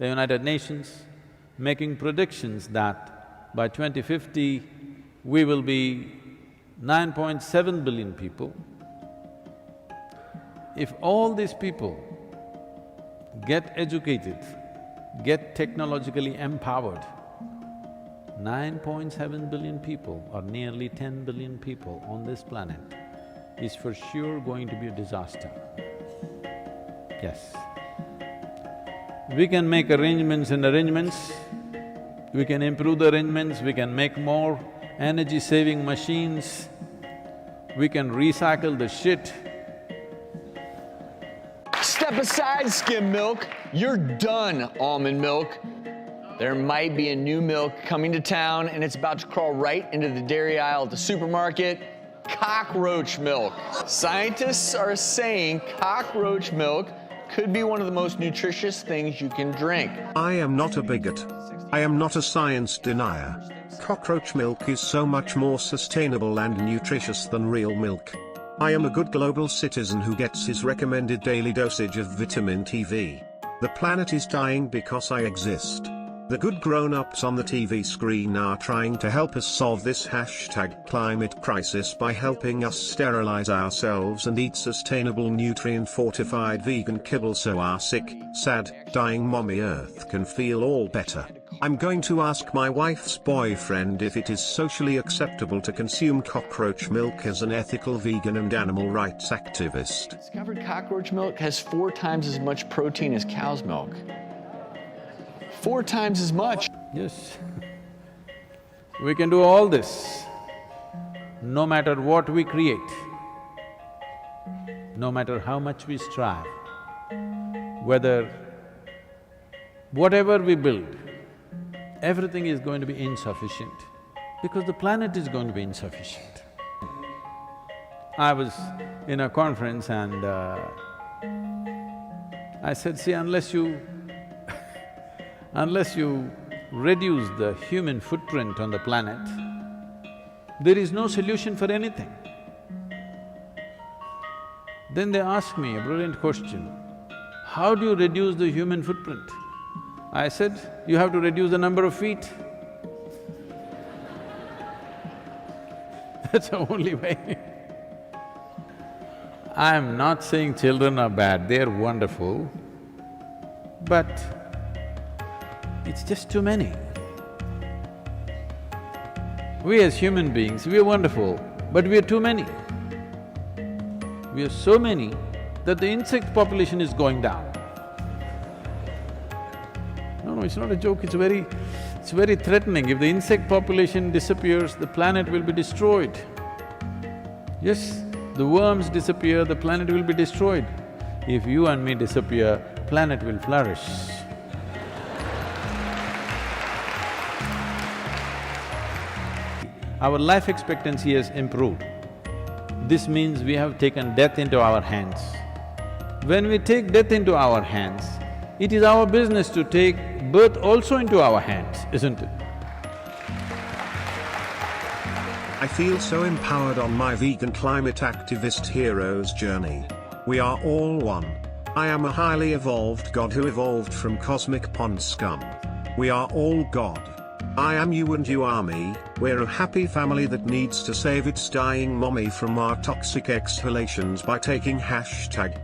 the United Nations, making predictions that by 2050, we will be 9.7 billion people. If all these people get educated, get technologically empowered, 9.7 billion people or nearly 10 billion people on this planet is for sure going to be a disaster. Yes. We can make arrangements and arrangements, we can improve the arrangements, we can make more energy-saving machines, we can recycle the shit. Step aside, skim milk. You're done, almond milk. There might be a new milk coming to town and it's about to crawl right into the dairy aisle at the supermarket. Cockroach milk. Scientists are saying cockroach milk could be one of the most nutritious things you can drink. I am not a bigot. I am not a science denier. Cockroach milk is so much more sustainable and nutritious than real milk. I am a good global citizen who gets his recommended daily dosage of vitamin TV. The planet is dying because I exist. The good grown-ups on the TV screen are trying to help us solve this #climate crisis by helping us sterilize ourselves and eat sustainable nutrient-fortified vegan kibble so our sick, sad, dying mommy Earth can feel all better. I'm going to ask my wife's boyfriend if it is socially acceptable to consume cockroach milk as an ethical vegan and animal rights activist. Discovered cockroach milk has 4 times as much protein as cow's milk. 4 times as much. Yes. We can do all this, no matter what we create, no matter how much we strive, whatever we build, everything is going to be insufficient because the planet is going to be insufficient. I was in a conference and I said, see, unless you reduce the human footprint on the planet, there is no solution for anything. Then they asked me a brilliant question, how do you reduce the human footprint? I said, you have to reduce the number of feet. That's the only way. I am not saying children are bad, they're wonderful, but it's just too many. We as human beings, we are wonderful, but we are too many. We are so many that the insect population is going down. No, it's not a joke, it's very threatening. If the insect population disappears, the planet will be destroyed. Yes, the worms disappear, the planet will be destroyed. If you and me disappear, planet will flourish. Our life expectancy has improved. This means we have taken death into our hands. When we take death into our hands, it is our business to take birth also into our hands, isn't it? I feel so empowered on my vegan climate activist hero's journey. We are all one. I am a highly evolved god who evolved from cosmic pond scum. We are all God. I am you and you are me. We're a happy family that needs to save its dying mommy from our toxic exhalations by taking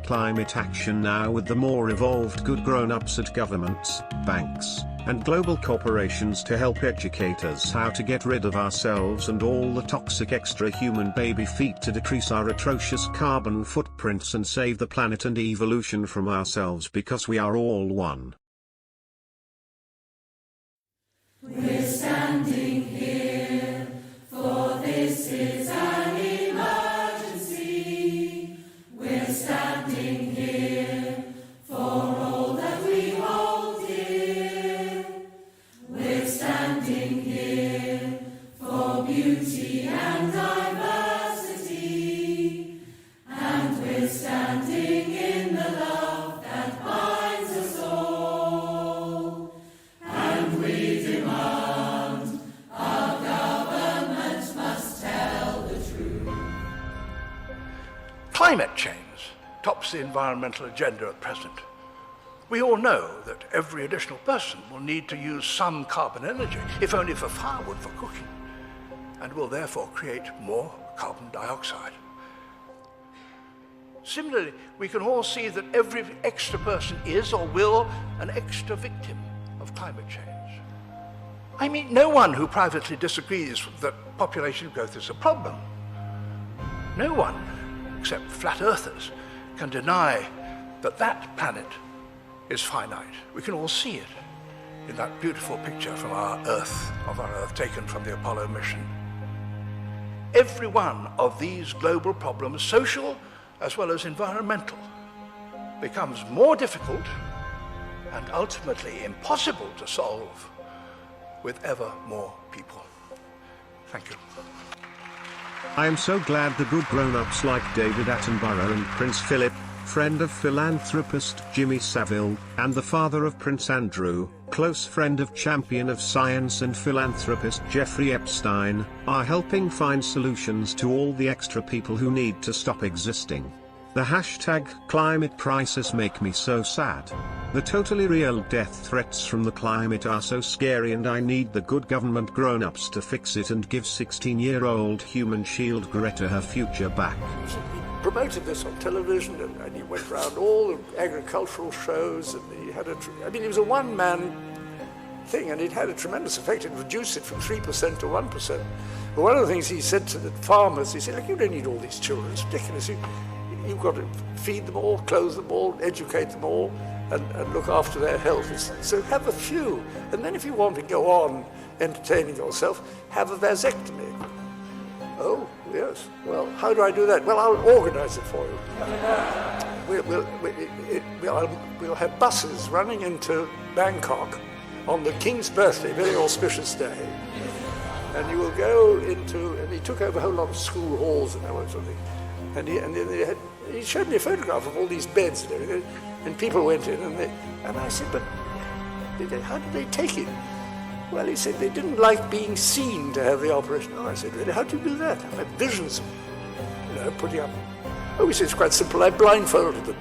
#climate action now with the more evolved good grown-ups at governments, banks, and global corporations to help educate us how to get rid of ourselves and all the toxic extra human baby feet to decrease our atrocious carbon footprints and save the planet and evolution from ourselves because we are all one. We're standing here, for this is an emergency. We're standing here for all that we hold dear. We're standing here for beauty and diversity. And we're standing in the love that binds us all. And we demand our government must tell the truth. Climate change tops the environmental agenda at present. We all know that every additional person will need to use some carbon energy, if only for firewood for cooking, and will therefore create more carbon dioxide. Similarly, we can all see that every extra person is or will an extra victim of climate change. I meet no one who privately disagrees that population growth is a problem. No one, except flat earthers, can deny that that planet is finite. We can all see it in that beautiful picture from our Earth, taken from the Apollo mission. Every one of these global problems, social as well as environmental, becomes more difficult and ultimately impossible to solve with ever more people. Thank you. I am so glad the good grown-ups like David Attenborough and Prince Philip, friend of philanthropist Jimmy Savile, and the father of Prince Andrew, close friend of champion of science and philanthropist Jeffrey Epstein, are helping find solutions to all the extra people who need to stop existing. The hashtag climate crisis make me so sad. The totally real death threats from the climate are so scary, and I need the good government grown-ups to fix it and give 16-year-old human shield Greta her future back. He promoted this on television, and he went around all the agricultural shows, and he had it was a one-man thing, and it had a tremendous effect. It reduced it from 3% to 1%. But one of the things he said to the farmers, he said, look, you don't need all these children, it's ridiculous. You've got to feed them all, clothe them all, educate them all, and look after their health. So have a few, and then if you want to go on entertaining yourself, have a vasectomy. Oh, yes. Well, how do I do that? Well, I'll organize it for you. We'll have buses running into Bangkok on the King's birthday, very auspicious day. And you will go into, and he took over a whole lot of school halls and that sort of thing. And he showed me a photograph of all these beds and everything, and people went in, and I said, but how did they take it? Well, he said they didn't like being seen to have the operation. Oh, I said, really, how do you do that? I had visions of, putting up. Oh, he said, it's quite simple, I blindfolded them.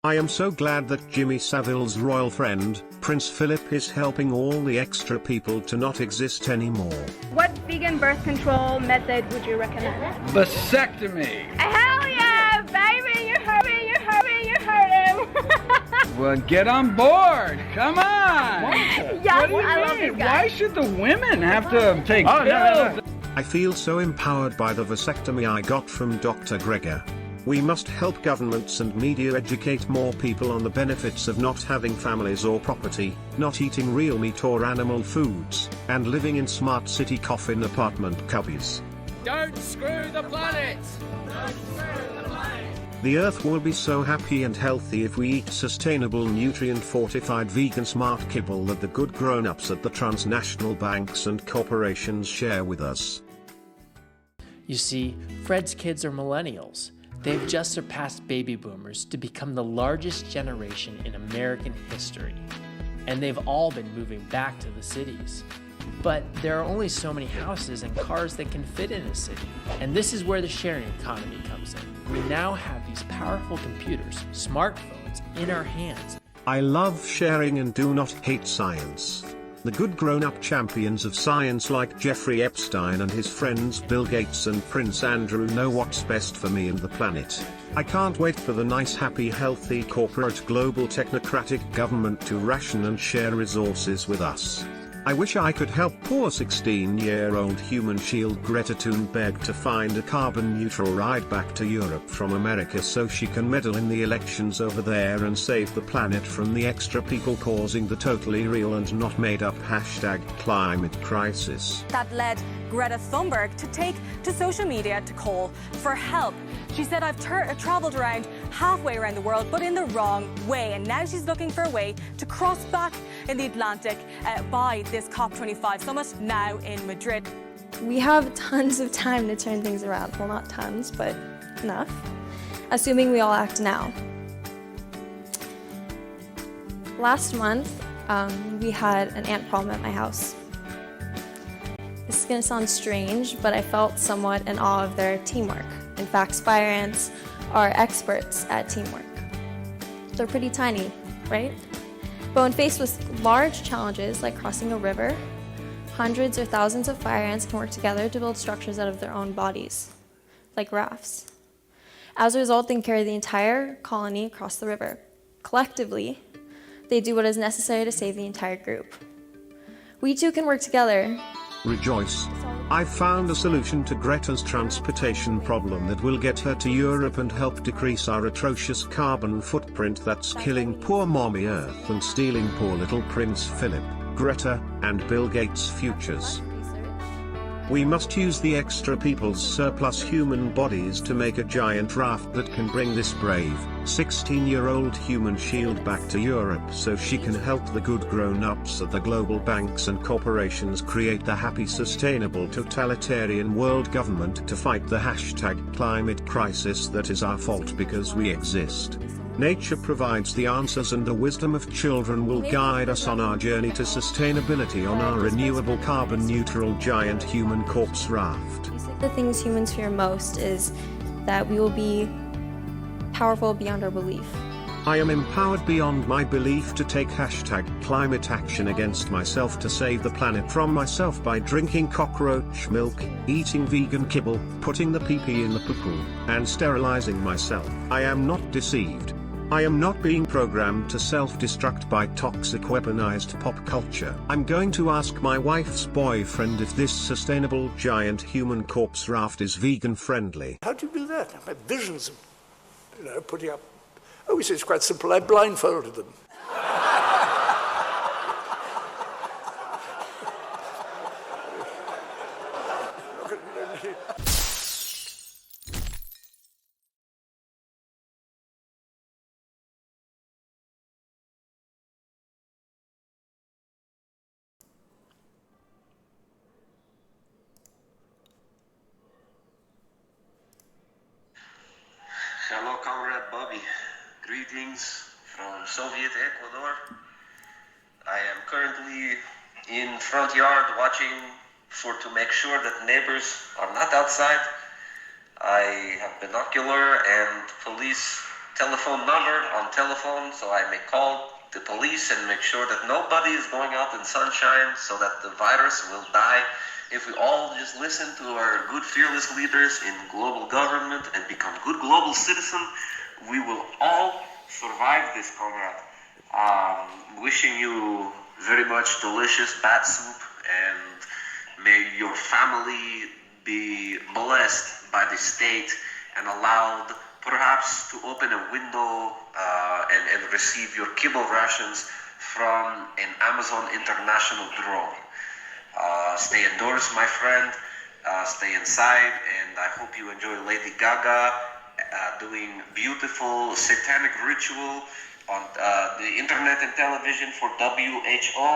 I am so glad that Jimmy Savile's royal friend, Prince Philip, is helping all the extra people to not exist anymore. What vegan birth control method would you recommend? Vasectomy. Hell yeah, baby! You heard me, you heard me, you heard him! Well, get on board. Come on. Yes, I love this guy. Why should the women have to take pills? No. I feel so empowered by the vasectomy I got from Dr. Gregor. We must help governments and media educate more people on the benefits of not having families or property, not eating real meat or animal foods, and living in smart city coffin apartment cubbies. Don't screw the planet! Don't screw the planet! The Earth will be so happy and healthy if we eat sustainable nutrient-fortified vegan smart kibble that the good grown-ups at the transnational banks and corporations share with us. You see, Fred's kids are millennials. They've just surpassed baby boomers to become the largest generation in American history. And they've all been moving back to the cities. But there are only so many houses and cars that can fit in a city. And this is where the sharing economy comes in. We now have these powerful computers, smartphones, in our hands. I love sharing and do not hate science. The good grown-up champions of science like Jeffrey Epstein and his friends Bill Gates and Prince Andrew know what's best for me and the planet. I can't wait for the nice, happy, healthy corporate global technocratic government to ration and share resources with us. I wish I could help poor 16-year-old human shield Greta Thunberg to find a carbon-neutral ride back to Europe from America so she can meddle in the elections over there and save the planet from the extra people causing the totally real and not made-up hashtag climate crisis. That led Greta Thunberg to take to social media to call for help. She said, I've traveled around halfway around the world, but in the wrong way. And now she's looking for a way to cross back in the Atlantic by this COP25 summit now in Madrid. We have tons of time to turn things around. Well, not tons, but enough. Assuming we all act now. Last month, we had an ant problem at my house. going to sound strange, but I felt somewhat in awe of their teamwork. In fact, fire ants are experts at teamwork. They're pretty tiny, right? But when faced with large challenges like crossing a river, hundreds or thousands of fire ants can work together to build structures out of their own bodies, like rafts. As a result, they can carry the entire colony across the river. Collectively, they do what is necessary to save the entire group. We too can work together. Rejoice. I've found a solution to Greta's transportation problem that will get her to Europe and help decrease our atrocious carbon footprint that's killing poor mommy Earth and stealing poor little Prince Philip, Greta, and Bill Gates' futures. We must use the extra people's surplus human bodies to make a giant raft that can bring this brave, 16-year-old human shield back to Europe so she can help the good grown-ups at the global banks and corporations create the happy, sustainable, totalitarian world government to fight the #climate crisis that is our fault because we exist. Nature provides the answers and the wisdom of children will guide us on our journey to sustainability on our renewable carbon-neutral giant human corpse raft. The things humans fear most is that we will be powerful beyond our belief. I am empowered beyond my belief to take #climate action against myself to save the planet from myself by drinking cockroach milk, eating vegan kibble, putting the pee-pee in the poo-poo, and sterilizing myself. I am not deceived. I am not being programmed to self-destruct by toxic weaponized pop culture. I'm going to ask my wife's boyfriend if this sustainable giant human corpse raft is vegan friendly. How do you do that? I have visions of, putting up. Oh, we say it's quite simple. I blindfolded them. Hello, Comrade Bobby. Greetings from Soviet Ecuador. I am currently in front yard watching to make sure that neighbors are not outside. I have binocular and police telephone number on telephone, so I may call the police and make sure that nobody is going out in sunshine so that the virus will die. If we all just listen to our good fearless leaders in global government and become good global citizens, we will all survive this, comrade. Wishing you very much delicious bat soup, and may your family be blessed by the state and allowed perhaps to open a window and receive your kibble rations from an Amazon International drone. Stay indoors, my friend. Stay inside, and I hope you enjoy Lady Gaga doing beautiful satanic ritual on the internet and television for WHO,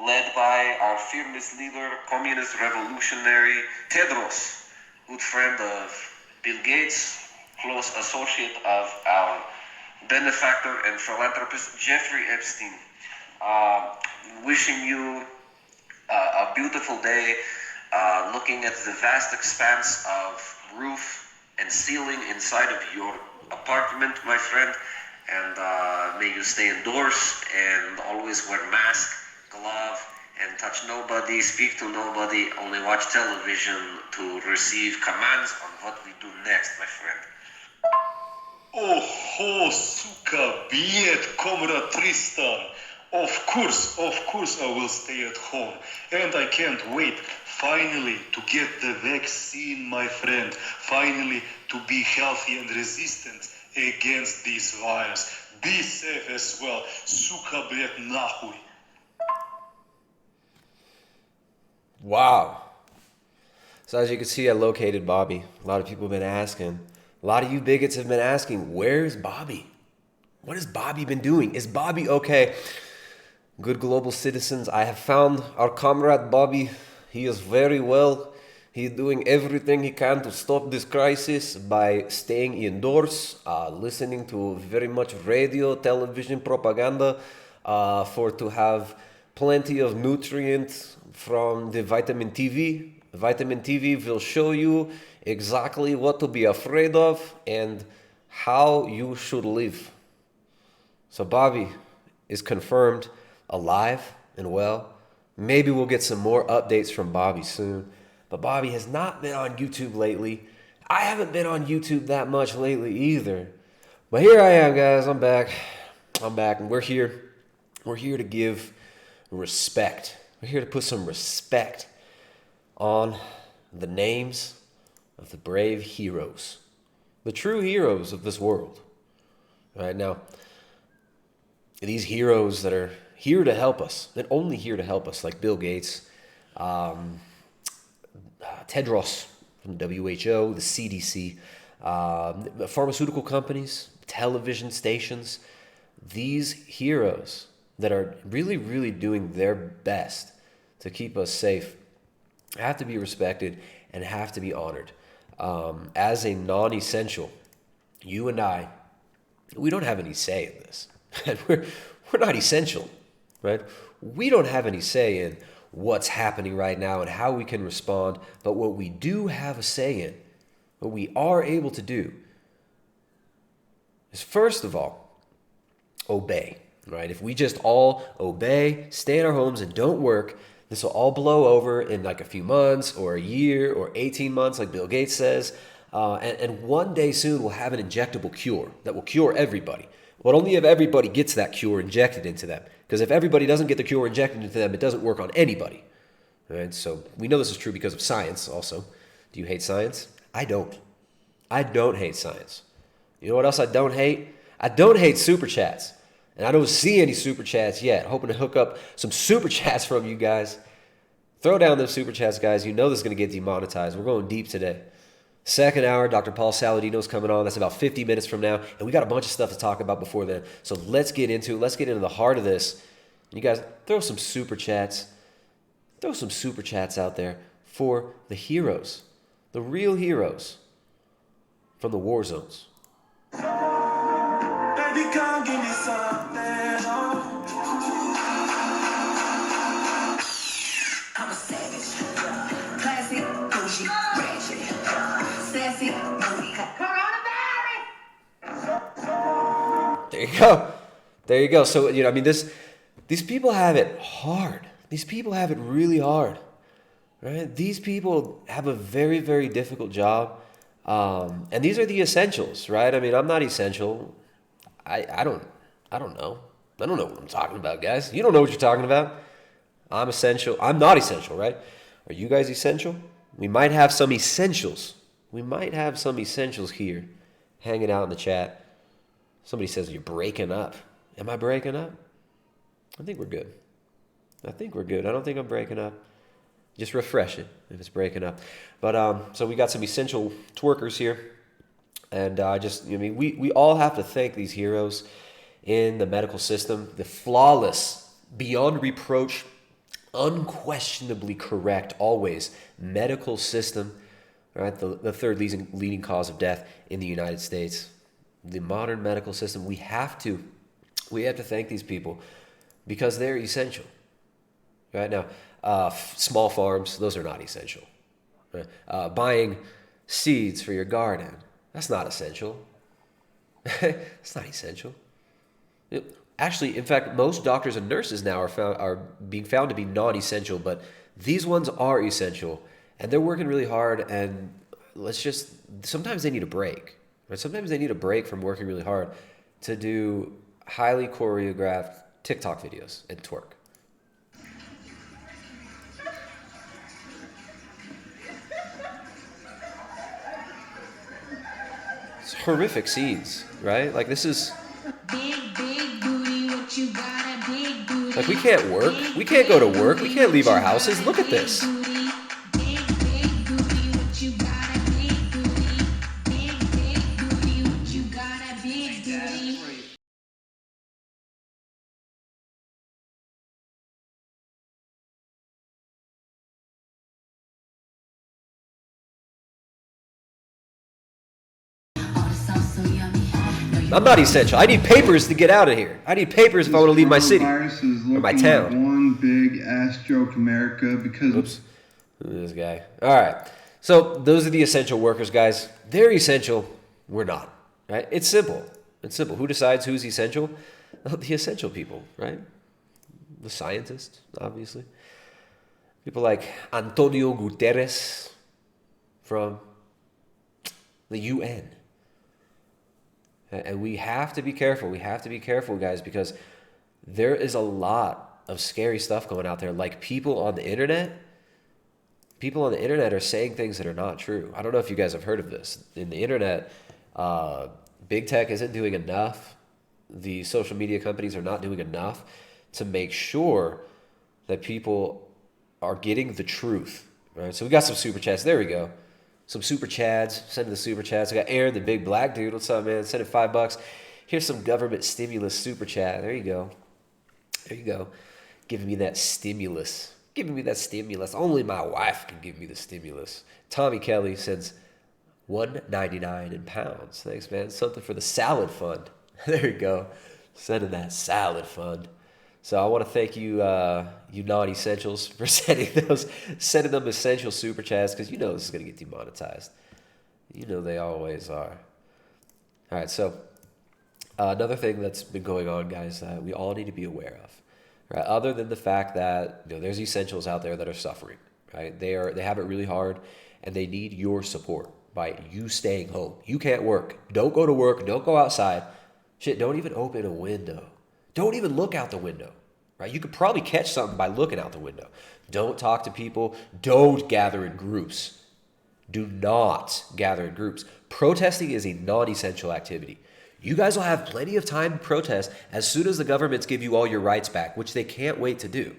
led by our fearless leader, communist revolutionary Tedros, good friend of Bill Gates, close associate of our benefactor and philanthropist Jeffrey Epstein. Wishing you a beautiful day, looking at the vast expanse of roof and ceiling inside of your apartment, my friend, and may you stay indoors and always wear mask, glove, and touch nobody, speak to nobody, only watch television to receive commands on what we do next, my friend. Oh, suka, biet, comrade Tristan. Of course I will stay at home, and I can't wait finally to get the vaccine, my friend, finally to be healthy and resistant against this virus. Be safe as well, suka, блядь, нахуй. Wow. So as you can see, I located Bobby. A lot of people have been asking. A lot of you bigots have been asking, where's Bobby? What has Bobby been doing? Is Bobby okay? Good global citizens, I have found our comrade Bobby. He is very well. He's doing everything he can to stop this crisis by staying indoors, listening to very much radio, television propaganda, to have plenty of nutrients from the vitamin TV, Vitamin TV will show you exactly what to be afraid of and how you should live. So Bobby is confirmed alive and well. Maybe we'll get some more updates from Bobby soon. But Bobby has not been on YouTube lately. I haven't been on YouTube that much lately either. But here I am, guys. I'm back. And we're here. We're here to give respect. We're here to put some respect on the names of the brave heroes. The true heroes of this world. Right now, these heroes that are here to help us, and only here to help us, like Bill Gates, Tedros from WHO, the CDC, pharmaceutical companies, television stations, these heroes that are really, really doing their best to keep us safe have to be respected and have to be honored. As a non-essential, you and I, we don't have any say in this. And we're not essential, right? We don't have any say in what's happening right now and how we can respond. But what we do have a say in, what we are able to do, is first of all, obey, right? If we just all obey, stay in our homes and don't work, this will all blow over in like a few months or a year or 18 months, like Bill Gates says. And one day soon we'll have an injectable cure that will cure everybody. But only if everybody gets that cure injected into them. Because if everybody doesn't get the cure injected into them, it doesn't work on anybody. Right? So we know this is true because of science also. Do you hate science? I don't. I don't hate science. You know what else I don't hate? I don't hate super chats. And I don't see any super chats yet. Hoping to hook up some super chats from you guys. Throw down those super chats, guys. You know this is going to get demonetized. We're going deep today. Second hour, Dr. Paul Saladino is coming on. That's about 50 minutes from now. And we got a bunch of stuff to talk about before then. So let's get into it. Let's get into the heart of this. You guys, throw some super chats. Throw some super chats out there for the heroes. The real heroes from the war zones. Baby, come give me something. I'm a savage. Classic, bougie, ratchet. Sassy, moody. Coronavirus! There you go. There you go. So, I mean, these people have it hard. These people have it really hard. Right? These people have a very, very difficult job. And these are the essentials, right? I mean, I'm not essential. I don't know. I don't know what I'm talking about, guys. You don't know what you're talking about. I'm essential. I'm not essential, right? Are you guys essential? We might have some essentials. We might have some essentials here hanging out in the chat. Somebody says you're breaking up. Am I breaking up? I think we're good. I think we're good. I don't think I'm breaking up. Just refresh it if it's breaking up. But so we got some essential twerkers here. And we all have to thank these heroes in the medical system. The flawless, beyond reproach, unquestionably correct, always, medical system. Right? The third leading cause of death in the United States. The modern medical system. We have to thank these people because they're essential. Right now, small farms, those are not essential. Right? Buying seeds for your garden, that's not essential. It's not essential. Actually, in fact, most doctors and nurses now are being found to be non-essential, but these ones are essential, and they're working really hard. And sometimes they need a break. Right? Sometimes they need a break from working really hard to do highly choreographed TikTok videos and twerk. It's horrific scenes, right? Like this is Big booty, what you got a big booty. like we can't work. We can't go to work. We can't leave our houses. Look at this. I'm not essential. I need papers to get out of here. I need papers if I want to leave my city or my town. One big ass joke, America, because. Oops. This guy. All right. So those are the essential workers, guys. They're essential. We're not. Right? It's simple. It's simple. Who decides who's essential? The essential people, right? The scientists, obviously. People like Antonio Guterres from the UN. And we have to be careful. We have to be careful, guys, because there is a lot of scary stuff going out there. Like people on the internet are saying things that are not true. I don't know if you guys have heard of this. In the internet, big tech isn't doing enough. The social media companies are not doing enough to make sure that people are getting the truth, right? So we got some super chats. There we go. Some super chads. Sending the super chats. We got Aaron, the big black dude. What's up, man? Sending $5. Here's some government stimulus super chat. There you go. There you go. Giving me that stimulus. Giving me that stimulus. Only my wife can give me the stimulus. Tommy Kelly sends $1.99 in pounds. Thanks, man. Something for the salad fund. There you go. Sending that salad fund. So I want to thank you, you non-essentials, for sending them essential super chats, because you know this is going to get demonetized. You know they always are. All right, so another thing that's been going on, guys, we all need to be aware of, right? Other than the fact that there's essentials out there that are suffering, right? They have it really hard, and they need your support by you staying home. You can't work. Don't go to work. Don't go outside. Shit, don't even open a window. Don't even look out the window, right? You could probably catch something by looking out the window. Don't talk to people. Don't gather in groups. Do not gather in groups. Protesting is a non-essential activity. You guys will have plenty of time to protest as soon as the governments give you all your rights back, which they can't wait to do,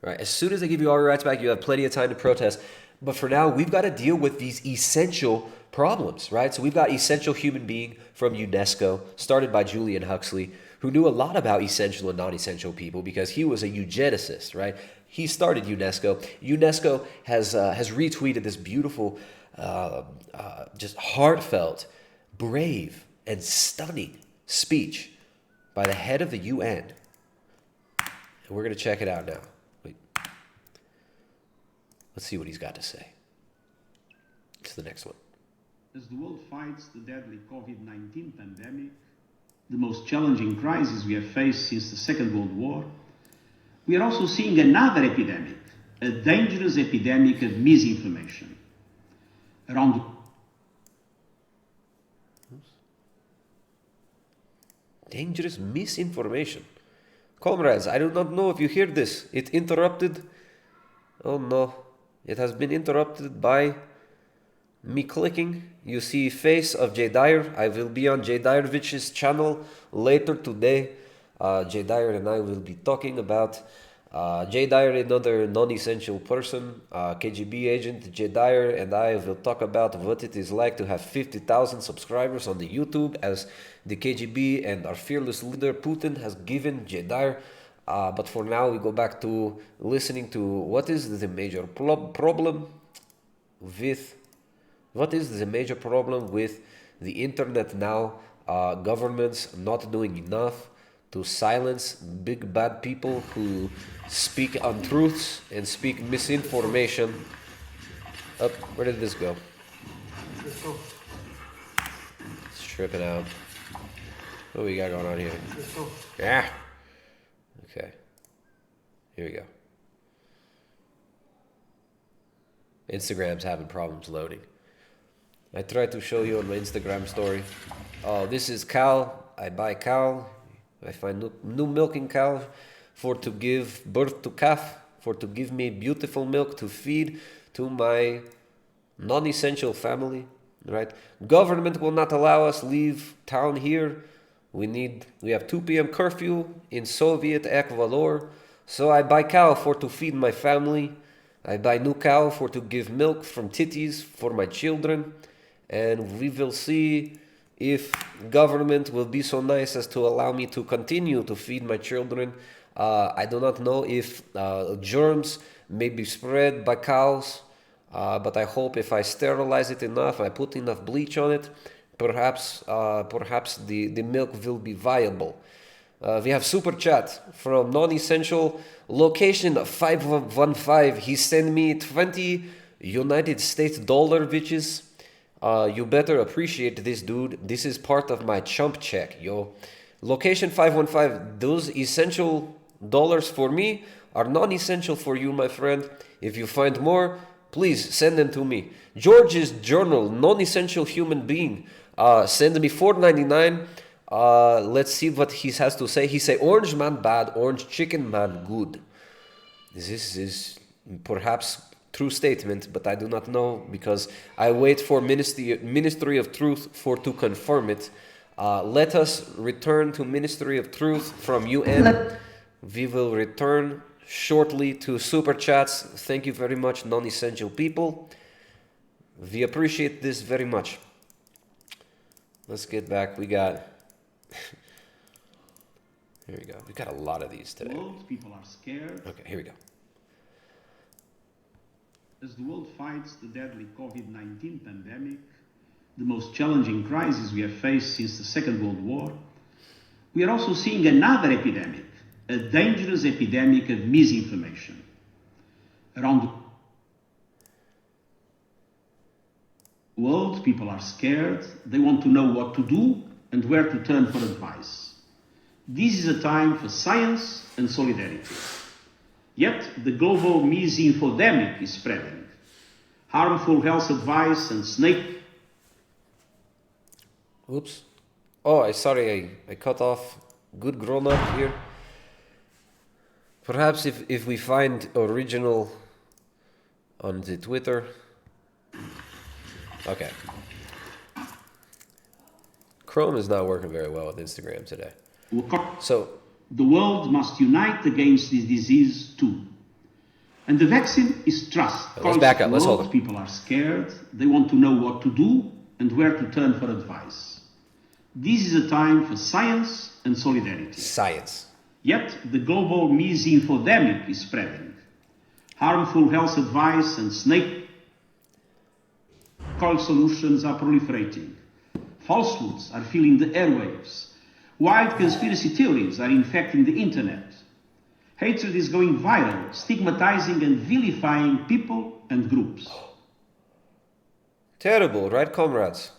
right? As soon as they give you all your rights back, you have plenty of time to protest. But for now, we've got to deal with these essential problems, right? So we've got Essential Human Being from UNESCO, started by Julian Huxley, who knew a lot about essential and non-essential people because he was a eugenicist, right? He started UNESCO. UNESCO has retweeted this beautiful, just heartfelt, brave, and stunning speech by the head of the UN. And we're going to check it out now. Wait. Let's see what he's got to say. It's the next one. As the world fights the deadly COVID-19 pandemic, the most challenging crisis we have faced since the Second World War, we are also seeing another epidemic, a dangerous epidemic of misinformation. Dangerous misinformation. Comrades, I do not know if you hear this. It interrupted. Oh no. It has been interrupted by me clicking. You see face of Jay Dyer. I will be on Jay Dyervich's channel later today. Jay Dyer and I will be talking about Jay Dyer, another non-essential person, KGB agent. Jay Dyer and I will talk about what it is like to have 50,000 subscribers on the YouTube, as the KGB and our fearless leader Putin has given Jay Dyer. But for now, we go back to listening to what is the major problem with the internet now. Governments not doing enough to silence big bad people who speak untruths and speak misinformation. Where did this go? It's tripping out. What we got going on here? Yeah. Okay. Here we go. Instagram's having problems loading. I tried to show you on my Instagram story. Oh, this is cow. I buy cow. I find new milking cow for to give birth to calf, for to give me beautiful milk to feed to my non-essential family, right? Government will not allow us leave town here. We have 2 p.m. curfew in Soviet Ecuador. So I buy cow for to feed my family. I buy new cow for to give milk from titties for my children. And we will see if government will be so nice as to allow me to continue to feed my children. I do not know if germs may be spread by cows, but I hope if I sterilize it enough, I put enough bleach on it, perhaps the milk will be viable. We have super chat from non-essential location 515. He sent me 20 United States dollar, bitches. You better appreciate this, dude. This is part of my chump check, yo. Location 515. Those essential dollars for me are non-essential for you, my friend. If you find more, please send them to me. George's Journal, non-essential human being. Send me $4.99. Let's see what he has to say. He say, orange man bad, orange chicken man good. This is perhaps true statement, but I do not know because I wait for Ministry of Truth to confirm it. Let us return to Ministry of Truth from UN. We will return shortly to super chats. Thank you very much, non-essential people. We appreciate this very much. Let's get back. We got... Here we go. We got a lot of these today. World, people are scared. Okay, here we go. As the world fights the deadly COVID-19 pandemic, the most challenging crisis we have faced since the Second World War, we are also seeing another epidemic, a dangerous epidemic of misinformation. Around the world, people are scared, they want to know what to do and where to turn for advice. This is a time for science and solidarity. Yet the global misinfodemic is spreading. Harmful health advice and snake... Oops. Oh, sorry, I cut off. Good grown up here. Perhaps if we find original on the Twitter. Okay. Chrome is not working very well with Instagram today. So the world must unite against this disease too. And the vaccine is trust. Let's back up. Let's hold it. People are scared. They want to know what to do and where to turn for advice. This is a time for science and solidarity. Science. Yet the global misinfodemic is spreading. Harmful health advice and snake oil solutions are proliferating. Falsehoods are filling the airwaves. Wild conspiracy theories are infecting the internet. Hatred is going viral, stigmatizing and vilifying people and groups. Terrible, right, comrades?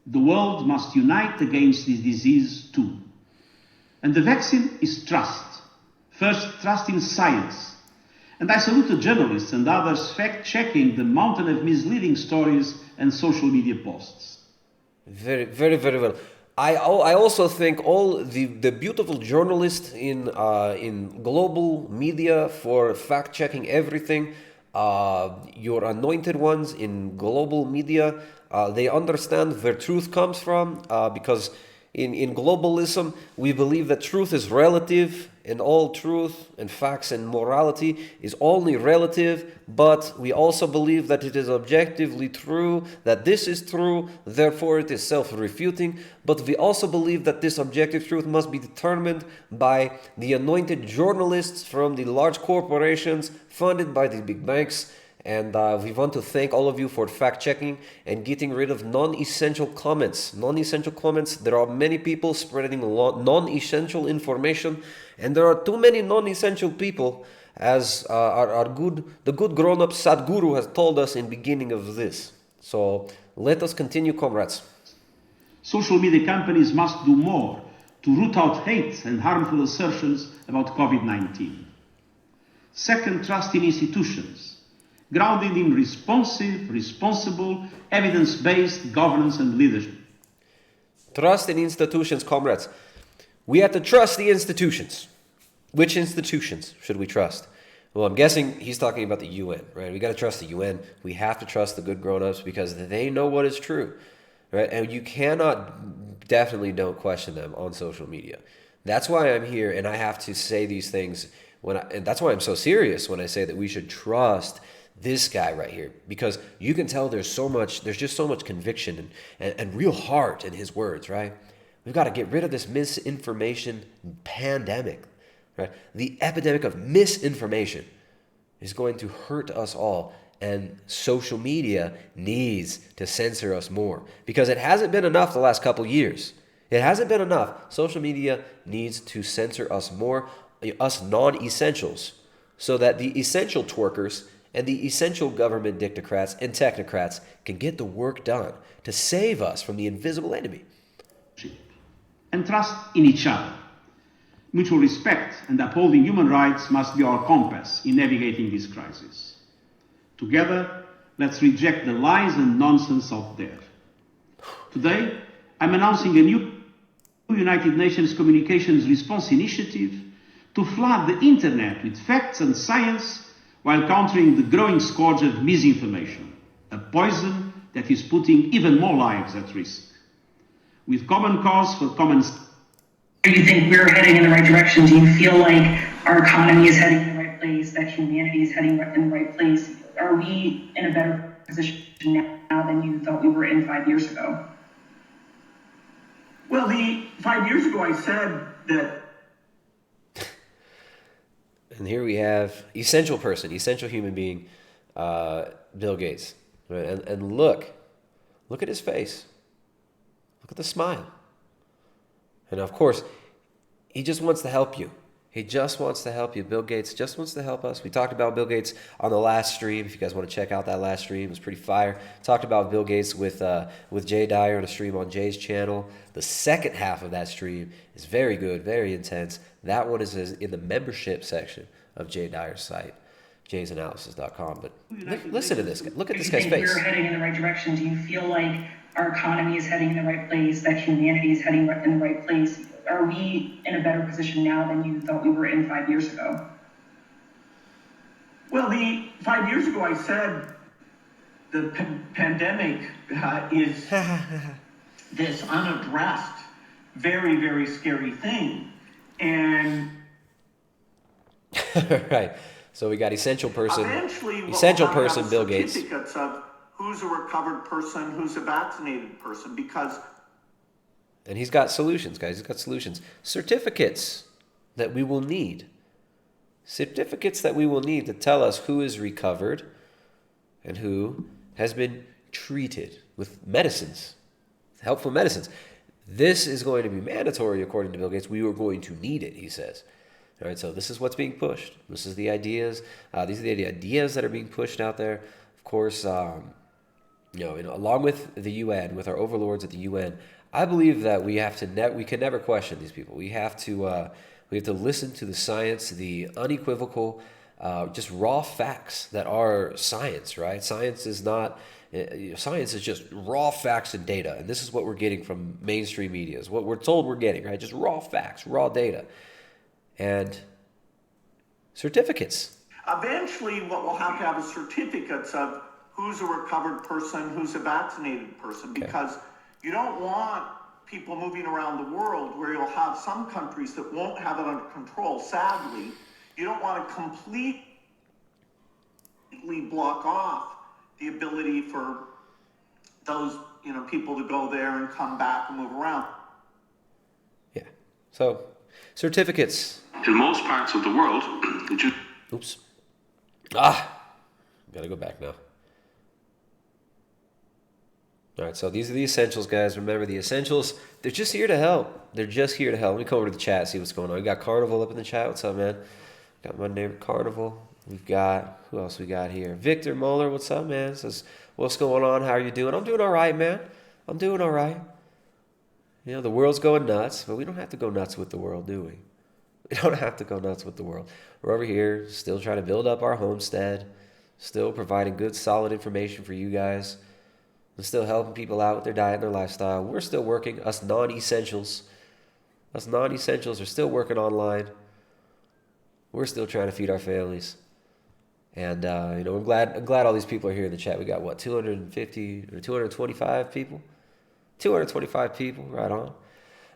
The world must unite against this disease too. And the vaccine is trust. First, trust in science. And I salute the journalists and others fact-checking the mountain of misleading stories and social media posts. Very, very, very well. I also thank all the beautiful journalists in global media for fact-checking everything. Your anointed ones in global media, they understand where truth comes from because in globalism, we believe that truth is relative and all truth and facts and morality is only relative, but we also believe that it is objectively true, that this is true, therefore it is self-refuting, but we also believe that this objective truth must be determined by the anointed journalists from the large corporations funded by the big banks. And we want to thank all of you for fact-checking and getting rid of non-essential comments. Non-essential comments, there are many people spreading non-essential information, and there are too many non-essential people, as the good grown-up Sadhguru has told us in the beginning of this. So let us continue, comrades. Social media companies must do more to root out hate and harmful assertions about COVID-19. Second, trust in institutions, grounded in responsible, evidence-based governance and leadership. Trust in institutions, comrades. We have to trust the institutions. Which institutions should we trust? Well, I'm guessing he's talking about the UN, right? We got to trust the UN. We have to trust the good grown-ups because they know what is true, right? And you definitely don't question them on social media. That's why I'm here and I have to say these things and that's why I'm so serious when I say that we should trust this guy right here, because you can tell there's just so much conviction and real heart in his words, right? We've got to get rid of this misinformation pandemic, right? The epidemic of misinformation is going to hurt us all, and social media needs to censor us more because it hasn't been enough the last couple years. It hasn't been enough. Social media needs to censor us more, us non-essentials, so that the essential twerkers and the essential government dictocrats and technocrats can get the work done to save us from the invisible enemy. And trust in each other. Mutual respect and upholding human rights must be our compass in navigating this crisis. Together, let's reject the lies and nonsense out there. Today, I'm announcing a new United Nations Communications Response Initiative to flood the internet with facts and science while countering the growing scourge of misinformation, a poison that is putting even more lives at risk. With common cause for common... Do you think we're heading in the right direction? Do you feel like our economy is heading in the right place, that humanity is heading in the right place? Are we in a better position now than you thought we were in 5 years ago? Well, 5 years ago I said that... And here we have essential person, essential human being, Bill Gates. Right? And look at his face. Look at the smile. And of course, he just wants to help you. He just wants to help you. Bill Gates just wants to help us. We talked about Bill Gates on the last stream. If you guys want to check out that last stream, it was pretty fire. Talked about Bill Gates with Jay Dyer on a stream on Jay's channel. The second half of that stream is very good, very intense. That one is in the membership section of Jay Dyer's site, jaysanalysis.com. But listen to this guy. Look at this guy's face. Do you think we're heading in the right direction? Do you feel like our economy is heading in the right place, that humanity is heading in the right place? Are we in a better position now than you thought we were in 5 years ago? Well, 5 years ago I said the pandemic is this unaddressed, very, very scary thing. And... Right. So we got essential person, Bill Gates. Certificates of who's a recovered person, who's a vaccinated person, because... And he's got solutions, guys. He's got solutions. Certificates that we will need. Certificates that we will need to tell us who is recovered and who has been treated with medicines, helpful medicines. This is going to be mandatory, according to Bill Gates. We are going to need it, he says. All right, so this is what's being pushed. This is the ideas. These are the ideas that are being pushed out there. Of course, along with the UN, with our overlords at the UN, I believe that we have to we can never question these people. We have to listen to the science, the unequivocal, just raw facts that are science. Right? Science is not. Science is just raw facts and data, and this is what we're getting from mainstream media. Is what we're told we're getting. Right? Just raw facts, raw data, and certificates. Eventually, what we'll have is certificates of who's a recovered person, who's a vaccinated person, because you don't want people moving around the world where you'll have some countries that won't have it under control. Sadly, you don't want to completely block off the ability for those, people to go there and come back and move around. Yeah. So, certificates. In most parts of the world, Oops. Gotta go back now. All right, so these are the essentials, guys. Remember, the essentials, they're just here to help. They're just here to help. Let me come over to the chat, see what's going on. We got Carnival up in the chat. What's up, man? Got my neighbor Carnival. We've got, who else we got here? Victor Muller, what's up, man? Says, what's going on? How are you doing? I'm doing all right, man. I'm doing all right. The world's going nuts, but we don't have to go nuts with the world, do we? We don't have to go nuts with the world. We're over here still trying to build up our homestead, still providing good, solid information for you guys. We're still helping people out with their diet and their lifestyle. We're still working. Us non-essentials are still working online. We're still trying to feed our families. And, I'm glad all these people are here in the chat. We got, 250 or 225 people? 225 people, right on.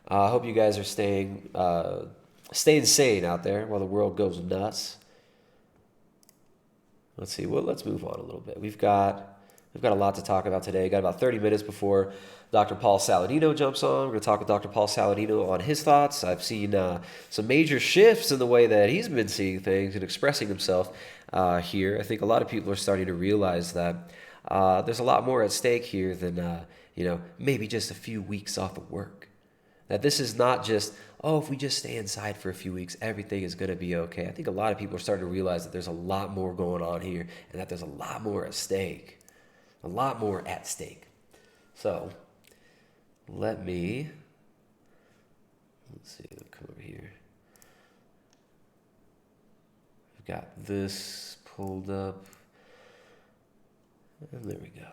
I hope you guys are staying sane out there while the world goes nuts. Let's see. Well, let's move on a little bit. We've got a lot to talk about today. Got about 30 minutes before Dr. Paul Saladino jumps on. We're going to talk with Dr. Paul Saladino on his thoughts. I've seen some major shifts in the way that he's been seeing things and expressing himself here. I think a lot of people are starting to realize that there's a lot more at stake here than maybe just a few weeks off of work. That this is not just, oh, if we just stay inside for a few weeks, everything is going to be okay. I think a lot of people are starting to realize that there's a lot more going on here and that there's a lot more at stake. A lot more at stake. So, let's see, come over here. I've got this pulled up. And there we go.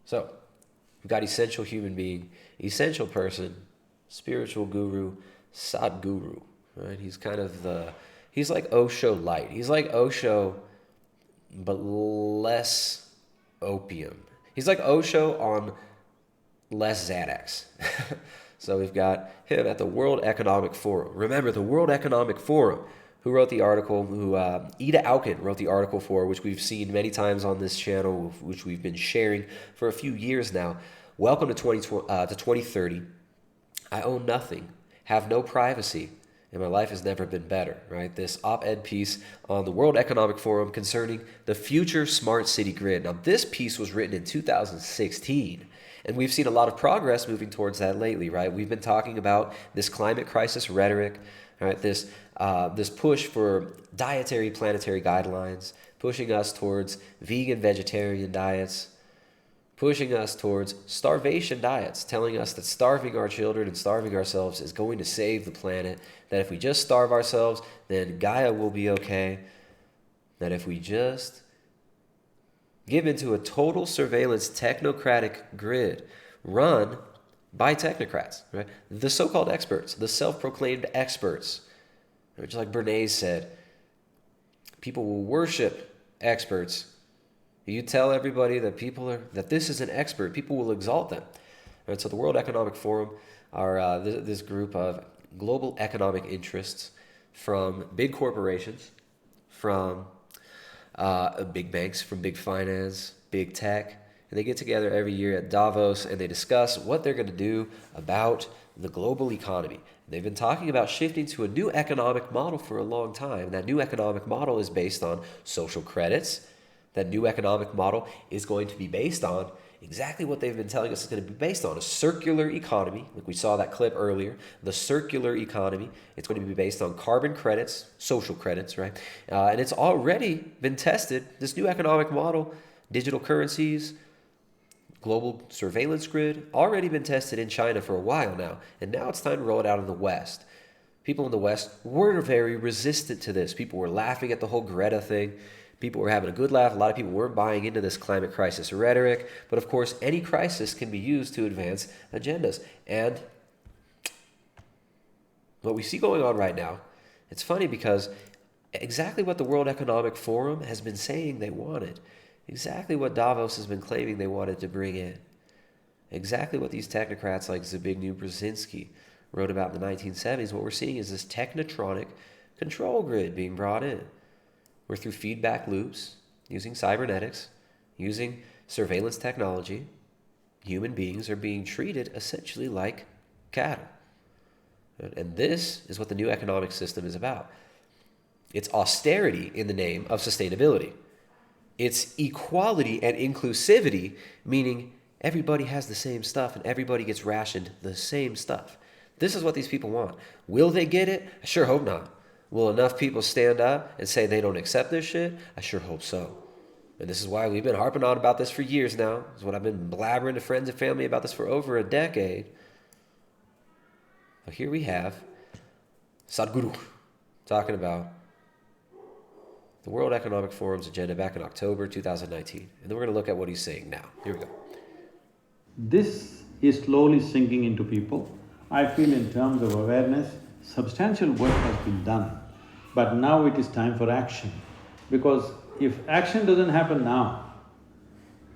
So, we've got essential human being, essential person, spiritual guru, Sadhguru. Right? He's kind of he's like Osho light. He's like Osho, but less opium. He's like Osho on less Xanax. So we've got him at the World Economic Forum. Remember, the World Economic Forum, who wrote the article, Ida Auken wrote the article for, which we've seen many times on this channel, which we've been sharing for a few years now. Welcome to 2030. I own nothing, have no privacy, and my life has never been better, right? This op-ed piece on the World Economic Forum concerning the future smart city grid. Now, this piece was written in 2016, and we've seen a lot of progress moving towards that lately, right? We've been talking about this climate crisis rhetoric, right? This push for dietary planetary guidelines, pushing us towards vegan, vegetarian diets, pushing us towards starvation diets, telling us that starving our children and starving ourselves is going to save the planet, that if we just starve ourselves, then Gaia will be okay, that if we just give into a total surveillance technocratic grid run by technocrats, right? The so-called experts, the self-proclaimed experts, just like Bernays said, people will worship experts. You tell everybody that that this is an expert, people will exalt them. Right, so the World Economic Forum are this group of global economic interests from big corporations, from big banks, from big finance, big tech, and they get together every year at Davos and they discuss what they're going to do about the global economy. They've been talking about shifting to a new economic model for a long time. That new economic model is based on social credits. That new economic model is going to be based on exactly what they've been telling us it's going to be based on, a circular economy, like we saw that clip earlier, the circular economy. It's going to be based on carbon credits, social credits, right? And it's already been tested, this new economic model, digital currencies, global surveillance grid, already been tested in China for a while now, and now it's time to roll it out in the West. People in the West were very resistant to this. People were laughing at the whole Greta thing. People were having a good laugh. A lot of people weren't buying into this climate crisis rhetoric. But of course, any crisis can be used to advance agendas. And what we see going on right now, it's funny because exactly what the World Economic Forum has been saying they wanted, exactly what Davos has been claiming they wanted to bring in, exactly what these technocrats like Zbigniew Brzezinski wrote about in the 1970s, what we're seeing is this technotronic control grid being brought in. Where through feedback loops, using cybernetics, using surveillance technology, human beings are being treated essentially like cattle. And this is what the new economic system is about. It's austerity in the name of sustainability. It's equality and inclusivity, meaning everybody has the same stuff and everybody gets rationed the same stuff. This is what these people want. Will they get it? I sure hope not. Will enough people stand up and say they don't accept this shit? I sure hope so. And this is why we've been harping on about this for years now. This is what I've been blabbering to friends and family about this for over a decade. But here we have Sadhguru talking about the World Economic Forum's agenda back in October 2019. And then we're going to look at what he's saying now. Here we go. This is slowly sinking into people. I feel in terms of awareness, substantial work has been done. But now it is time for action. Because if action doesn't happen now,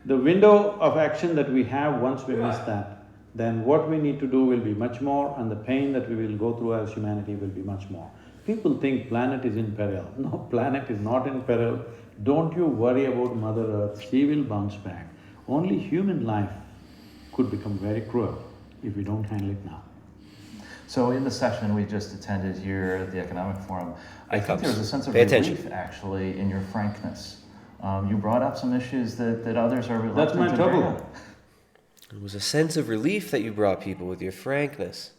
the window of action that we have once we miss that, then what we need to do will be much more and the pain that we will go through as humanity will be much more. People think planet is in peril. No, planet is not in peril. Don't you worry about Mother Earth, she will bounce back. Only human life could become very cruel if we don't handle it now. So in the session we just attended here at the Economic Forum, I think there was a sense of relief actually in your frankness. You brought up some issues that others are reluctant to bring up. It was a sense of relief that you brought people with your frankness.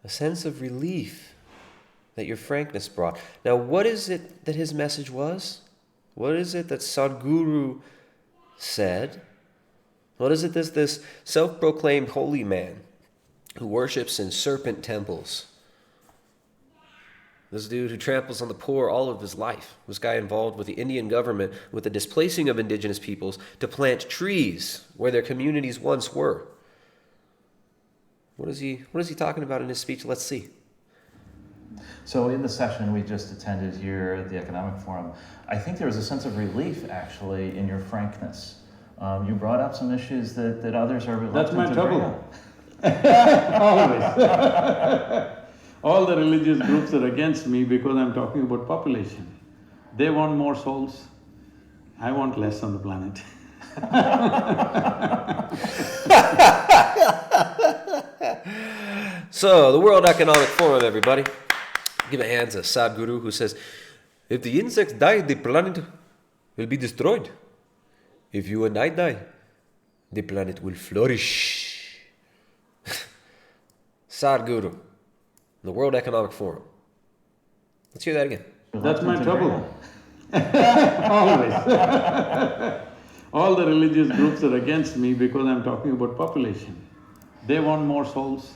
A sense of relief that your frankness brought. Now, what is it that his message was? What is it that Sadhguru said? What is it this self-proclaimed holy man who worships in serpent temples? This dude who tramples on the poor all of his life. This guy involved with the Indian government with the displacing of indigenous peoples to plant trees where their communities once were. What is he talking about in his speech? Let's see. So in the session we just attended here at the Economic Forum, I think there was a sense of relief actually in your frankness. You brought up some issues that others are reluctant to bring up. That's my trouble. Always. All the religious groups are against me because I'm talking about population. They want more souls. I want less on the planet. So, the World Economic Forum, everybody. Give a hand to Sadhguru, who says, if the insects die, the planet will be destroyed. If you and I die, the planet will flourish. Sadhguru, the World Economic Forum. Let's hear that again. That's my trouble. Always. All the religious groups are against me because I'm talking about population. They want more souls.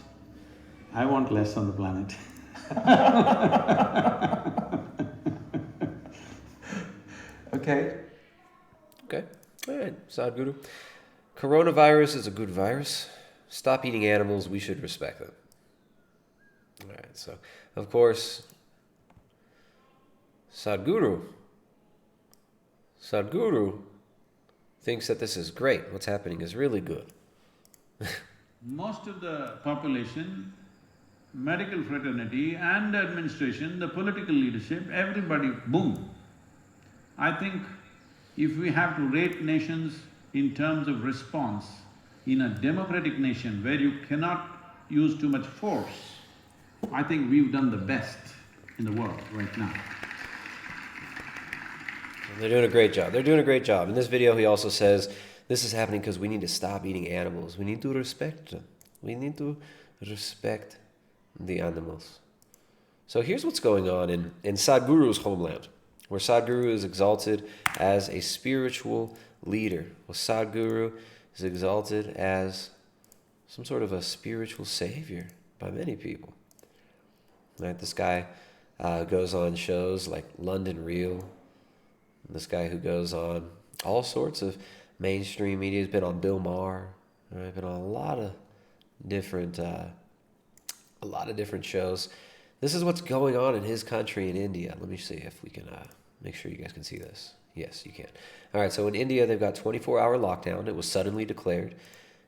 I want less on the planet. Okay. All right, Sadhguru. Coronavirus is a good virus. Stop eating animals. We should respect them. All right, so, of course, Sadhguru thinks that this is great. What's happening is really good. Most of the population, medical fraternity and administration, the political leadership, everybody, boom. I think if we have to rate nations in terms of response, in a democratic nation where you cannot use too much force, I think we've done the best in the world right now. They're doing a great job. They're doing a great job. In this video, he also says, this is happening because we need to stop eating animals. We need to respect them. We need to respect the animals. So here's what's going on in Sadhguru's homeland, where Sadhguru is exalted as a spiritual leader. Well, Sadhguru is exalted as some sort of a spiritual savior by many people. Right? This guy goes on shows like London Real. This guy who goes on all sorts of mainstream media. He's been on Bill Maher. Right? Been on a lot of different shows. This is what's going on in his country in India. Let me see if we can make sure you guys can see this. Yes, you can. All right, so in India, they've got 24-hour lockdown. It was suddenly declared.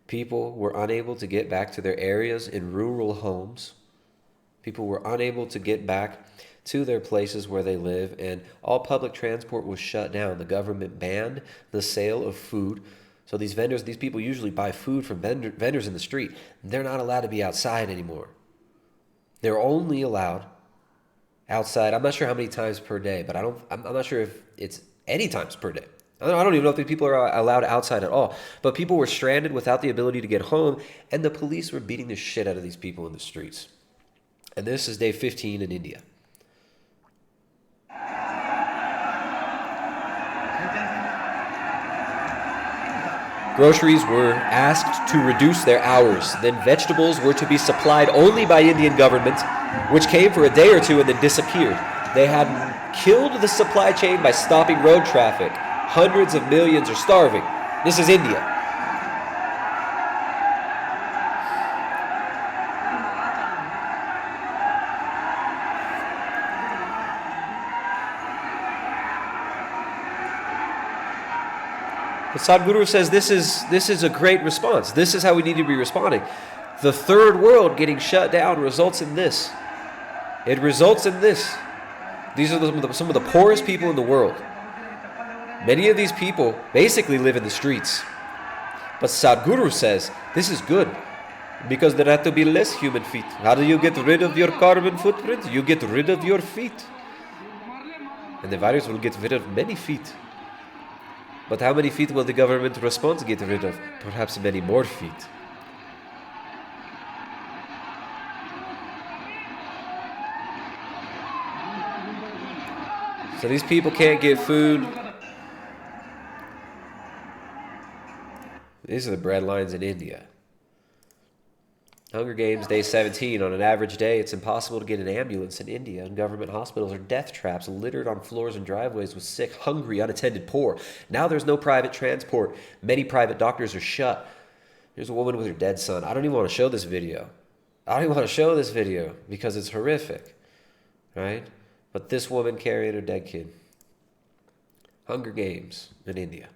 People were unable to get back to their areas in rural homes. People were unable to get back to their places where they live, and all public transport was shut down. The government banned the sale of food. So these vendors, these people usually buy food from vendors in the street. They're not allowed to be outside anymore. They're only allowed outside, I'm not sure how many times per day, but I'm not sure if it's any times per day. I don't even know if these people are allowed outside at all. But people were stranded without the ability to get home, and the police were beating the shit out of these people in the streets. And this is day 15 in India. Groceries were asked to reduce their hours. Then vegetables were to be supplied only by Indian government, which came for a day or two and then disappeared. They had killed the supply chain by stopping road traffic. Hundreds of millions are starving. This is India. But Sadhguru says this is a great response. This is how we need to be responding. The third world getting shut down results in this. It results in this. These are some of the poorest people in the world. Many of these people basically live in the streets. But Sadhguru says this is good because there have to be less human feet. How do you get rid of your carbon footprint? You get rid of your feet. And the virus will get rid of many feet. But how many feet will the government respond to get rid of? Perhaps many more feet. So these people can't get food. These are the bread lines in India. Hunger Games, day 17. On an average day, it's impossible to get an ambulance in India, and government hospitals are death traps littered on floors and driveways with sick, hungry, unattended poor. Now there's no private transport. Many private doctors are shut. Here's a woman with her dead son. I don't even want to show this video. Because it's horrific, right? But this woman carried her dead kid. Hunger Games in India.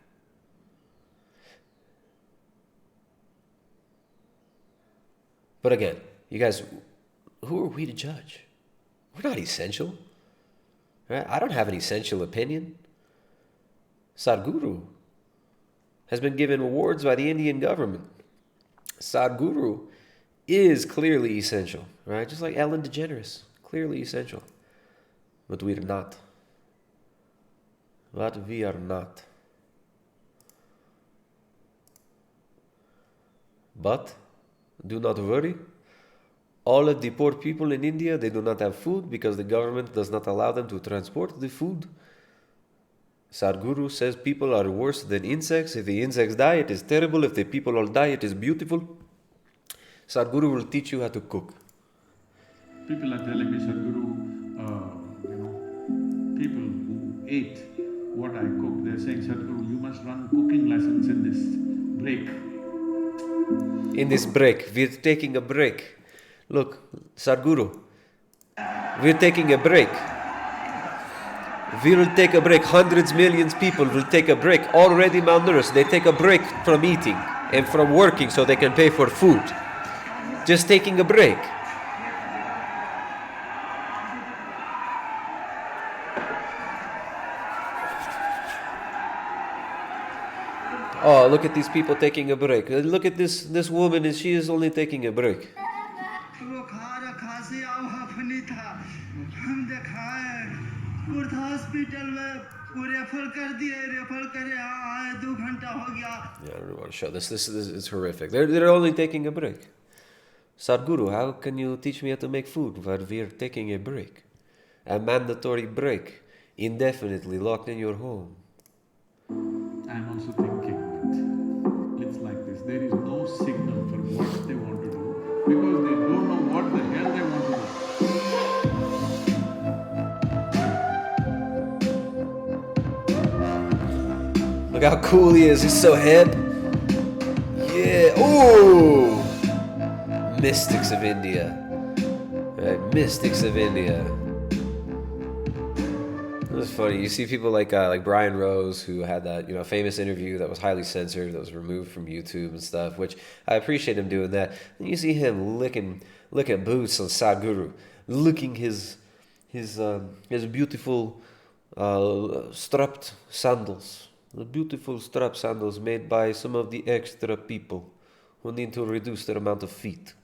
But again, you guys, who are we to judge? We're not essential. Right? I don't have an essential opinion. Sadhguru has been given awards by the Indian government. Sadhguru is clearly essential, right? Just like Ellen DeGeneres, clearly essential. But we are not. But we are not. But do not worry. All of the poor people in India, they do not have food because the government does not allow them to transport the food. Sadhguru says people are worse than insects. If the insects die, it is terrible. If the people all die, it is beautiful. Sadhguru will teach you how to cook. People are telling me, Sadhguru, people who ate what I cooked, they're saying, Sadhguru, you must run cooking lessons in this break. In this break, we're taking a break. Look, Sadhguru, we're taking a break. We will take a break. Hundreds, millions of people will take a break. Already malnourished, they take a break from eating and from working so they can pay for food. Just taking a break. Oh, look at these people taking a break. Look at this woman, and she is only taking a break. Yeah, I don't want to show this. This is horrific. They're only taking a break. Sadhguru, how can you teach me how to make food while we're taking a break? A mandatory break, indefinitely locked in your home. I'm also thinking that it's like this. There is no signal for what they want to do because they don't know what the hell they want to do. Look how cool he is. He's so hip. Yeah. Ooh. Mystics of India. Right? Mystics of India. It was funny. You see people like Brian Rose, who had that famous interview that was highly censored, that was removed from YouTube and stuff. Which I appreciate him doing that. And you see him licking boots on Sadhguru, licking his beautiful strapped sandals, the beautiful strap sandals made by some of the extra people who need to reduce their amount of feet.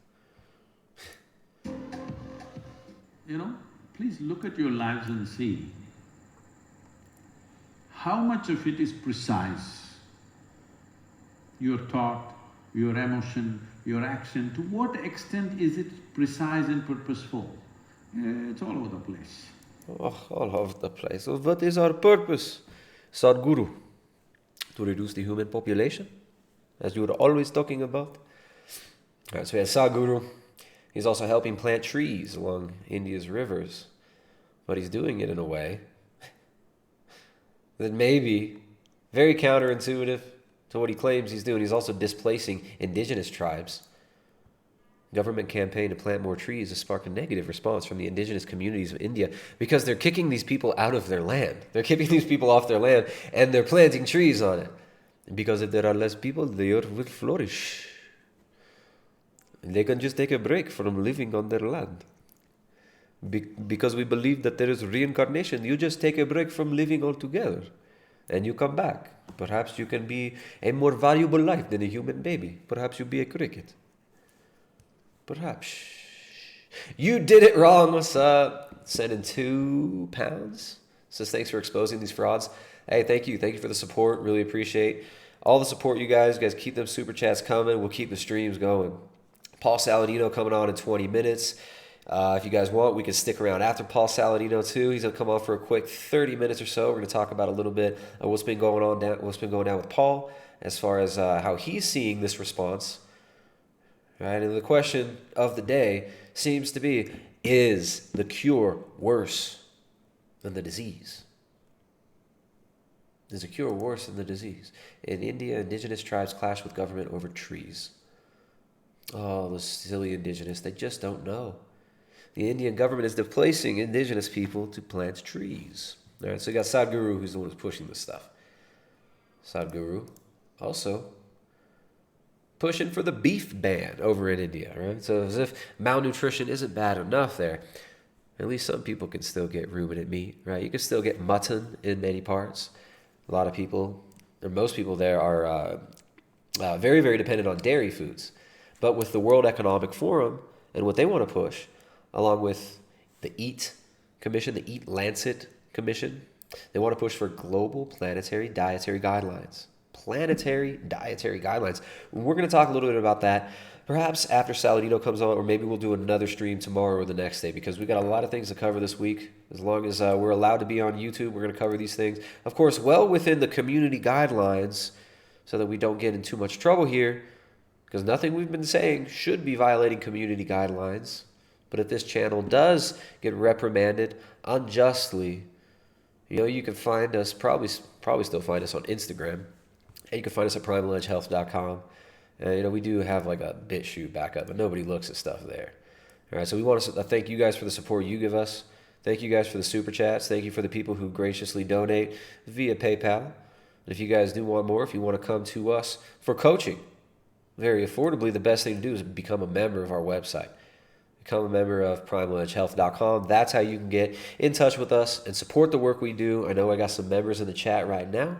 Please look at your lives and see how much of it is precise. Your thought, your emotion, your action, to what extent is it precise and purposeful? It's all over the place. Oh, all over the place. So what is our purpose, Sadhguru? To reduce the human population, as you were always talking about. All right, so we have Sadhguru. He's also helping plant trees along India's rivers, but he's doing it in a way that may be very counterintuitive to what he claims he's doing. He's also displacing indigenous tribes. Government campaign to plant more trees has sparked a negative response from the indigenous communities of India because they're kicking these people out of their land. They're kicking these people off their land and they're planting trees on it. And because if there are less people, the earth will flourish. And they can just take a break from living on their land. Because we believe that there is reincarnation, you just take a break from living altogether. And you come back. Perhaps you can be a more valuable life than a human baby. Perhaps you'll be a cricket. Perhaps. You did it wrong. What's up? Sending £2. Says thanks for exposing these frauds. Hey, thank you. Thank you for the support. Really appreciate all the support, you guys. You guys keep them super chats coming. We'll keep the streams going. Paul Saladino coming on in 20 minutes. If you guys want, we can stick around after Paul Saladino too. He's gonna come on for a quick 30 minutes or so. We're gonna talk about a little bit of what's been going down with Paul as far as how he's seeing this response. Right, and the question of the day seems to be: is the cure worse than the disease? Is the cure worse than the disease? In India, indigenous tribes clash with government over trees. Oh, the silly indigenous, they just don't know. The Indian government is displacing indigenous people to plant trees. All right, so you got Sadhguru, who's the one who's pushing this stuff. Sadhguru also pushing for the beef ban over in India, right? So as if malnutrition isn't bad enough there, at least some people can still get ruminant meat, right? You can still get mutton in many parts. A lot of people, or most people there, are very, very dependent on dairy foods. But with the World Economic Forum and what they want to push, along with the EAT Commission, the EAT Lancet Commission, they want to push for global planetary dietary guidelines. Planetary dietary guidelines. We're going to talk a little bit about that, perhaps after Saladino comes on, or maybe we'll do another stream tomorrow or the next day, because we got a lot of things to cover this week. As long as we're allowed to be on YouTube, we're going to cover these things. Of course, well within the community guidelines, so that we don't get in too much trouble here, because nothing we've been saying should be violating community guidelines. But if this channel does get reprimanded unjustly, you can find us, probably still find us on Instagram. And you can find us at primaledgehealth.com. And, we do have like a BitChute backup, but nobody looks at stuff there. All right, so we want to thank you guys for the support you give us. Thank you guys for the super chats. Thank you for the people who graciously donate via PayPal. And if you guys do want more, if you want to come to us for coaching very affordably, the best thing to do is become a member of our website. Become a member of primaledgehealth.com. That's how you can get in touch with us and support the work we do. I know I got some members in the chat right now.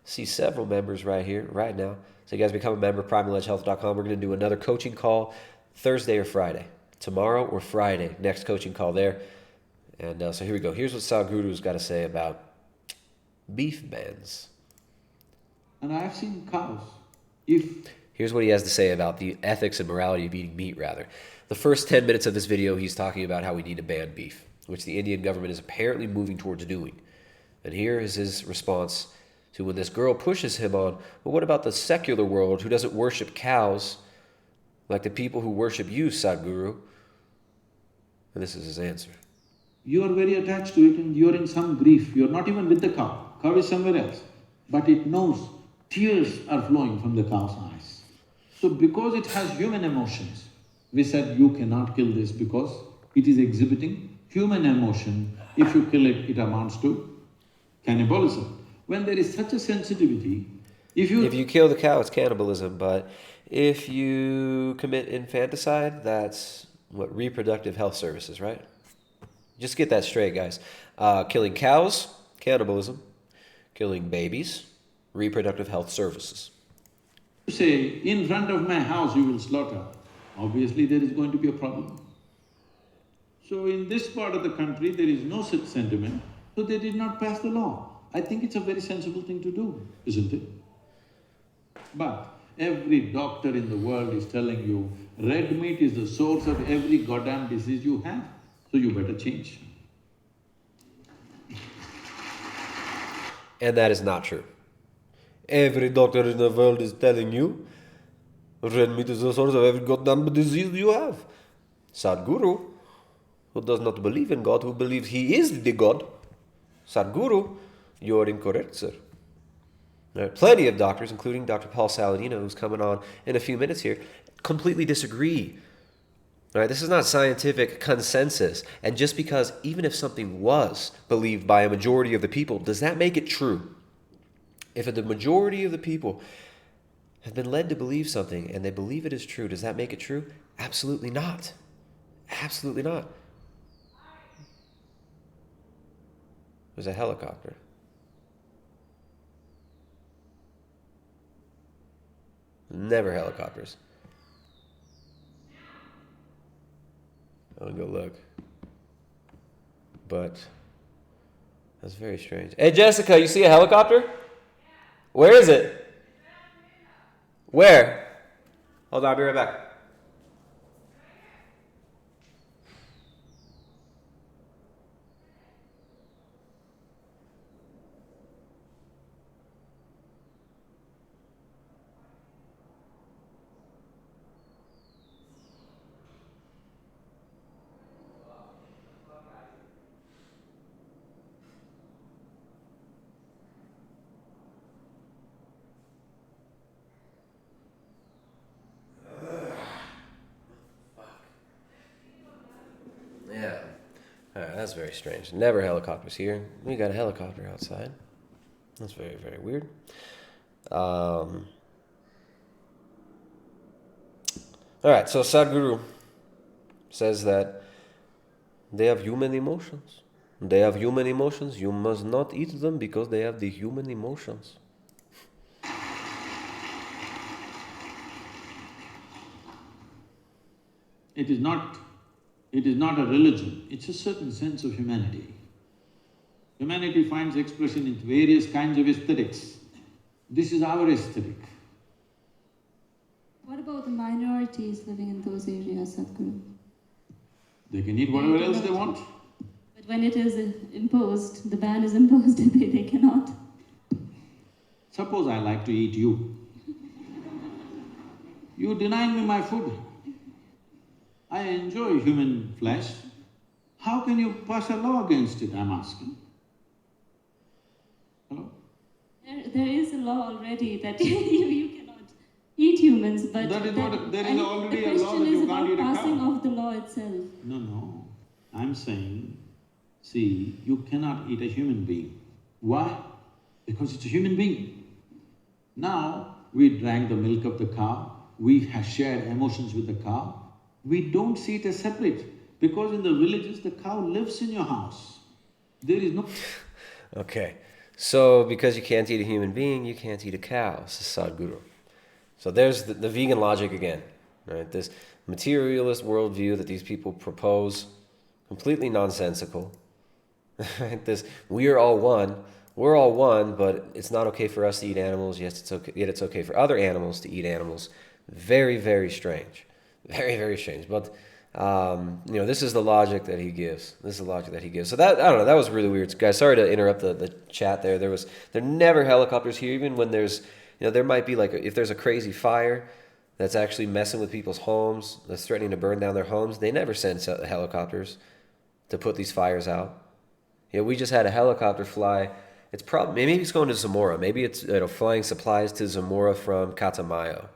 See several members right here, right now. So you guys become a member of primaledgehealth.com. We're going to do another coaching call Thursday or Friday. Tomorrow or Friday. Next coaching call there. And so here we go. Here's what Sadhguru's got to say about beef bans. And I've seen cows. Here's what he has to say about the ethics and morality of eating meat, rather. The first 10 minutes of this video, he's talking about how we need to ban beef, which the Indian government is apparently moving towards doing. And here is his response to when this girl pushes him on, well, what about the secular world who doesn't worship cows like the people who worship you, Sadhguru? And this is his answer. You are very attached to it and you're in some grief. You're not even with the cow. Cow is somewhere else. But it knows tears are flowing from the cow's eyes. So because it has human emotions, we said you cannot kill this because it is exhibiting human emotion. If you kill it, it amounts to cannibalism. When there is such a sensitivity, if you kill the cow, it's cannibalism, but if you commit infanticide, that's what, reproductive health services, right? Just get that straight, guys. Killing cows, cannibalism. Killing babies, reproductive health services. You say, in front of my house you will slaughter, obviously there is going to be a problem. So in this part of the country there is no such sentiment, so they did not pass the law. I think it's a very sensible thing to do, isn't it? But every doctor in the world is telling you, red meat is the source of every goddamn disease you have, so you better change. And that is not true. Every doctor in the world is telling you, red meat is the source of every goddamn disease you have. Sadhguru, who does not believe in God, who believes he is the God, Sadhguru, you're incorrect, sir. There are plenty of doctors, including Dr. Paul Saladino, who's coming on in a few minutes here, completely disagree. All right, this is not scientific consensus. And just because, even if something was believed by a majority of the people, does that make it true? If the majority of the people have been led to believe something and they believe it is true, does that make it true? Absolutely not. Absolutely not. There's a helicopter. Never helicopters. I'll go look. But That's very strange. Hey, Jessica, you see a helicopter? Where is it? Where? Hold on, I'll be right back. Yeah. All right, that's very strange. Never helicopters here. We got a helicopter outside. That's very, very weird. All right, so Sadhguru says that they have human emotions. They have human emotions. You must not eat them because they have the human emotions. It is not a religion, it's a certain sense of humanity. Humanity finds expression in various kinds of aesthetics. This is our aesthetic. What about the minorities living in those areas, Sadhguru? They can eat whatever else they want. But when it is imposed, the ban is imposed, they cannot. Suppose I like to eat you. You deny me my food. I enjoy human flesh. How can you pass a law against it, I'm asking? Hello? There is a law already that you cannot eat humans, but there is already a law that you can't eat a cow. The question is about passing of the law itself. No. I'm saying, see, you cannot eat a human being. Why? Because it's a human being. Now, we drank the milk of the cow, we have shared emotions with the cow. We don't see it as separate, because in the villages, the cow lives in your house. There is no… Okay, so because you can't eat a human being, you can't eat a cow, says Sadhguru. So there's the vegan logic again, right? This materialist worldview that these people propose, completely nonsensical. Right? This, we're all one, but it's not okay for us to eat animals, yet it's okay for other animals to eat animals. Very, very strange. Very, very strange. But, this is the logic that he gives. So that, I don't know, that was really weird. Guys, sorry to interrupt the chat there. There are never helicopters here, even when there's, there might be like, if there's a crazy fire that's actually messing with people's homes, that's threatening to burn down their homes, they never send helicopters to put these fires out. We just had a helicopter fly. It's probably, maybe it's going to Zamora. Maybe it's flying supplies to Zamora from Catamayo,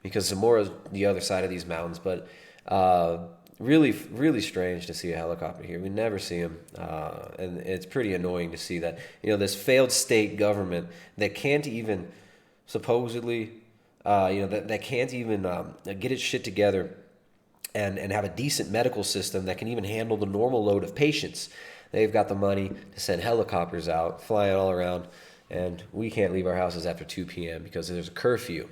because Zamora is the other side of these mountains. But really, really strange to see a helicopter here. We never see them, and it's pretty annoying to see that this failed state government that can't even supposedly that can't even get its shit together and have a decent medical system that can even handle the normal load of patients. They've got the money to send helicopters out, flying all around, and we can't leave our houses after 2 p.m. because there's a curfew.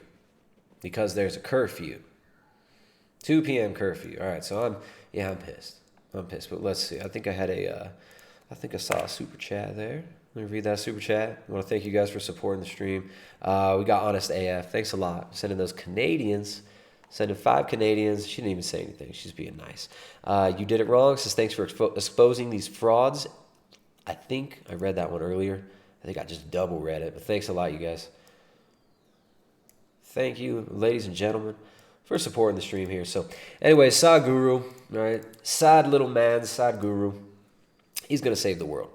2 p.m. curfew. All right, so I'm pissed. But let's see. I think I saw a super chat there. Let me read that super chat. I want to thank you guys for supporting the stream. We got Honest AF. Thanks a lot. Sending those Canadians. Sending 5 Canadians. She didn't even say anything. She's being nice. You did it wrong. Says thanks for exposing these frauds. I think I read that one earlier. I think I just double read it. But thanks a lot, you guys. Thank you, ladies and gentlemen, for supporting the stream here. So, anyway, Sadhguru, right? Sad little man, Sadhguru. He's going to save the world.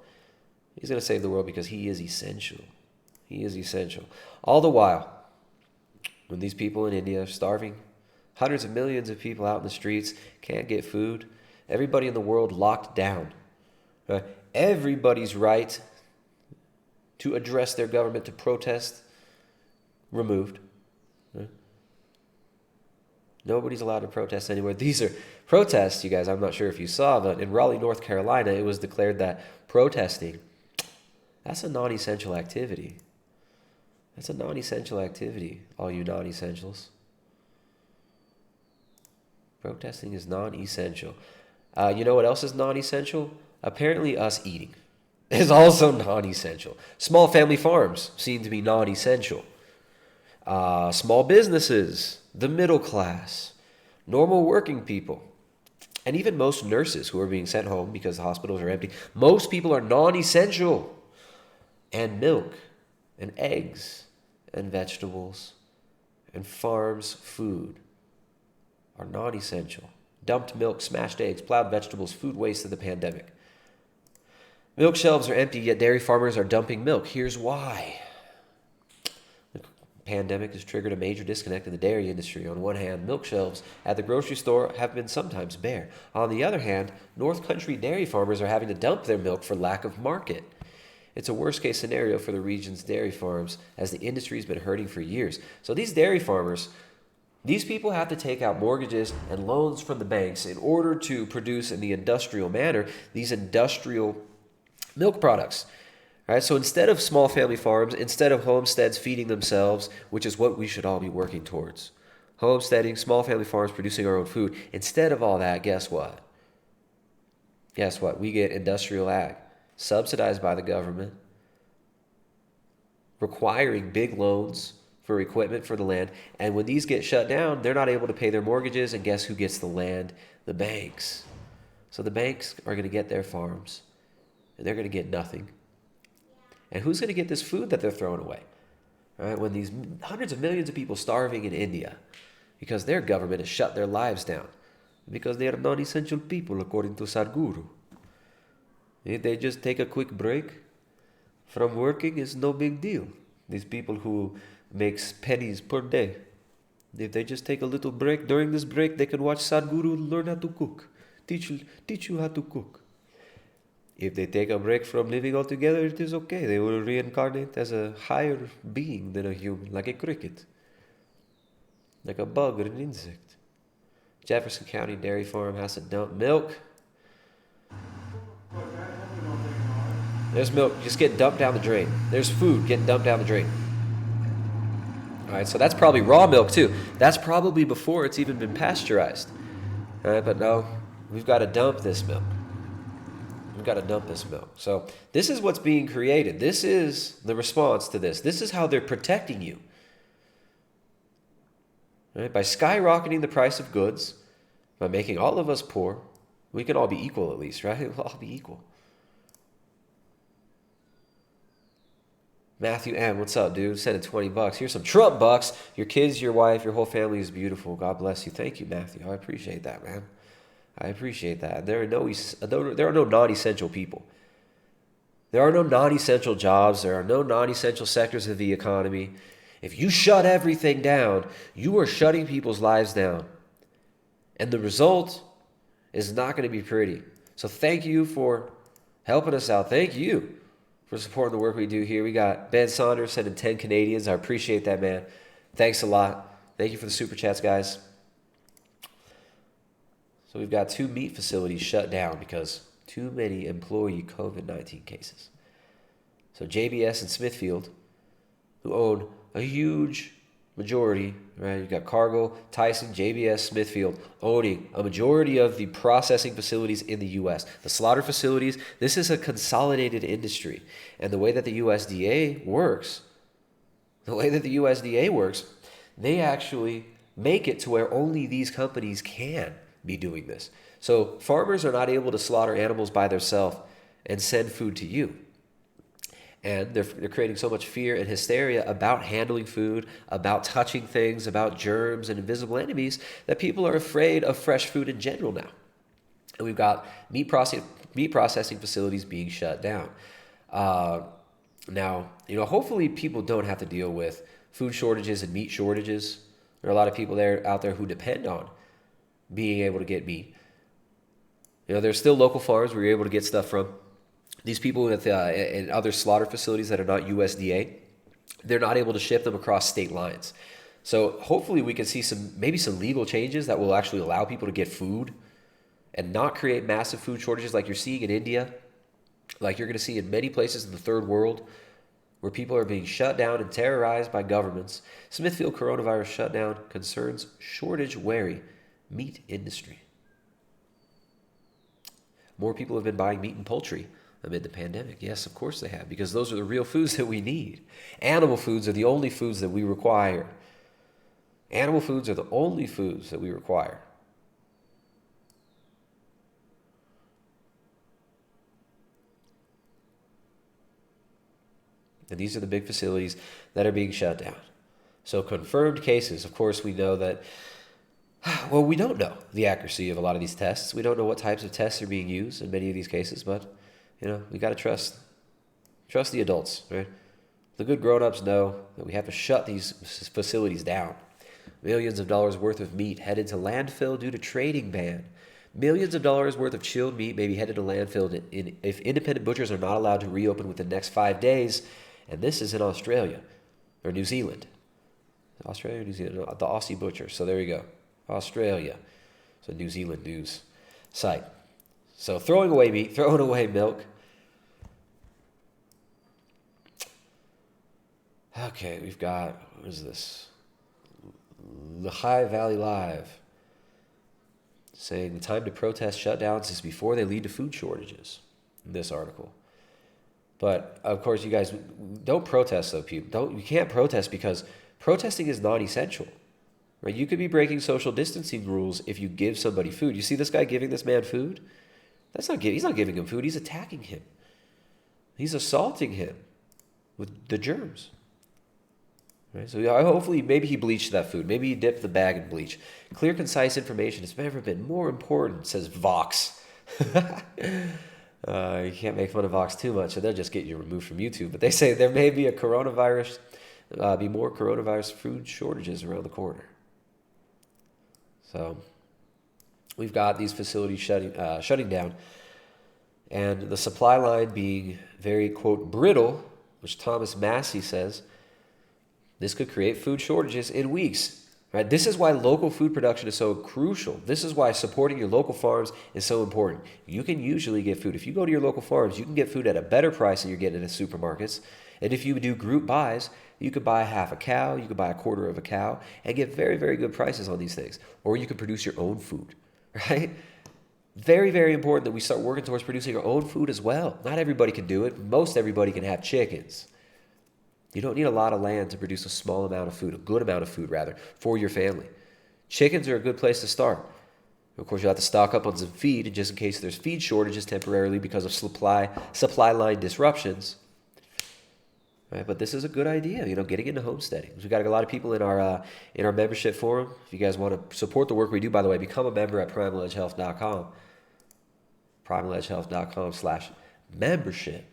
He's going to save the world because he is essential. He is essential. All the while, when these people in India are starving, hundreds of millions of people out in the streets can't get food, everybody in the world locked down. Right? Everybody's right to address their government, to protest, removed. Right? Nobody's allowed to protest anywhere. These are protests, you guys, I'm not sure if you saw, but in Raleigh, North Carolina, it was declared that protesting, that's a non-essential activity. That's a non-essential activity, all you non-essentials. Protesting is non-essential. You know what else is non-essential? Apparently us eating. is also non-essential. Small family farms seem to be non-essential. Small businesses, the middle class, normal working people, and even most nurses who are being sent home because the hospitals are empty. Most people are non-essential. And milk, and eggs, and vegetables, and farms food are non-essential. Dumped milk, smashed eggs, plowed vegetables, food waste of the pandemic. Milk shelves are empty, yet dairy farmers are dumping milk. Here's why. The pandemic has triggered a major disconnect in the dairy industry. On one hand, milk shelves at the grocery store have been sometimes bare. On the other hand, North Country dairy farmers are having to dump their milk for lack of market. It's a worst-case scenario for the region's dairy farms, as the industry has been hurting for years. So these dairy farmers, these people have to take out mortgages and loans from the banks in order to produce in the industrial manner these industrial milk products. All right, so instead of small family farms, instead of homesteads feeding themselves, which is what we should all be working towards, homesteading, small family farms producing our own food, instead of all that, guess what? Guess what? We get industrial ag, subsidized by the government, requiring big loans for equipment for the land. And when these get shut down, they're not able to pay their mortgages. And guess who gets the land? The banks. So the banks are going to get their farms, and they're going to get nothing. And who's going to get this food that they're throwing away? All right, when these hundreds of millions of people starving in India because their government has shut their lives down, because they are non-essential people, according to Sadhguru. If they just take a quick break from working, it's no big deal. These people who makes pennies per day, if they just take a little break, during this break, they can watch Sadhguru learn how to cook, teach you how to cook. If they take a break from living altogether, it is okay. They will reincarnate as a higher being than a human, like a cricket, like a bug or an insect. Jefferson County Dairy Farm has to dump milk. There's milk just getting dumped down the drain. There's food getting dumped down the drain. All right, so that's probably raw milk too. That's probably before it's even been pasteurized. All right, but no, we've got to dump this milk. We've got to dump this milk. So this is what's being created. This is the response to this. This is how they're protecting you. All right, by skyrocketing the price of goods, by making all of us poor, we can all be equal at least, right? We'll all be equal. Matthew M., what's up, dude? Sending $20. Here's some Trump bucks. Your kids, your wife, your whole family is beautiful. God bless you. Thank you, Matthew. I appreciate that, man. I appreciate that. There are no non-essential people. There are no non-essential jobs. There are no non-essential sectors of the economy. If you shut everything down, you are shutting people's lives down. And the result is not going to be pretty. So thank you for helping us out. Thank you for supporting the work we do here. We got Ben Saunders sending 10 Canadians. I appreciate that, man. Thanks a lot. Thank you for the super chats, guys. So we've got 2 meat facilities shut down because too many employee COVID-19 cases. So JBS and Smithfield, who own a huge majority, right? You've got Cargill, Tyson, JBS, Smithfield owning a majority of the processing facilities in the U.S. The slaughter facilities, this is a consolidated industry. And the way that the USDA works, they actually make it to where only these companies can be doing this. So farmers are not able to slaughter animals by themselves and send food to you. And they're creating so much fear and hysteria about handling food, about touching things, about germs and invisible enemies, that people are afraid of fresh food in general now. And we've got meat processing facilities being shut down. Now, hopefully people don't have to deal with food shortages and meat shortages. There are a lot of people out there who depend on being able to get meat. There's still local farms where you're able to get stuff from. These people in other slaughter facilities that are not USDA, they're not able to ship them across state lines. So hopefully we can see maybe some legal changes that will actually allow people to get food and not create massive food shortages like you're seeing in India, like you're going to see in many places in the third world where people are being shut down and terrorized by governments. Smithfield coronavirus shutdown concerns shortage-wary meat industry. More people have been buying meat and poultry amid the pandemic? Yes, of course they have, because those are the real foods that we need. Animal foods are the only foods that we require. Animal foods are the only foods that we require. And these are the big facilities that are being shut down. So confirmed cases, of course, we know that, well, we don't know the accuracy of a lot of these tests. We don't know what types of tests are being used in many of these cases, but, we got to trust the adults, right? The good grown-ups know that we have to shut these facilities down. Millions of dollars worth of meat headed to landfill due to trading ban. Millions of dollars worth of chilled meat may be headed to landfill if independent butchers are not allowed to reopen within the next 5 days. And this is in Australia, or New Zealand. Australia or New Zealand? No, the Aussie Butcher. So there you go. Australia. It's a New Zealand news site. So throwing away meat, throwing away milk. Okay, we've got, what is this? Lehigh Valley Live. Saying the time to protest shutdowns is before they lead to food shortages. In this article. But of course, you guys don't protest, though, people. You can't protest because protesting is non-essential, right? You could be breaking social distancing rules if you give somebody food. You see this guy giving this man food? He's not giving him food. He's attacking him. He's assaulting him with the germs. Right? So hopefully, maybe he bleached that food. Maybe he dipped the bag in bleach. Clear, concise information has never been more important, says Vox. You can't make fun of Vox too much, so they'll just get you removed from YouTube. But they say there may be more coronavirus food shortages around the corner. So we've got these facilities shutting down, and the supply line being very, quote, brittle, which Thomas Massey says, this could create food shortages in weeks. Right? This is why local food production is so crucial. This is why supporting your local farms is so important. You can usually get food. If you go to your local farms, you can get food at a better price than you're getting in supermarkets. And if you do group buys, you could buy half a cow, you could buy a quarter of a cow, and get very, very good prices on these things. Or you can produce your own food, right? Very, very important that we start working towards producing our own food as well. Not everybody can do it. Most everybody can have chickens. You don't need a lot of land to produce a small amount of food, a good amount of food, rather, for your family. Chickens are a good place to start. Of course, you'll have to stock up on some feed, just in case there's feed shortages temporarily because of supply line disruptions. Right? But this is a good idea, getting into homesteading. We've got a lot of people in our membership forum. If you guys want to support the work we do, by the way, become a member at primaledgehealth.com. primaledgehealth.com/membership.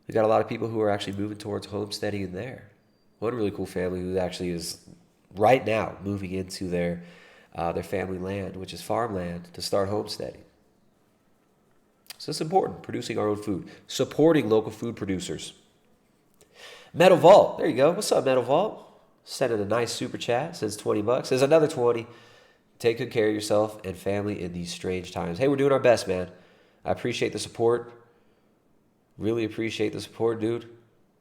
We've got a lot of people who are actually moving towards homesteading in there. One really cool family who actually is right now moving into their family land, which is farmland, to start homesteading. So it's important, producing our own food, supporting local food producers. Metal Vault, there you go. What's up, Metal Vault? Sending a nice super chat, sends $20. There's another 20. Take good care of yourself and family in these strange times. Hey, we're doing our best, man. I appreciate the support. Really appreciate the support, dude.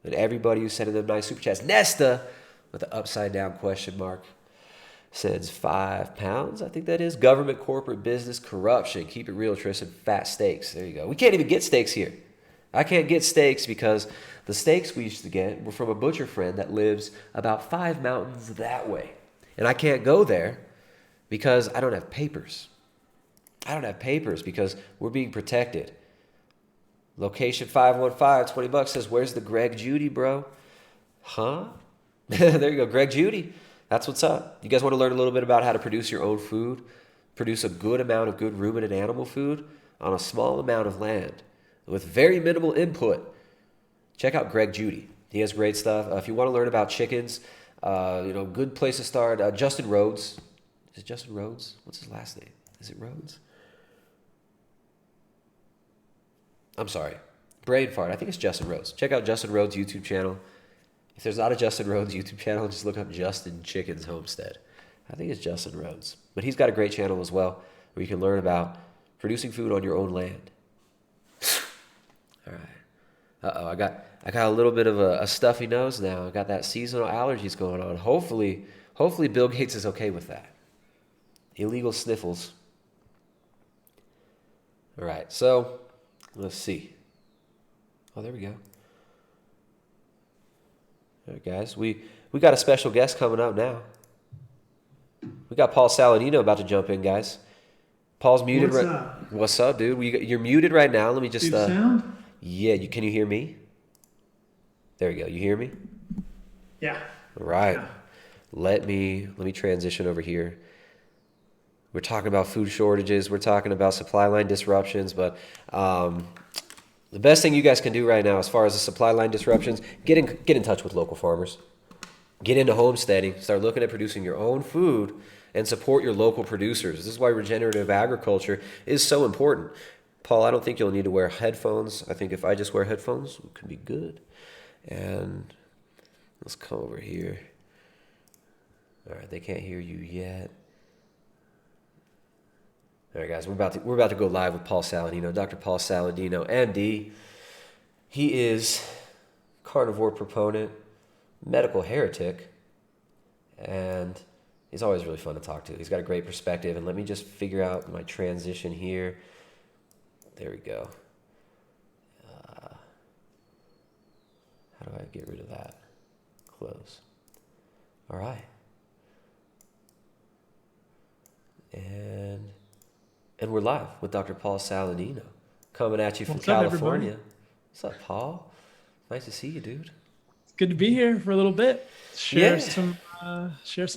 And everybody who's sending them nice super chats. Nesta, with the upside down question mark, sends £5. I think that is. Government, corporate, business, corruption. Keep it real, Tristan. Fat steaks. There you go. We can't even get steaks here. I can't get steaks because the steaks we used to get were from a butcher friend that lives about 5 mountains that way. And I can't go there because I don't have papers. I don't have papers because we're being protected. Location 515, $20 says, where's the Greg Judy, bro? Huh? There you go, Greg Judy. That's what's up. You guys want to learn a little bit about how to produce your own food? Produce a good amount of good ruminant animal food on a small amount of land with very minimal input. Check out Greg Judy. He has great stuff. If you want to learn about chickens, good place to start. Justin Rhodes. Is it Justin Rhodes? What's his last name? Is it Rhodes? I'm sorry. Brain fart. I think it's Justin Rhodes. Check out Justin Rhodes' YouTube channel. If there's not a Justin Rhodes YouTube channel, just look up Justin Chickens Homestead. I think it's Justin Rhodes. But he's got a great channel as well where you can learn about producing food on your own land. All right. Uh-oh, I got a little bit of a stuffy nose now. I got that seasonal allergies going on. Hopefully Bill Gates is okay with that. Illegal sniffles. All right, so let's see. Oh, there we go. All right, guys. We got a special guest coming up now. We got Paul Saladino about to jump in, guys. Paul's muted. What's up? What's up, dude? You're muted right now. Let me just... sound? Yeah, can you hear me? There we go. You hear me? Yeah. All right. Yeah. Let me transition over here. We're talking about food shortages. We're talking about supply line disruptions. But the best thing you guys can do right now as far as the supply line disruptions, get in touch with local farmers. Get into homesteading. Start looking at producing your own food and support your local producers. This is why regenerative agriculture is so important. Paul, I don't think you'll need to wear headphones. I think if I just wear headphones, it could be good. And let's come over here. All right, they can't hear you yet. All right, guys, we're about to go live with Paul Saladino, Dr. Paul Saladino, MD. He is carnivore proponent, medical heretic, and he's always really fun to talk to. He's got a great perspective, and let me just figure out my transition here. There we go. How do I get rid of that? Close. All right. And we're live with Dr. Paul Saladino, coming at you from California. What's up, Paul? Nice to see you, dude. It's good to be here for a little bit. Share some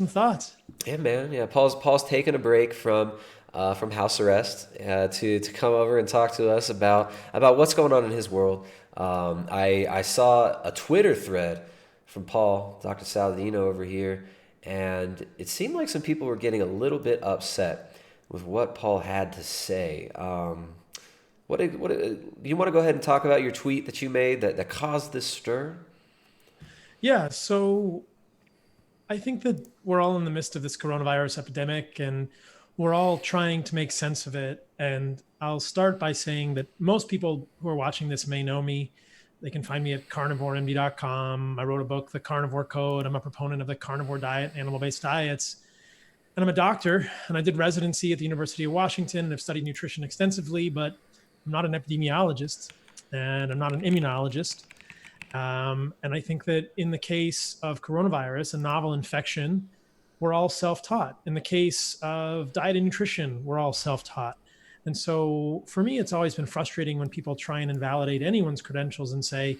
thoughts. Yeah, man. Yeah, Paul's taking a break from house arrest to come over and talk to us about what's going on in his world. I saw a Twitter thread from Paul, Dr. Saladino over here, and it seemed like some people were getting a little bit upset with what Paul had to say. Do you want to go ahead and talk about your tweet that you made that caused this stir? Yeah, so I think that we're all in the midst of this coronavirus epidemic, and we're all trying to make sense of it. And I'll start by saying that most people who are watching this may know me. They can find me at carnivoremd.com. I wrote a book, The Carnivore Code. I'm a proponent of the carnivore diet, animal-based diets. And I'm a doctor, and I did residency at the University of Washington, and I've studied nutrition extensively, but I'm not an epidemiologist, and I'm not an immunologist. And I think that in the case of coronavirus, a novel infection, we're all self-taught. In the case of diet and nutrition, we're all self-taught. And so for me, it's always been frustrating when people try and invalidate anyone's credentials and say,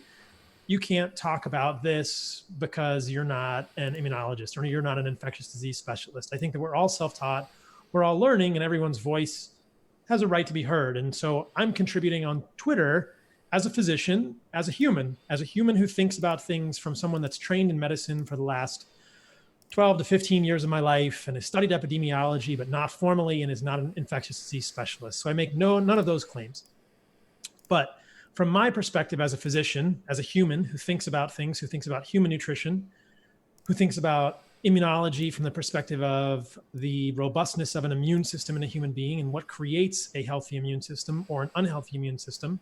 you can't talk about this because you're not an immunologist or you're not an infectious disease specialist. I think that we're all self-taught, we're all learning, and everyone's voice has a right to be heard. And so I'm contributing on Twitter as a physician, as a human who thinks about things from someone that's trained in medicine for the last 12 to 15 years of my life and has studied epidemiology, but not formally, and is not an infectious disease specialist. So I make none of those claims. But from my perspective as a physician, as a human who thinks about things, who thinks about human nutrition, who thinks about immunology from the perspective of the robustness of an immune system in a human being and what creates a healthy immune system or an unhealthy immune system.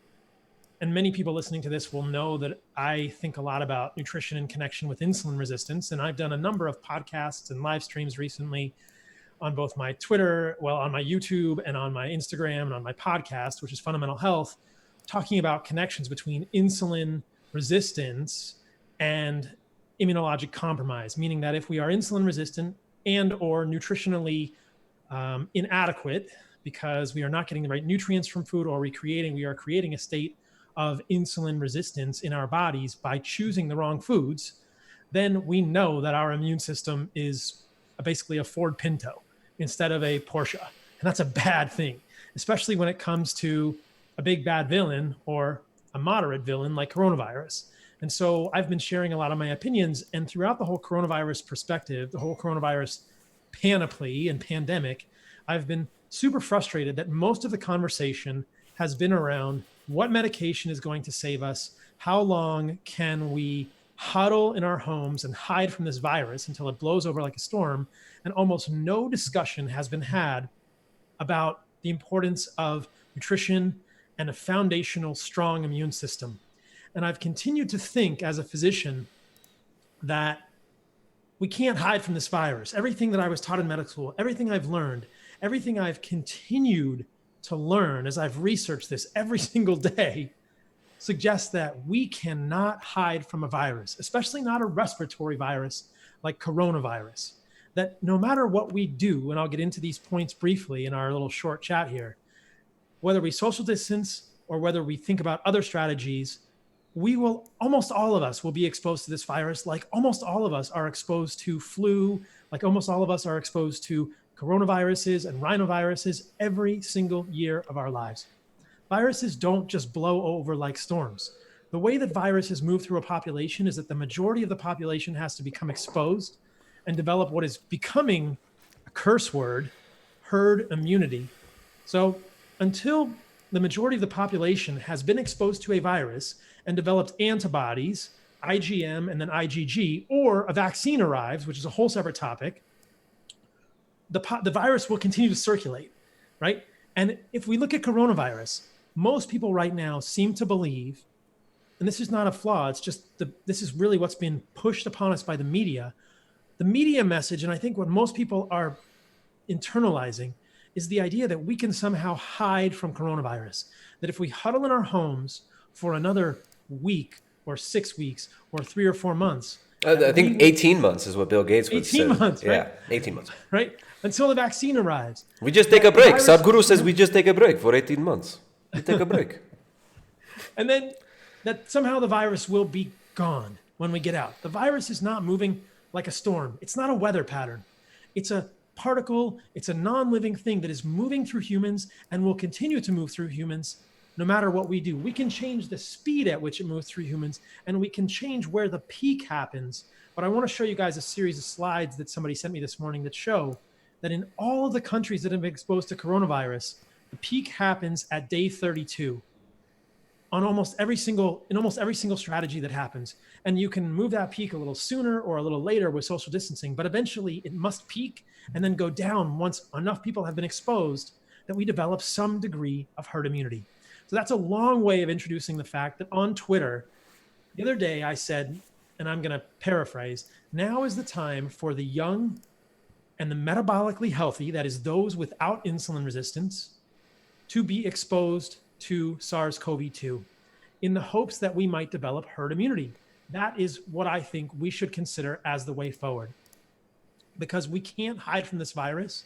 And many people listening to this will know that I think a lot about nutrition in connection with insulin resistance. And I've done a number of podcasts and live streams recently on both my Twitter, on my YouTube and on my Instagram and on my podcast, which is Fundamental Health, talking about connections between insulin resistance and immunologic compromise, meaning that if we are insulin resistant and or nutritionally inadequate because we are not getting the right nutrients from food, or we are creating a state of insulin resistance in our bodies by choosing the wrong foods, then we know that our immune system is basically a Ford Pinto instead of a Porsche. And that's a bad thing, especially when it comes to a big bad villain or a moderate villain like coronavirus. And so I've been sharing a lot of my opinions, and throughout the whole coronavirus perspective, the whole coronavirus panoply and pandemic, I've been super frustrated that most of the conversation has been around what medication is going to save us, how long can we huddle in our homes and hide from this virus until it blows over like a storm, and almost no discussion has been had about the importance of nutrition and a foundational, strong immune system. And I've continued to think as a physician that we can't hide from this virus. Everything that I was taught in medical school, everything I've learned, everything I've continued to learn as I've researched this every single day suggests that we cannot hide from a virus, especially not a respiratory virus like coronavirus. That no matter what we do, and I'll get into these points briefly in our little short chat here, whether we social distance or whether we think about other strategies, almost all of us will be exposed to this virus, like almost all of us are exposed to flu, like almost all of us are exposed to coronaviruses and rhinoviruses every single year of our lives. Viruses don't just blow over like storms. The way that viruses move through a population is that the majority of the population has to become exposed and develop what is becoming a curse word, herd immunity. So until the majority of the population has been exposed to a virus and developed antibodies, IgM and then IgG, or a vaccine arrives, which is a whole separate topic, the virus will continue to circulate, right? And if we look at coronavirus, most people right now seem to believe, and this is not a flaw, it's just this is really what's been pushed upon us by the media. The media message, and I think what most people are internalizing, is the idea that we can somehow hide from coronavirus. That if we huddle in our homes for another week or 6 weeks or 3 or 4 months. I think 18 months is what Bill Gates would say. 18 months, right? Yeah, 18 months. Right? Until the vaccine arrives. We just take a break. Sadhguru says we just take a break for 18 months. We take a break. And then that somehow the virus will be gone when we get out. The virus is not moving like a storm. It's not a weather pattern. It's a particle. It's a non-living thing that is moving through humans and will continue to move through humans no matter what we do. We can change the speed at which it moves through humans, and we can change where the peak happens. But I want to show you guys a series of slides that somebody sent me this morning that show that in all of the countries that have been exposed to coronavirus, the peak happens at day 32 on almost every single strategy that happens. And you can move that peak a little sooner or a little later with social distancing, but eventually it must peak and then go down once enough people have been exposed that we develop some degree of herd immunity. So that's a long way of introducing the fact that on Twitter, the other day I said, and I'm going to paraphrase, now is the time for the young and the metabolically healthy, that is those without insulin resistance, to be exposed to SARS-CoV-2 in the hopes that we might develop herd immunity. That is what I think we should consider as the way forward, because we can't hide from this virus.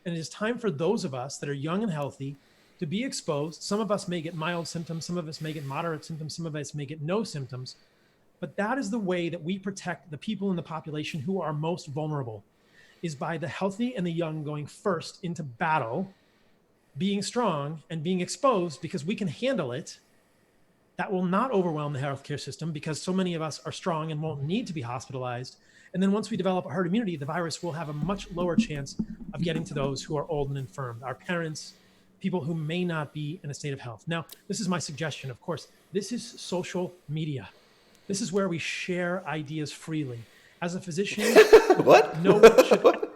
And it is time for those of us that are young and healthy to be exposed. Some of us may get mild symptoms, some of us may get moderate symptoms, some of us may get no symptoms. But that is the way that we protect the people in the population who are most vulnerable, is by the healthy and the young going first into battle, being strong and being exposed because we can handle it. That will not overwhelm the healthcare system because so many of us are strong and won't need to be hospitalized. And then once we develop a herd immunity, the virus will have a much lower chance of getting to those who are old and infirm, our parents, people who may not be in a state of health. Now, this is my suggestion. Of course, this is social media. This is where we share ideas freely. As a physician, what? No one should.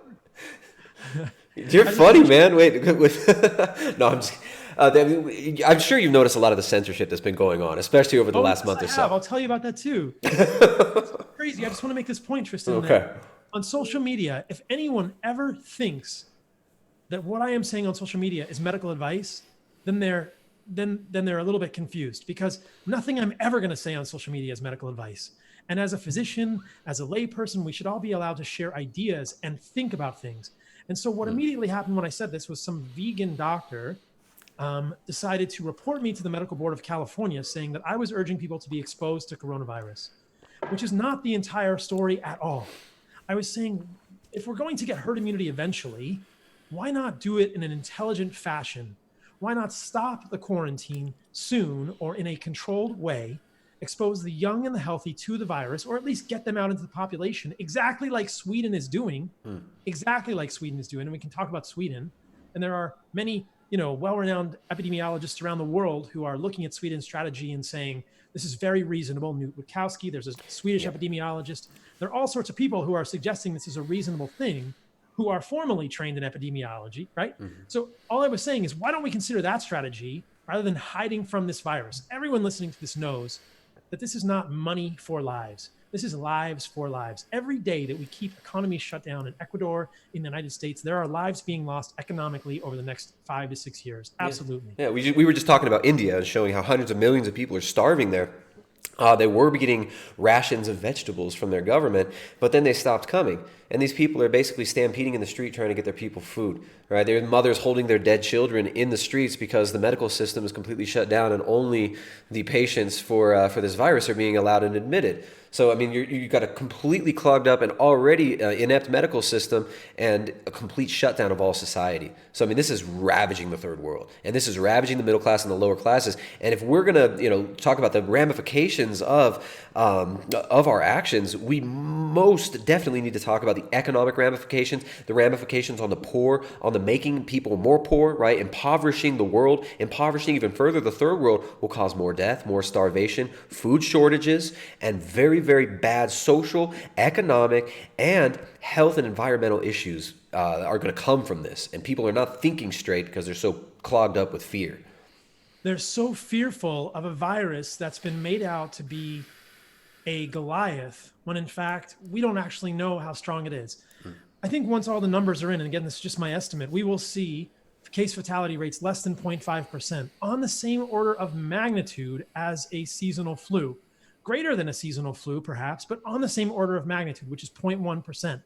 You're funny, man. Wait, no, I'm sure you've noticed a lot of the censorship that's been going on, especially over the last month or so. I'll tell you about that too. It's crazy. I just want to make this point, Tristan. Okay. On social media, if anyone ever thinks that what I am saying on social media is medical advice, then they're a little bit confused, because nothing I'm ever going to say on social media is medical advice. And as a physician, as a layperson, we should all be allowed to share ideas and think about things. And so what immediately happened when I said this was some vegan doctor decided to report me to the Medical Board of California, saying that I was urging people to be exposed to coronavirus, which is not the entire story at all. I was saying, if we're going to get herd immunity eventually, why not do it in an intelligent fashion? Why not stop the quarantine soon or in a controlled way, expose the young and the healthy to the virus, or at least get them out into the population, exactly like Sweden is doing, And we can talk about Sweden. And there are many, well-renowned epidemiologists around the world who are looking at Sweden's strategy and saying, this is very reasonable. Newt Witkowski, there's a Swedish epidemiologist. There are all sorts of people who are suggesting this is a reasonable thing, who are formally trained in epidemiology, right? So all I was saying is, why don't we consider that strategy rather than hiding from this virus? Everyone listening to this knows that this is not money for lives. This is lives for lives. Every day that we keep economies shut down in Ecuador, in the United States, there are lives being lost economically over the next 5 to 6 years. Absolutely. Yeah, we were just talking about India and showing how hundreds of millions of people are starving there. They were getting rations of vegetables from their government, but then they stopped coming. And these people are basically stampeding in the street trying to get their people food, right? Their mothers holding their dead children in the streets because the medical system is completely shut down and only the patients for this virus are being allowed and admitted. So, I mean, you've got a completely clogged up and already inept medical system and a complete shutdown of all society. So, I mean, this is ravaging the third world, and this is ravaging the middle class and the lower classes. And if we're going to, talk about the ramifications of our actions, we most definitely need to talk about the economic ramifications, the ramifications on the poor, on the making people more poor, right? Impoverishing the world, impoverishing even further the third world will cause more death, more starvation, food shortages, and very, very bad social, economic, and health and environmental issues are going to come from this. And people are not thinking straight because they're so clogged up with fear. They're so fearful of a virus that's been made out to be a Goliath, when in fact, we don't actually know how strong it is. I think once all the numbers are in, and again, this is just my estimate, we will see case fatality rates less than 0.5%, on the same order of magnitude as a seasonal flu. Greater than a seasonal flu, perhaps, but on the same order of magnitude, which is 0.1%.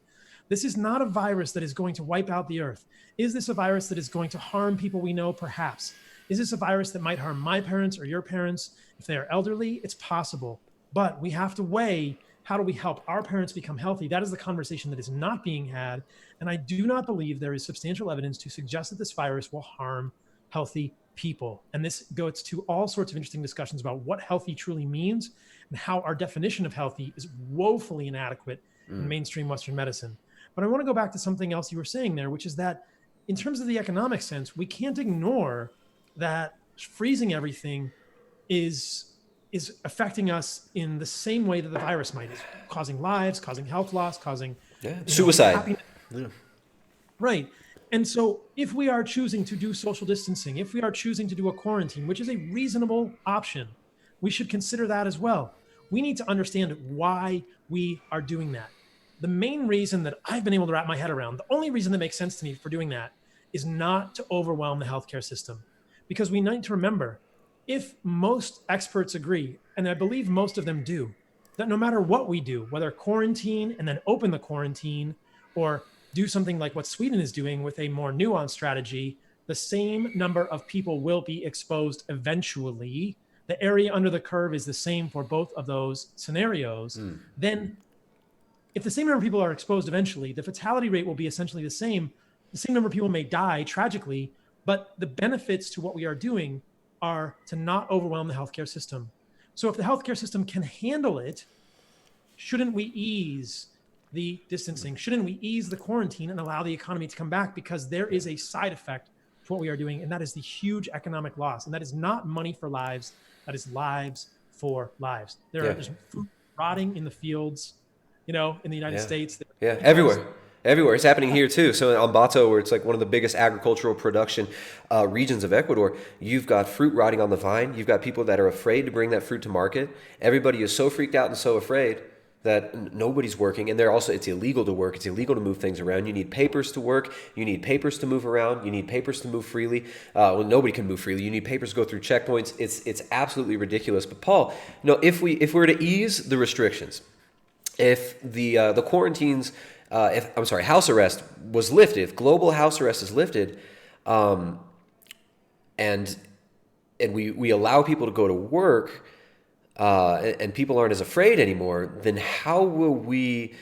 This is not a virus that is going to wipe out the earth. Is this a virus that is going to harm people we know? Perhaps. Is this a virus that might harm my parents or your parents? If they are elderly, it's possible. But we have to weigh, how do we help our parents become healthy? That is the conversation that is not being had. And I do not believe there is substantial evidence to suggest that this virus will harm healthy people. And this goes to all sorts of interesting discussions about what healthy truly means and how our definition of healthy is woefully inadequate in mainstream Western medicine. But I want to go back to something else you were saying there, which is that in terms of the economic sense, we can't ignore that freezing everything is affecting us in the same way that the virus might. It's causing lives, causing health loss, causing suicide. Right. And so if we are choosing to do social distancing, if we are choosing to do a quarantine, which is a reasonable option, we should consider that as well. We need to understand why we are doing that. The main reason that I've been able to wrap my head around, the only reason that makes sense to me for doing that is not to overwhelm the healthcare system. Because we need to remember, if most experts agree, and I believe most of them do, that no matter what we do, whether quarantine and then open the quarantine, or do something like what Sweden is doing with a more nuanced strategy, the same number of people will be exposed eventually. The area under the curve is the same for both of those scenarios. Then if the same number of people are exposed eventually, the fatality rate will be essentially the same. The same number of people may die tragically, but the benefits to what we are doing are to not overwhelm the healthcare system. So if the healthcare system can handle it, shouldn't we ease the distancing? Shouldn't we ease the quarantine and allow the economy to come back? Because there is a side effect to what we are doing, and that is the huge economic loss. And that is not money for lives, that is lives for lives. There's food rotting in the fields, in the United States. Everywhere. It's happening here too. So in Ambato, where it's like one of the biggest agricultural production regions of Ecuador, you've got fruit rotting on the vine. You've got people that are afraid to bring that fruit to market. Everybody is so freaked out and so afraid that nobody's working. And it's illegal to work. It's illegal to move things around. You need papers to work. You need papers to move around. You need papers to move freely. Nobody can move freely. You need papers to go through checkpoints. It's absolutely ridiculous. But Paul, if we were to ease the restrictions, if the quarantines, house arrest was lifted, if global house arrest is lifted, and we allow people to go to work, and people aren't as afraid anymore, then how will we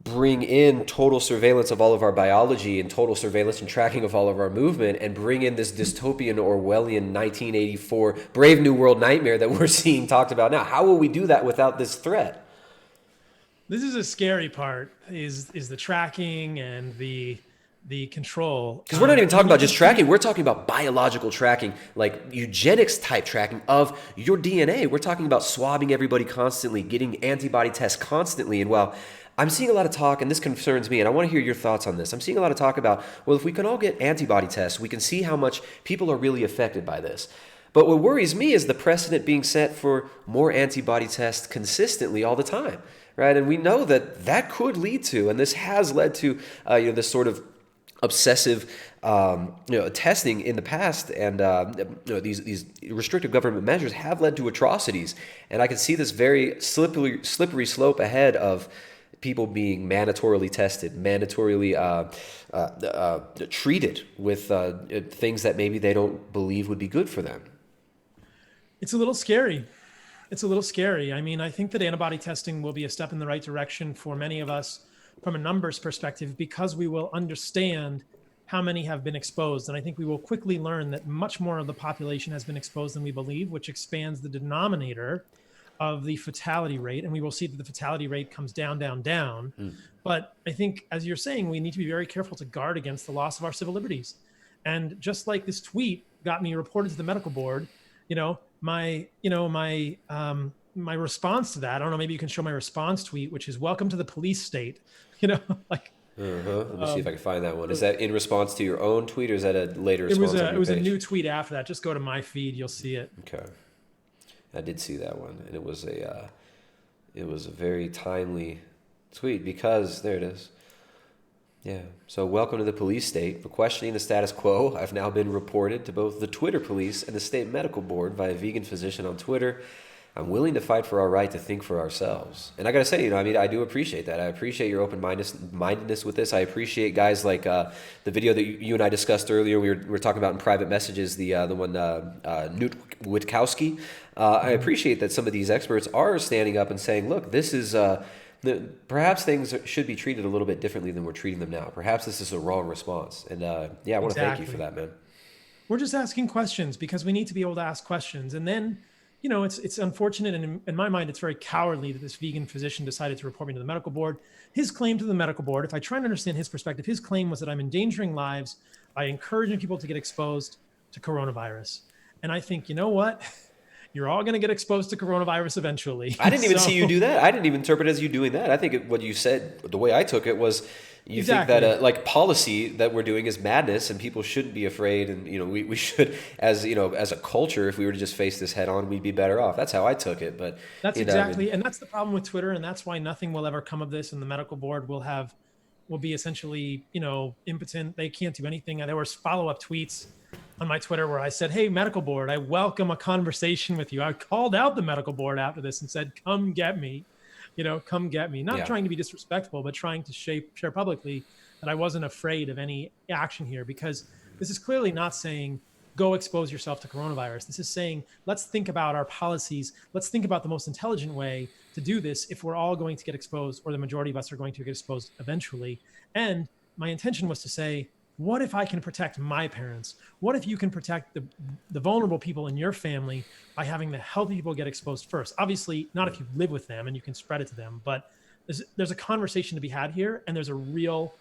bring in total surveillance of all of our biology and total surveillance and tracking of all of our movement and bring in this dystopian Orwellian 1984 Brave New World nightmare that we're seeing talked about now? How will we do that without this threat? This is a scary part, is the tracking and the control. Because we're not even talking about just tracking. We're talking about biological tracking, like eugenics type tracking of your DNA. We're talking about swabbing everybody constantly, getting antibody tests constantly. And while I'm seeing a lot of talk, and this concerns me, and I want to hear your thoughts on this. I'm seeing a lot of talk about, well, if we can all get antibody tests, we can see how much people are really affected by this. But what worries me is the precedent being set for more antibody tests consistently all the time, right? And we know that that could lead to, and this has led to, this sort of obsessive, testing in the past, and these restrictive government measures have led to atrocities. And I can see this very slippery slope ahead of people being mandatorily tested, mandatorily treated with things that maybe they don't believe would be good for them. It's a little scary. It's a little scary. I mean, I think that antibody testing will be a step in the right direction for many of us from a numbers perspective, because we will understand how many have been exposed. And I think we will quickly learn that much more of the population has been exposed than we believe, which expands the denominator of the fatality rate. And we will see that the fatality rate comes down, down, down. But I think, as you're saying, we need to be very careful to guard against the loss of our civil liberties. And just like this tweet got me reported to the medical board, my response to that, I don't know, maybe you can show my response tweet, which is "Welcome to the police state." Let me see if I can find that one. Is that in response to your own tweet, or is that a later response? It was a new tweet after that. Just go to my feed, you'll see it. Okay, I did see that one, and it was a very timely tweet, because there it is. Yeah. So, welcome to the police state. For questioning the status quo, I've now been reported to both the Twitter police and the state medical board by a vegan physician on Twitter. I'm willing to fight for our right to think for ourselves. And I got to say, I do appreciate that. I appreciate your open-mindedness with this. I appreciate guys like the video that you and I discussed earlier. We were talking about in private messages, the one Newt Witkowski. I appreciate that some of these experts are standing up and saying, look, this is... perhaps things should be treated a little bit differently than we're treating them now. Perhaps this is a wrong response. And I want to thank you for that, man. We're just asking questions because we need to be able to ask questions. And then, it's unfortunate, and in my mind, it's very cowardly that this vegan physician decided to report me to the medical board. His claim to the medical board, if I try and understand his perspective, his claim was that I'm endangering lives by encouraging people to get exposed to coronavirus. And I think, you know what? You're all going to get exposed to coronavirus eventually. I didn't even see you do that. I didn't even interpret it as you doing that. I think what you said, the way I took it was, you think that policy that we're doing is madness, and people shouldn't be afraid. And we should, as a culture, if we were to just face this head on, we'd be better off. That's how I took it. But that's exactly, and that's the problem with Twitter, and that's why nothing will ever come of this. And the medical board will be essentially impotent. They can't do anything. There was follow-up tweets on my Twitter where I said, "Hey, medical board, I welcome a conversation with you." I called out the medical board after this and said, "Come get me, come get me." Not trying to be disrespectful, but trying to share publicly that I wasn't afraid of any action here, because this is clearly not saying go expose yourself to coronavirus. This is saying, let's think about our policies. Let's think about the most intelligent way to do this if we're all going to get exposed, or the majority of us are going to get exposed eventually. And my intention was to say, what if I can protect my parents? What if you can protect the vulnerable people in your family by having the healthy people get exposed first? Obviously, not if you live with them and you can spread it to them, but there's a conversation to be had here, and there's a real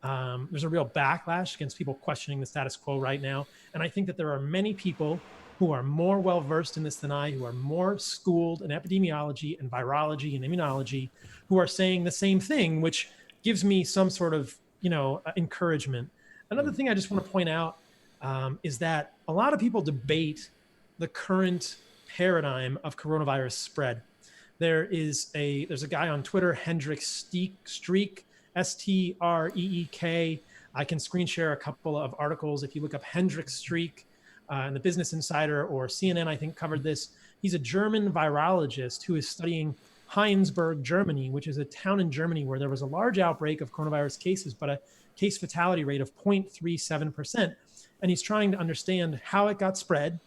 backlash against people questioning the status quo right now. And I think that there are many people who are more well-versed in this than I, who are more schooled in epidemiology and virology and immunology, who are saying the same thing, which gives me some sort of, encouragement. Another thing I just want to point out is that a lot of people debate the current paradigm of coronavirus spread. There's a guy on Twitter, Hendrik Streeck, Streek. I can screen share a couple of articles. If you look up Hendrik Streeck in the Business Insider, or CNN, I think covered this. He's a German virologist who is studying Heinsberg, Germany, which is a town in Germany where there was a large outbreak of coronavirus cases, but a case fatality rate of 0.37%. And he's trying to understand how it got spread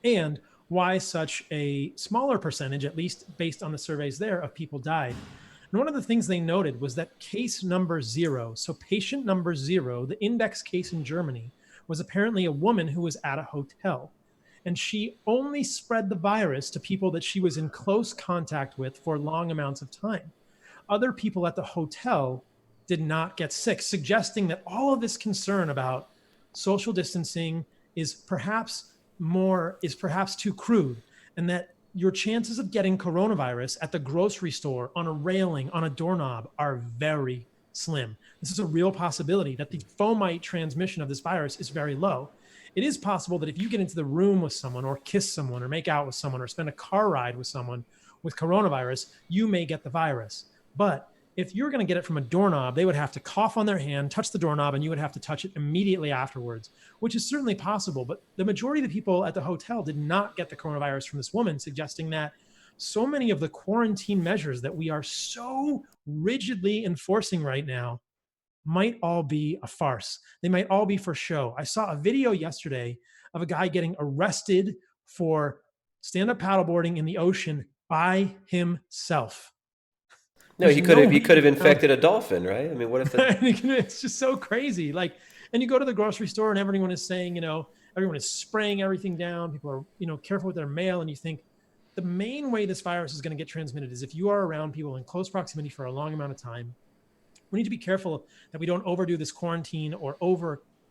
and why such a smaller percentage, at least based on the surveys there, of people died. And one of the things they noted was that case number 0, so patient number 0, the index case in Germany, was apparently a woman who was at a hotel. And she only spread the virus to people that she was in close contact with for long amounts of time. Other people at the hotel did not get sick, suggesting that all of this concern about social distancing is perhaps too crude, and that your chances of getting coronavirus at the grocery store, on a railing, on a doorknob, are very, slim. This is a real possibility that the fomite transmission of this virus is very low. It is possible that if you get into the room with someone or kiss someone or make out with someone or spend a car ride with someone with coronavirus, you may get the virus. But if you're going to get it from a doorknob, they would have to cough on their hand, touch the doorknob, and you would have to touch it immediately afterwards, which is certainly possible. But the majority of the people at the hotel did not get the coronavirus from this woman, suggesting that so many of the quarantine measures that we are so rigidly enforcing right now might all be a farce. They might all be for show. I saw a video yesterday of a guy getting arrested for stand-up paddleboarding in the ocean by himself. No, he could have infected a dolphin, right? I mean, what if it's just so crazy. Like, and you go to the grocery store and everyone is saying, everyone is spraying everything down. People are, careful with their mail. And you think the main way this virus is going to get transmitted is if you are around people in close proximity for a long amount of time. We need to be careful that we don't overdo this quarantine or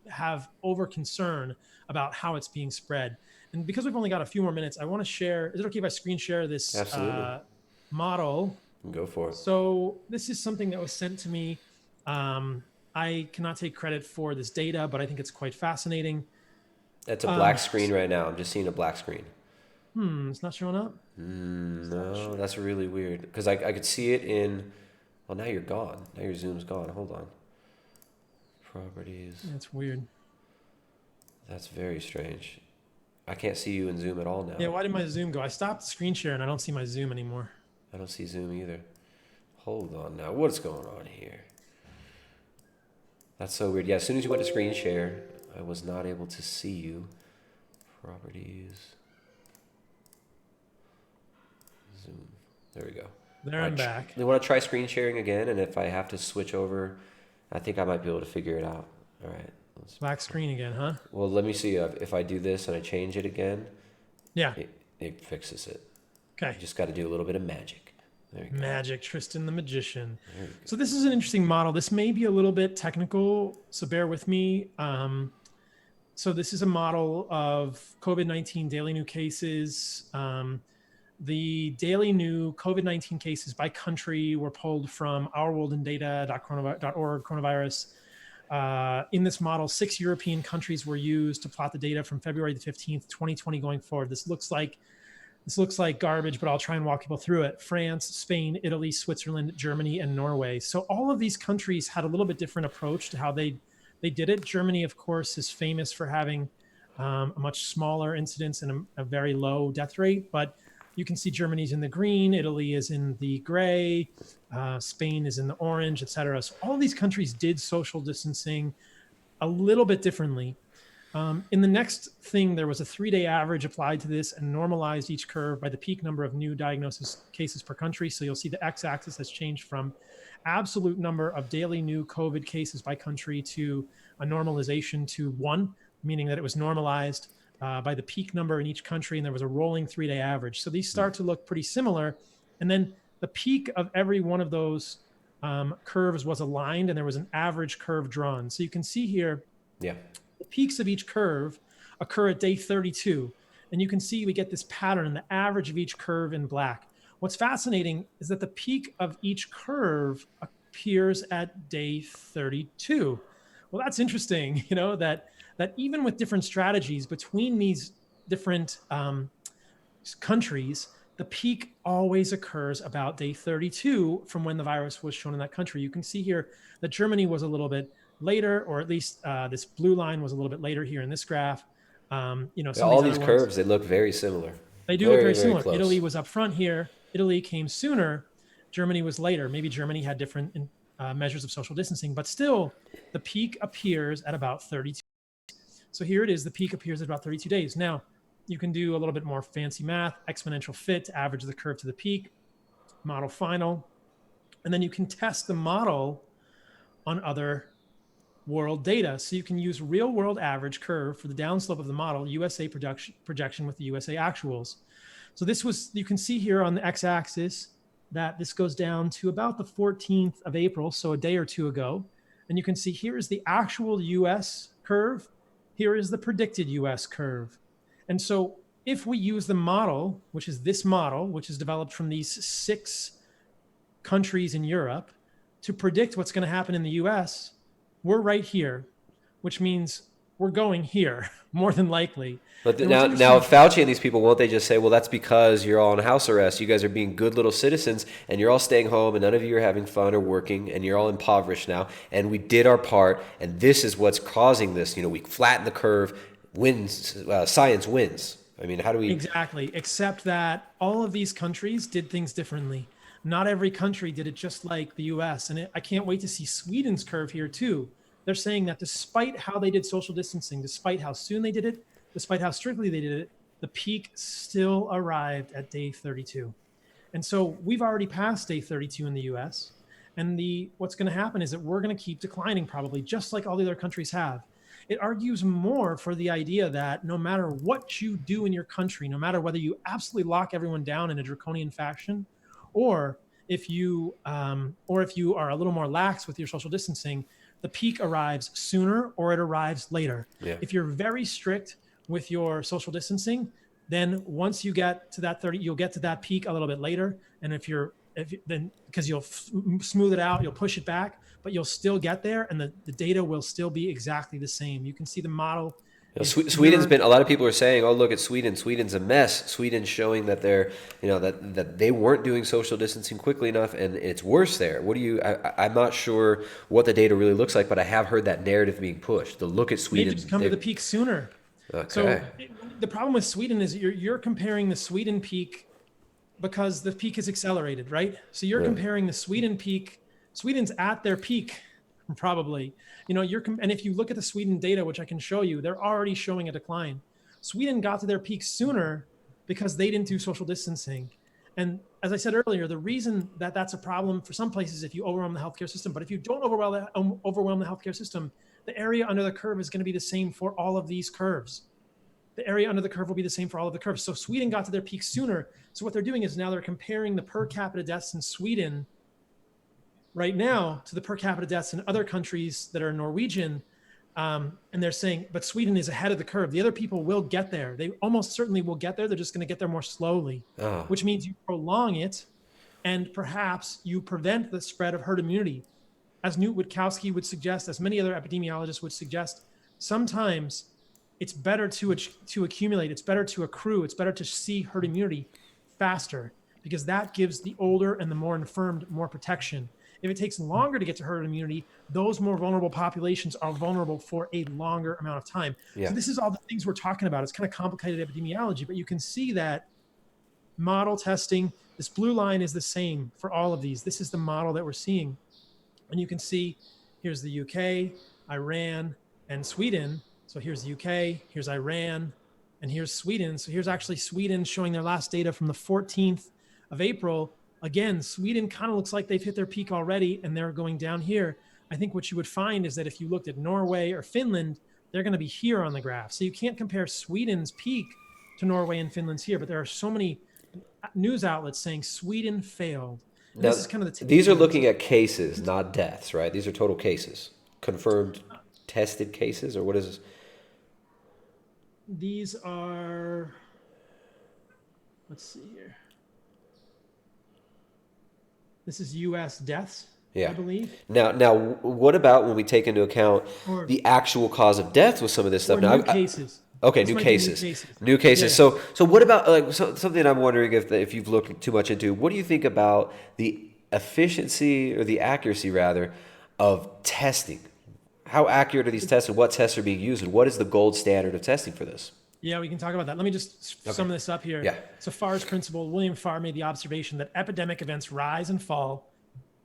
have over concern about how it's being spread. And because we've only got a few more minutes, I want to share, is it okay if I screen share this model? Go for it. So this is something that was sent to me. I cannot take credit for this data, but I think it's quite fascinating. That's a black screen right now. I'm just seeing a black screen. It's not showing up? No, that's really weird. Because I could see it in... Well, now you're gone. Now your Zoom's gone. Hold on. Properties. That's weird. That's very strange. I can't see you in Zoom at all now. Yeah, why did my Zoom go? I stopped screen share and I don't see my Zoom anymore. I don't see Zoom either. Hold on now. What's going on here? That's so weird. Yeah, as soon as you went to screen share, I was not able to see you. Properties. Zoom. There we go. There, I'm back. You want to try screen sharing again? And if I have to switch over, I think I might be able to figure it out. All right. Black screen again, huh? Well, let me see. If I do this and I change it again, yeah, it fixes it. Okay. You just got to do a little bit of magic. There you go. Magic, Tristan the magician. So this is an interesting model. This may be a little bit technical, so bear with me. So this is a model of COVID-19 daily new cases. The daily new COVID-19 cases by country were pulled from ourworldindata.org coronavirus. In this model, 6 European countries were used to plot the data from February the 15th, 2020 going forward. This looks like garbage, but I'll try and walk people through it. France, Spain, Italy, Switzerland, Germany, and Norway. So all of these countries had a little bit different approach to how they did it. Germany, of course, is famous for having a much smaller incidence and a very low death rate, but you can see Germany's in the green, Italy is in the gray, Spain is in the orange, etc. So all of these countries did social distancing a little bit differently. In the next thing, there was a 3-day average applied to this and normalized each curve by the peak number of new diagnosis cases per country. So you'll see the x-axis has changed from absolute number of daily new COVID cases by country to a normalization to 1, meaning that it was normalized by the peak number in each country, and there was a rolling 3-day average. So these start to look pretty similar. And then the peak of every one of those curves was aligned, and there was an average curve drawn. So you can see here, the peaks of each curve occur at day 32. And you can see we get this pattern, the average of each curve in black. What's fascinating is that the peak of each curve appears at day 32. Well, that's interesting, that even with different strategies between these different countries, the peak always occurs about day 32 from when the virus was shown in that country. You can see here that Germany was a little bit later, or at least this blue line was a little bit later here in this graph. All these curves, they look very similar. They do look very similar. Close. Italy was up front here. Italy came sooner. Germany was later. Maybe Germany had different measures of social distancing, but still the peak appears at about 32. So here it is, the peak appears at about 32 days. Now, you can do a little bit more fancy math, exponential fit to average the curve to the peak, model final, and then you can test the model on other world data. So you can use real world average curve for the downslope of the model, USA projection with the USA actuals. So this was, you can see here on the x-axis that this goes down to about the 14th of April, so a day or two ago. And you can see here is the actual US curve. Here is the predicted US curve. And so if we use the model, which is this model, which is developed from these 6 countries in Europe, to predict what's going to happen in the US, we're right here, which means we're going here more than likely. But now Fauci and these people, won't they just say, well, that's because you're all on house arrest. You guys are being good little citizens and you're all staying home and none of you are having fun or working and you're all impoverished now. And we did our part. And this is what's causing this. We flatten the curve, science wins. I mean, how do we? Exactly. Except that all of these countries did things differently. Not every country did it just like the US. And I can't wait to see Sweden's curve here too. They're saying that despite how they did social distancing, despite how soon they did it, despite how strictly they did it, the peak still arrived at day 32. And so we've already passed day 32 in the US. And what's going to happen is that we're going to keep declining probably, just like all the other countries have. It argues more for the idea that no matter what you do in your country, no matter whether you absolutely lock everyone down in a draconian fashion, or if you are a little more lax with your social distancing, the peak arrives sooner or it arrives later. Yeah. If you're very strict with your social distancing, then once you get to that 30, you'll get to that peak a little bit later. And then because you'll smooth it out, you'll push it back, but you'll still get there, and the data will still be exactly the same. You can see the model. Sweden's been, a lot of people are saying, oh, look at Sweden. Sweden's a mess. Sweden's showing that they're, that they weren't doing social distancing quickly enough, and it's worse there. I'm not sure what the data really looks like, but I have heard that narrative being pushed. To look at Sweden. They just come to the peak sooner. Okay. So the problem with Sweden is you're comparing the Sweden peak because the peak is accelerated, right? So you're comparing the Sweden peak. Sweden's at their peak, probably. And if you look at the Sweden data, which I can show you, they're already showing a decline. Sweden got to their peak sooner because they didn't do social distancing. And as I said earlier, the reason that that's a problem for some places if you overwhelm the healthcare system, but if you don't overwhelm the healthcare system, the area under the curve is going to be the same for all of these curves. The area under the curve will be the same for all of the curves. So Sweden got to their peak sooner. So what they're doing is now they're comparing the per capita deaths in Sweden right now to the per capita deaths in other countries that are Norwegian. And they're saying, but Sweden is ahead of the curve. The other people will get there. They almost certainly will get there. They're just going to get there more slowly, which means you prolong it and perhaps you prevent the spread of herd immunity. As Newt Witkowski would suggest, as many other epidemiologists would suggest, sometimes it's better to accumulate, it's better to accrue, it's better to see herd immunity faster because that gives the older and the more infirmed more protection. If it takes longer to get to herd immunity, those more vulnerable populations are vulnerable for a longer amount of time. Yeah. So this is all the things we're talking about. It's kind of complicated epidemiology, but you can see that model testing, this blue line is the same for all of these. This is the model that we're seeing. And you can see here's the UK, Iran, and Sweden. So here's the UK, here's Iran, and here's Sweden. So here's actually Sweden showing their last data from the 14th of April. Again, Sweden kind of looks like they've hit their peak already and they're going down here. I think what you would find is that if you looked at Norway or Finland, they're going to be here on the graph. So you can't compare Sweden's peak to Norway and Finland's here, but there are so many news outlets saying Sweden failed. Now, this is kind of the these are looking at cases, not deaths, right? These are total cases, confirmed, tested cases, or what is this? These are, let's see here. This is U.S. deaths, I believe. Now, what about when we take into account the actual cause of death with some of this stuff? New cases. Okay, new cases. New cases. Yeah. So what about something I'm wondering if you've looked too much into? What do you think about the efficiency or the accuracy rather of testing? How accurate are these tests, and what tests are being used, and what is the gold standard of testing for this? Yeah, we can talk about that. Let me just sum this up here. Yeah. So Farr's principle, William Farr made the observation that epidemic events rise and fall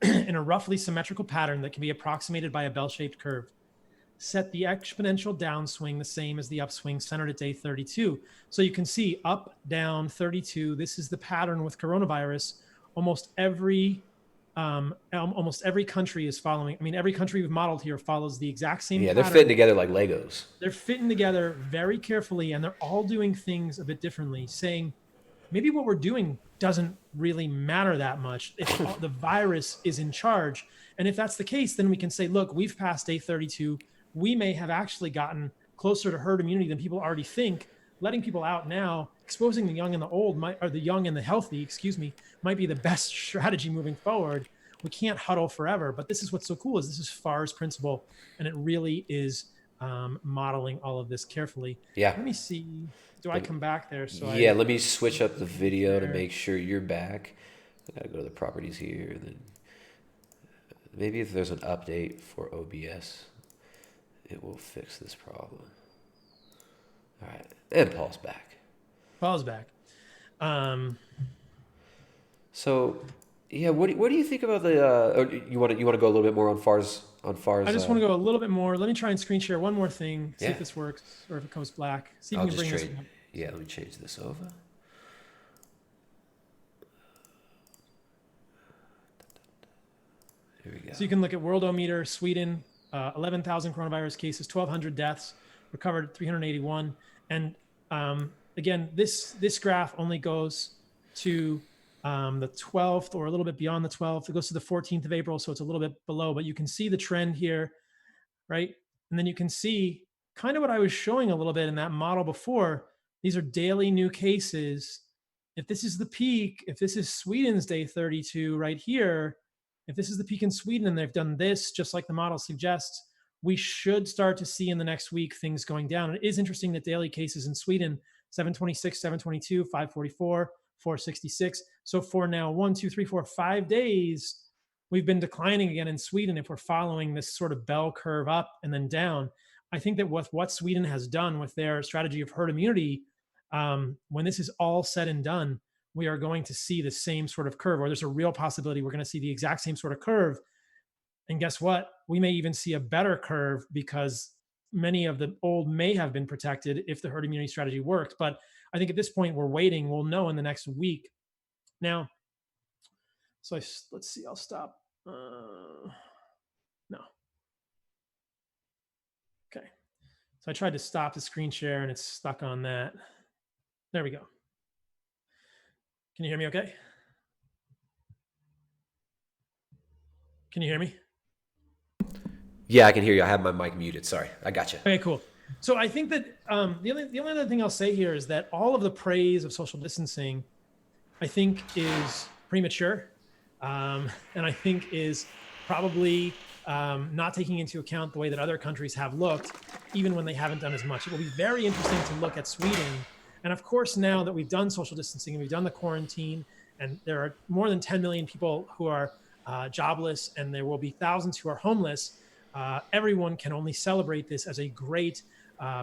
in a roughly symmetrical pattern that can be approximated by a bell-shaped curve. Set the exponential downswing the same as the upswing centered at day 32. So you can see up, down, 32. This is the pattern with coronavirus. Almost every country is following. I mean, every country we've modeled here follows the exact same pattern. They're fitting together like Legos. They're fitting together very carefully, and they're all doing things a bit differently, saying maybe what we're doing doesn't really matter that much if the virus is in charge. And if that's the case, then we can say, look, we've passed day 32. We may have actually gotten closer to herd immunity than people already think. Letting people out now, exposing the young and the old, or the young and the healthy, might be the best strategy moving forward, we can't huddle forever. But this is what's so cool is this is Farr's principle, and it really is modeling all of this carefully. Yeah. Let me see. Do I come back there? Let me switch up the video to make sure you're back. I gotta go to the properties here, and then maybe if there's an update for OBS, it will fix this problem. All right, and Paul's back. Paul's back. So, yeah, what do you think about the? You want to go a little bit more on Far's? I just want to go a little bit more. Let me try and screen share one more thing. See if this works or if it comes black. See if you can bring this. Yeah, let me change this over. Here we go. So you can look at Worldometer, Sweden, 11,000 coronavirus cases, 1,200 deaths, recovered 381. And again, this graph only goes to the 12th or a little bit beyond the 12th. It goes to the 14th of April, so it's a little bit below, but you can see the trend here, right? And then you can see kind of what I was showing a little bit in that model before. These are daily new cases. If this is the peak, if this is Sweden's day 32 right here, if this is the peak in Sweden and they've done this, just like the model suggests, we should start to see in the next week things going down. It is interesting that daily cases in Sweden, 726, 722, 544, 466. So for now, 1, 2, 3, 4, 5 days, we've been declining again in Sweden if we're following this sort of bell curve up and then down. I think that with what Sweden has done with their strategy of herd immunity, when this is all said and done, we are going to see the same sort of curve, or there's a real possibility we're going to see the exact same sort of curve. And guess what? We may even see a better curve because many of the old may have been protected if the herd immunity strategy worked. But I think at this point, we're waiting. We'll know in the next week. Now, so let's see, I'll stop. No. Okay. So I tried to stop the screen share and it's stuck on that. There we go. Can you hear me okay? Can you hear me? Yeah, I can hear you. I have my mic muted. Sorry, I got you. Okay, cool. So I think that the only other thing I'll say here is that all of the praise of social distancing, I think, is premature, and I think is probably not taking into account the way that other countries have looked, even when they haven't done as much. It will be very interesting to look at Sweden. And of course, now that we've done social distancing and we've done the quarantine, and there are more than 10 million people who are jobless, and there will be thousands who are homeless, everyone can only celebrate this as a great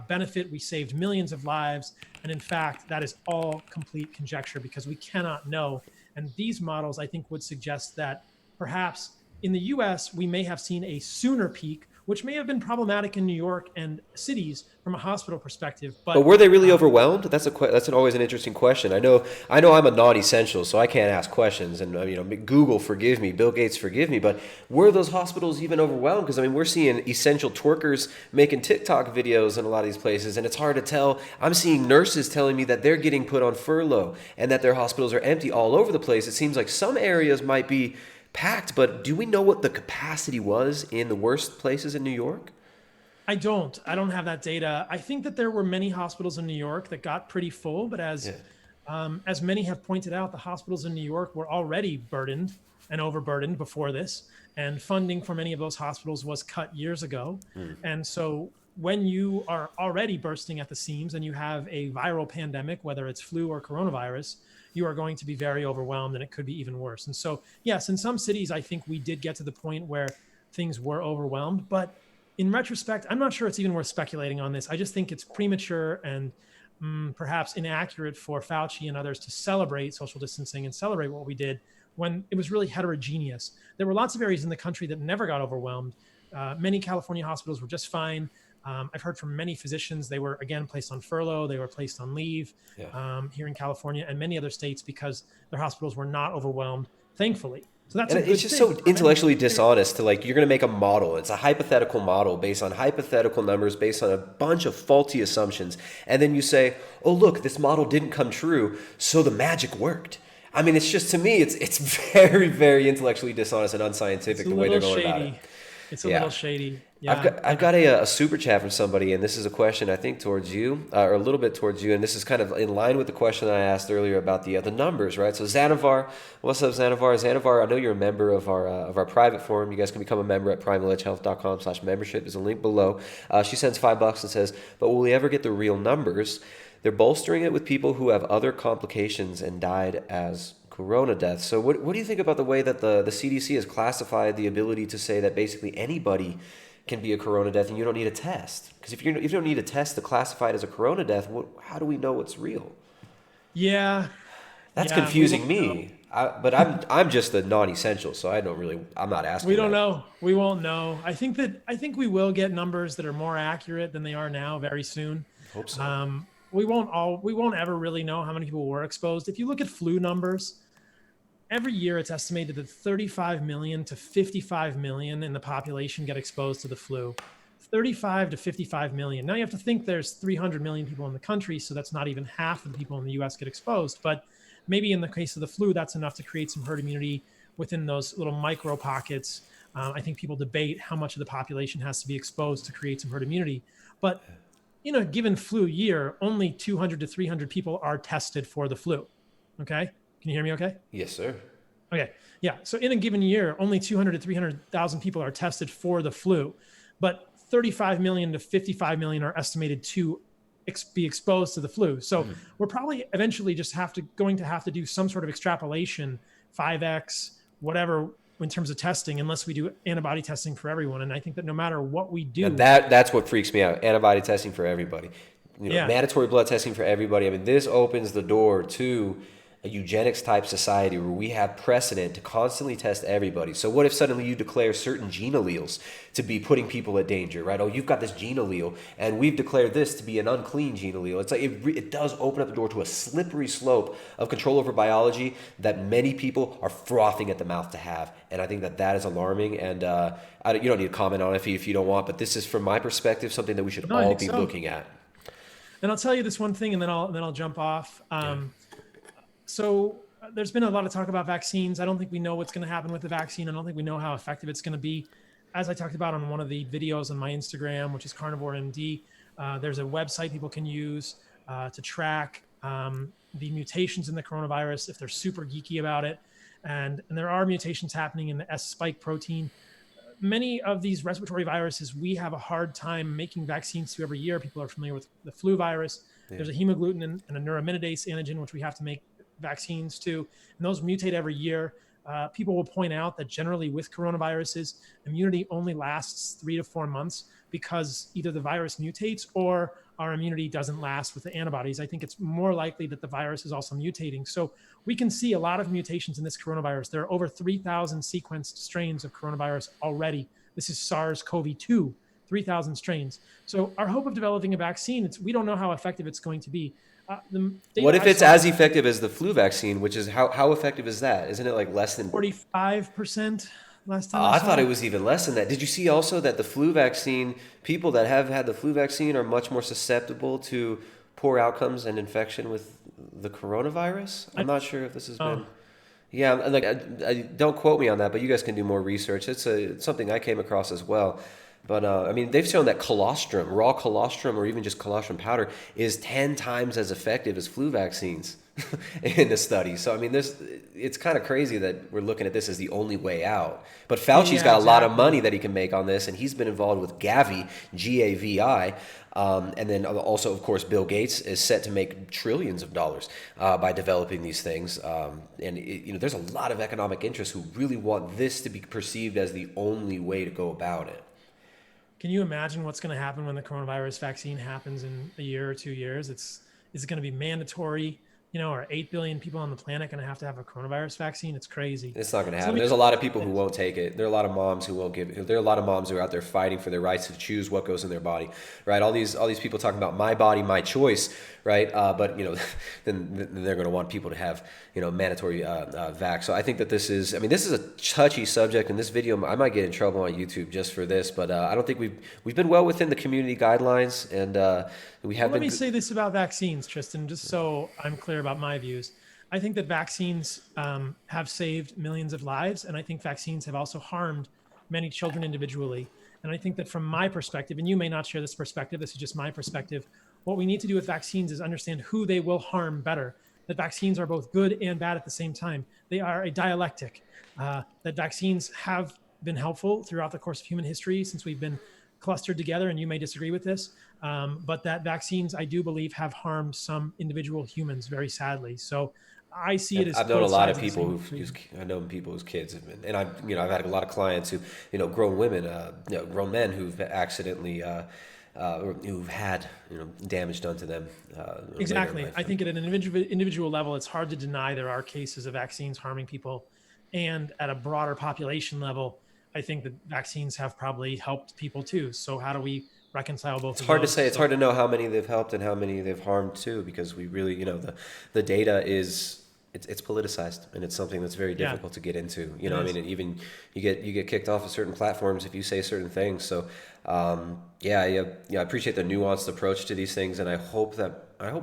benefit. We saved millions of lives. And in fact, that is all complete conjecture because we cannot know. And these models, I think, would suggest that perhaps in the US, we may have seen a sooner peak, which may have been problematic in New York and cities from a hospital perspective. But were they really overwhelmed? That's always an interesting question. I know I'm a non-essential, so I can't ask questions. And Google, forgive me, Bill Gates, forgive me. But were those hospitals even overwhelmed? Because we're seeing essential twerkers making TikTok videos in a lot of these places, and it's hard to tell. I'm seeing nurses telling me that they're getting put on furlough and that their hospitals are empty all over the place. It seems like some areas might be packed, but do we know what the capacity was in the worst places in New York? I don't have that data. I think that there were many hospitals in New York that got pretty full, but as many have pointed out, the hospitals in New York were already burdened and overburdened before this, and funding for many of those hospitals was cut years ago. And so when you are already bursting at the seams and you have a viral pandemic, whether it's flu or coronavirus, you are going to be very overwhelmed, and it could be even worse. And so, yes, in some cities, I think we did get to the point where things were overwhelmed. But in retrospect, I'm not sure it's even worth speculating on this. I just think it's premature and perhaps inaccurate for Fauci and others to celebrate social distancing and celebrate what we did when it was really heterogeneous. There were lots of areas in the country that never got overwhelmed. Many California hospitals were just fine. I've heard from many physicians, they were, again, placed on furlough, they were placed on leave here in California and many other states because their hospitals were not overwhelmed, thankfully. So that's it's just so intellectually dishonest to, like, you're going to make a model. It's a hypothetical model based on hypothetical numbers, based on a bunch of faulty assumptions. And then you say, oh, look, this model didn't come true, so the magic worked. I mean, it's just, to me, it's very, very intellectually dishonest and unscientific the way they're going about it. It's a little shady. Yeah. I've got a super chat from somebody, and this is a question I think towards you, or a little bit towards you, and this is kind of in line with the question that I asked earlier about the numbers, right? So Xanavar, what's up, Xanavar? Xanavar, I know you're a member of our private forum. You guys can become a member at primaledgehealth.com/membership. There's a link below. She sends $5 and says, "But will we ever get the real numbers? They're bolstering it with people who have other complications and died as corona deaths." So what do you think about the way that the CDC has classified the ability to say that basically anybody can be a corona death and you don't need a test? Because if you don't need a test to classify it as a corona death, how do we know what's real? Yeah. That's confusing me. But I'm just a non-essential, so I'm not asking. We don't know. We won't know. I think we will get numbers that are more accurate than they are now very soon. Hope so. We won't ever really know how many people were exposed. If you look at flu numbers, every year it's estimated that 35 million to 55 million in the population get exposed to the flu. 35 to 55 million. Now you have to think there's 300 million people in the country, so that's not even half of the people in the US get exposed. But maybe in the case of the flu, that's enough to create some herd immunity within those little micro pockets. I think people debate how much of the population has to be exposed to create some herd immunity. But in a given flu year, only 200 to 300 people are tested for the flu. Okay? Can you hear me okay? Yes, sir. Okay. Yeah. So in a given year, only 200 to 300,000 people are tested for the flu, but 35 million to 55 million are estimated to be exposed to the flu. So we're probably eventually just going to have to do some sort of extrapolation, 5x, whatever, in terms of testing, unless we do antibody testing for everyone. And I think that no matter what we do, that's what freaks me out. Antibody testing for everybody. Mandatory blood testing for everybody. I mean, this opens the door to a eugenics type society where we have precedent to constantly test everybody. So what if suddenly you declare certain gene alleles to be putting people at danger, right? Oh, you've got this gene allele and we've declared this to be an unclean gene allele. It's like it does open up the door to a slippery slope of control over biology that many people are frothing at the mouth to have. And I think that is alarming. And you don't need to comment on it if you don't want, but this is, from my perspective, something that we should all be looking at. And I'll tell you this one thing, and then I'll jump off. So there's been a lot of talk about vaccines. I don't think we know what's going to happen with the vaccine. I don't think we know how effective it's going to be. As I talked about on one of the videos on my Instagram, which is Carnivore MD, there's a website people can use to track the mutations in the coronavirus if they're super geeky about it. And there are mutations happening in the S spike protein. Many of these respiratory viruses, we have a hard time making vaccines to every year. People are familiar with the flu virus. Yeah. There's a hemagglutinin and a neuraminidase antigen, which we have to make vaccines to, and those mutate every year. People will point out that generally with coronaviruses, immunity only lasts 3 to 4 months because either the virus mutates or our immunity doesn't last with the antibodies. I think it's more likely that the virus is also mutating. So we can see a lot of mutations in this coronavirus. There are over 3,000 sequenced strains of coronavirus already. This is SARS-CoV-2, 3,000 strains. So our hope of developing a vaccine, we don't know how effective it's going to be. What if it's as effective as the flu vaccine, which is how effective is that? Isn't it like less than 45% last time? I thought it was even less than that. Did you see also that the flu vaccine, people that have had the flu vaccine are much more susceptible to poor outcomes and infection with the coronavirus? I'm not sure if this has been. Yeah, like I don't quote me on that, but you guys can do more research. It's something I came across as well. But I mean, they've shown that colostrum, raw colostrum, or even just colostrum powder, is 10 times as effective as flu vaccines in the study. So I mean, it's kind of crazy that we're looking at this as the only way out. But Fauci's got a lot of money that he can make on this, and he's been involved with Gavi, G-A-V-I, and then also, of course, Bill Gates is set to make trillions of dollars by developing these things. And there's a lot of economic interests who really want this to be perceived as the only way to go about it. Can you imagine what's going to happen when the coronavirus vaccine happens in a year or 2 years? Is it going to be mandatory? Are 8 billion people on the planet going to have a coronavirus vaccine? It's crazy. It's not going to happen. There's a lot of people who won't take it. There are a lot of moms who won't give it. There are a lot of moms who are out there fighting for their rights to choose what goes in their body, right? All these people talking about my body, my choice, right? But then they're going to want people to have mandatory vax. So I think that this is a touchy subject, and this video I might get in trouble on YouTube just for this, but I don't think we've been well within the community guidelines, and we have. Let me say this about vaccines, Tristan, just so I'm clear about my views. I think that vaccines have saved millions of lives, and I think vaccines have also harmed many children individually. And I think that from my perspective, and you may not share this perspective, this is just my perspective, what we need to do with vaccines is understand who they will harm better. That vaccines are both good and bad at the same time. They are a dialectic. That vaccines have been helpful throughout the course of human history since we've been clustered together, and you may disagree with this, but that vaccines, I do believe, have harmed some individual humans very sadly. So I see it as I've known a both lot of sides people the same I know people whose kids have been, and I've had a lot of clients who, grown women, grown men who've accidentally, who've had, damage done to them. Exactly. I think at an individual level, it's hard to deny there are cases of vaccines harming people. And at a broader population level, I think that vaccines have probably helped people too. So how do we reconcile both? It's hard to say. It's hard to know how many they've helped and how many they've harmed too, because we really, the data is, it's politicized, and it's something that's very difficult to get into. And even you get kicked off of certain platforms if you say certain things. So, I appreciate the nuanced approach to these things, and I hope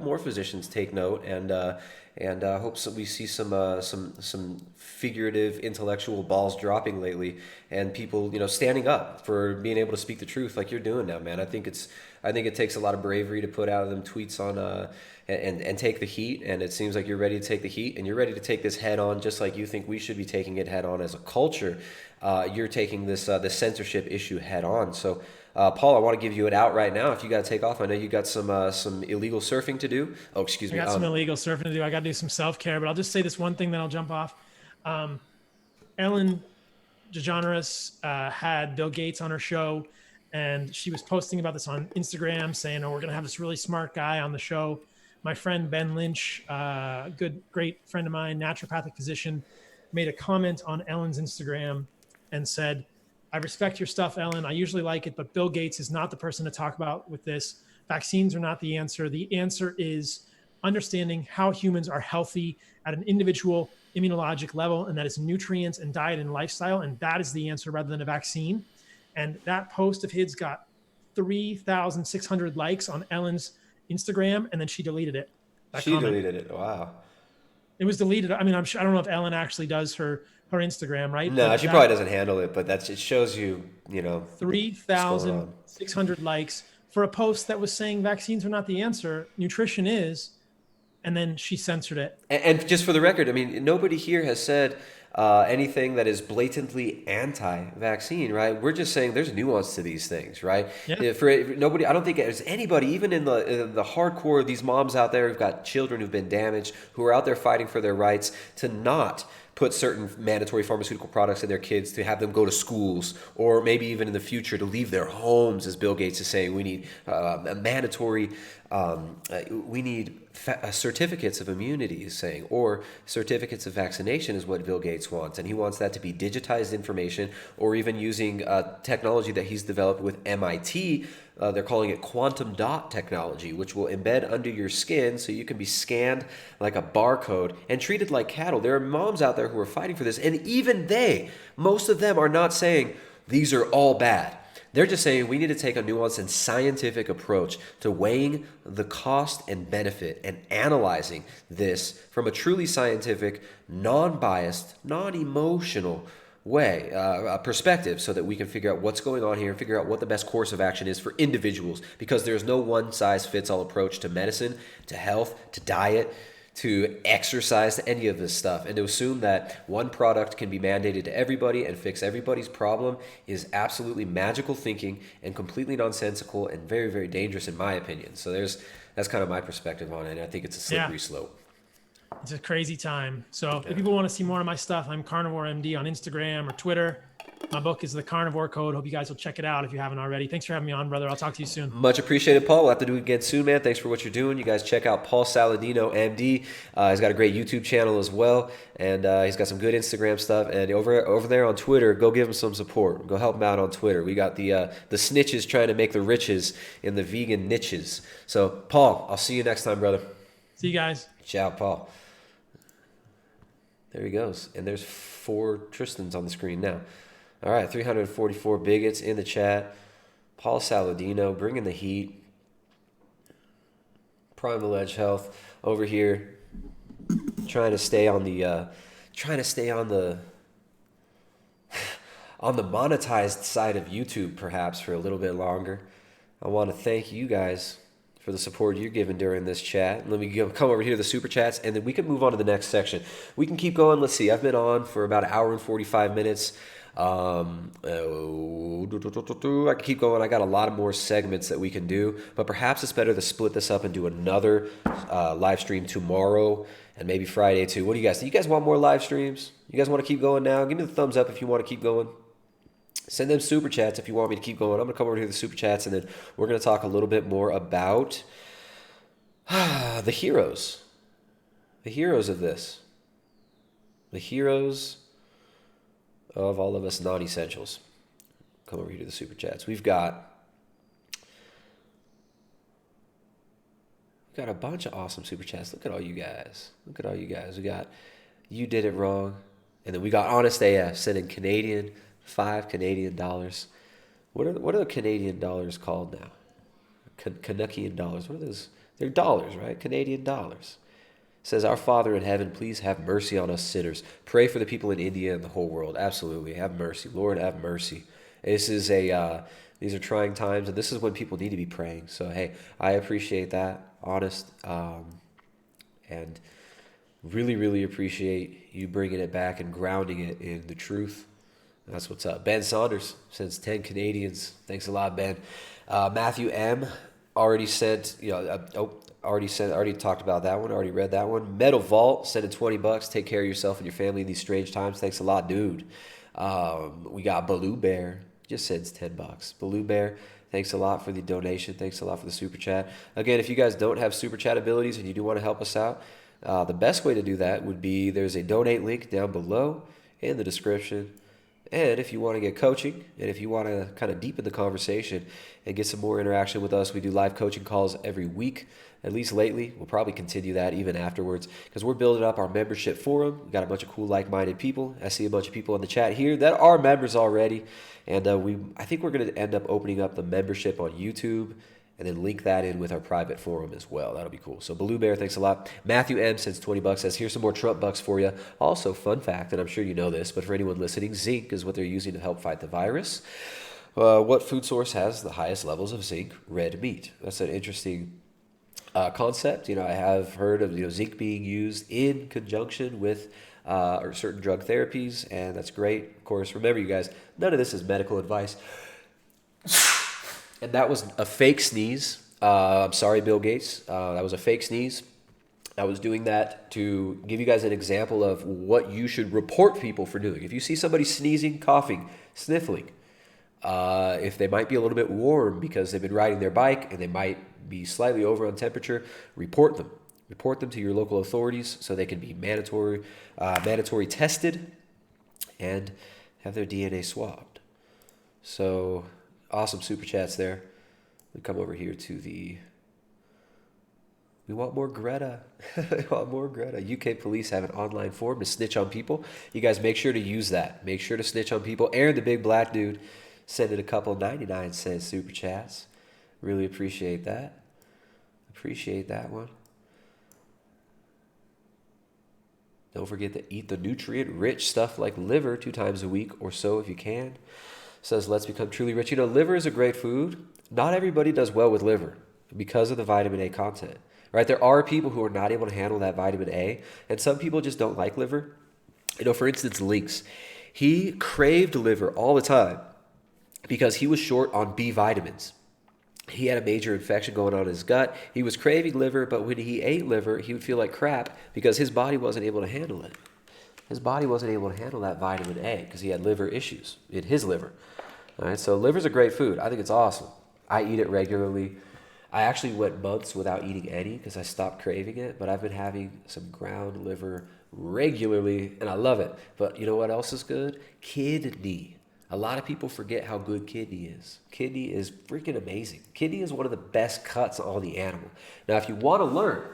more physicians take note, and I hope we see some figurative intellectual balls dropping lately, and people standing up for being able to speak the truth like you're doing now, man. I think it takes a lot of bravery to put out them tweets on and take the heat, and it seems like you're ready to take the heat, and you're ready to take this head on, just like you think we should be taking it head on as a culture. You're taking this the censorship issue head on. So, Paul, I want to give you an out right now. If you got to take off, I know you got some illegal surfing to do. Oh, excuse me. I got some illegal surfing to do. I got to do some self-care, but I'll just say this one thing, then I'll jump off. Ellen DeGeneres had Bill Gates on her show, and she was posting about this on Instagram, saying, "Oh, we're going to have this really smart guy on the show." My friend Ben Lynch, great friend of mine, naturopathic physician, made a comment on Ellen's Instagram and said, "I respect your stuff, Ellen. I usually like it, but Bill Gates is not the person to talk about with this. Vaccines are not the answer. The answer is understanding how humans are healthy at an individual immunologic level, and that is nutrients and diet and lifestyle, and that is the answer rather than a vaccine." And that post of his got 3,600 likes on Ellen's Instagram, and then she deleted it. She deleted it. Wow. It was deleted. I mean, I'm sure, I don't know if Ellen actually does her Instagram, right? No, she probably doesn't handle it, but it shows you, 3,600 likes for a post that was saying vaccines are not the answer, nutrition is, and then she censored it. And just for the record, I mean, nobody here has said anything that is blatantly anti-vaccine, right? We're just saying there's nuance to these things, right? Yeah. For nobody, I don't think there's anybody, even in the hardcore, these moms out there who've got children who've been damaged, who are out there fighting for their rights to not put certain mandatory pharmaceutical products in their kids, to have them go to schools, or maybe even in the future to leave their homes, as Bill Gates is saying. We need a mandatory, we need certificates of immunity, he's saying, or certificates of vaccination is what Bill Gates wants. And he wants that to be digitized information, or even using technology that he's developed with MIT. They're calling it quantum dot technology, which will embed under your skin so you can be scanned like a barcode and treated like cattle. There are moms out there who are fighting for this, and even most of them are not saying these are all bad. They're just saying we need to take a nuanced and scientific approach to weighing the cost and benefit and analyzing this from a truly scientific, non-biased, non-emotional way, perspective, so that we can figure out what's going on here and figure out what the best course of action is for individuals, because there's no one-size-fits-all approach to medicine, to health, to diet, to exercise, to any of this stuff. And to assume that one product can be mandated to everybody and fix everybody's problem is absolutely magical thinking and completely nonsensical and very, very dangerous in my opinion. So that's kind of my perspective on it, and I think it's a slippery slope. It's a crazy time. So if people want to see more of my stuff, I'm Carnivore MD on Instagram or Twitter. My book is The Carnivore Code. Hope you guys will check it out if you haven't already. Thanks for having me on, brother. I'll talk to you soon. Much appreciated, Paul. We'll have to do it again soon, man. Thanks for what you're doing. You guys check out Paul Saladino, MD. He's got a great YouTube channel as well, and he's got some good Instagram stuff. And over there on Twitter, go give him some support. Go help him out on Twitter. We got the snitches trying to make the riches in the vegan niches. So, Paul, I'll see you next time, brother. See you guys. Ciao, Paul. There he goes. And there's 4 Tristans on the screen now. All right, 344 bigots in the chat. Paul Saladino bringing the heat. Primal Edge Health over here, trying to stay on the. on the monetized side of YouTube perhaps for a little bit longer. I want to thank you guys for the support you're giving during this chat. Let me come over here to the super chats, and then we can move on to the next section. We can keep going. Let's see. I've been on for about an hour and 45 minutes. I can keep going. I got a lot of more segments that we can do, but perhaps it's better to split this up and do another live stream tomorrow and maybe Friday too. What do you guys think? You guys want more live streams? You guys want to keep going now? Give me the thumbs up if you want to keep going. Send them super chats if you want me to keep going. I'm going to come over here to the super chats, and then we're going to talk a little bit more about the heroes. The heroes of this. The heroes of all of us non-essentials. Come over here to the super chats. We've got a bunch of awesome super chats. Look at all you guys. Look at all you guys. We got You Did It Wrong. And then we got Honest AF sending Canadian, $5 Canadian. What are the Canadian dollars called now? Canuckian dollars. What are those? They're dollars, right? Canadian dollars. It says, Our Father in heaven, please have mercy on us sinners. Pray for the people in India and the whole world. Absolutely. Have mercy. Lord, have mercy. This is these are trying times, and this is when people need to be praying. So, hey, I appreciate that, Honest, and really, really appreciate you bringing it back and grounding it in the truth. That's what's up. Ben Saunders sends 10 Canadians. Thanks a lot, Ben. Matthew M. already sent, already talked about that one. Already read that one. Metal Vault sending $20. Take care of yourself and your family in these strange times. Thanks a lot, dude. We got Baloo Bear. Just sends $10. Baloo Bear, thanks a lot for the donation. Thanks a lot for the super chat. Again, if you guys don't have super chat abilities and you do want to help us out, the best way to do that would be there's a donate link down below in the description. And if you want to get coaching, and if you want to kind of deepen the conversation and get some more interaction with us, we do live coaching calls every week, at least lately. We'll probably continue that even afterwards because we're building up our membership forum. We've got a bunch of cool like-minded people. I see a bunch of people in the chat here that are members already. And I think we're going to end up opening up the membership on YouTube and then link that in with our private forum as well. That'll be cool. So Baloo Bear, thanks a lot. Matthew M sends $20, says, here's some more Trump bucks for you. Also, fun fact, and I'm sure you know this, but for anyone listening, zinc is what they're using to help fight the virus. What food source has the highest levels of zinc? Red meat. That's an interesting concept. I have heard of zinc being used in conjunction with or certain drug therapies, and that's great. Of course, remember, you guys, none of this is medical advice. And that was a fake sneeze. I'm sorry, Bill Gates. That was a fake sneeze. I was doing that to give you guys an example of what you should report people for doing. If you see somebody sneezing, coughing, sniffling, if they might be a little bit warm because they've been riding their bike and they might be slightly over on temperature, report them. Report them to your local authorities so they can be mandatory tested and have their DNA swabbed. So awesome super chats there. We come over here to we want more Greta. We want more Greta. UK police have an online forum to snitch on people. You guys make sure to use that. Make sure to snitch on people. Aaron, the big black dude, sent in a couple 99-cent super chats. Really appreciate that. Appreciate that one. Don't forget to eat the nutrient-rich stuff like liver 2 times a week or so if you can. Says, let's become truly rich. Liver is a great food. Not everybody does well with liver because of the vitamin A content, right? There are people who are not able to handle that vitamin A, and some people just don't like liver. For instance, Lynx. He craved liver all the time because he was short on B vitamins. He had a major infection going on in his gut. He was craving liver, but when he ate liver, he would feel like crap because his body wasn't able to handle it. His body wasn't able to handle that vitamin A because he had liver issues in his liver. All right, so liver's a great food. I think it's awesome. I eat it regularly. I actually went months without eating any because I stopped craving it, but I've been having some ground liver regularly, and I love it. But you know what else is good? Kidney. A lot of people forget how good kidney is. Kidney is freaking amazing. Kidney is one of the best cuts on the animal. Now, if you want to learn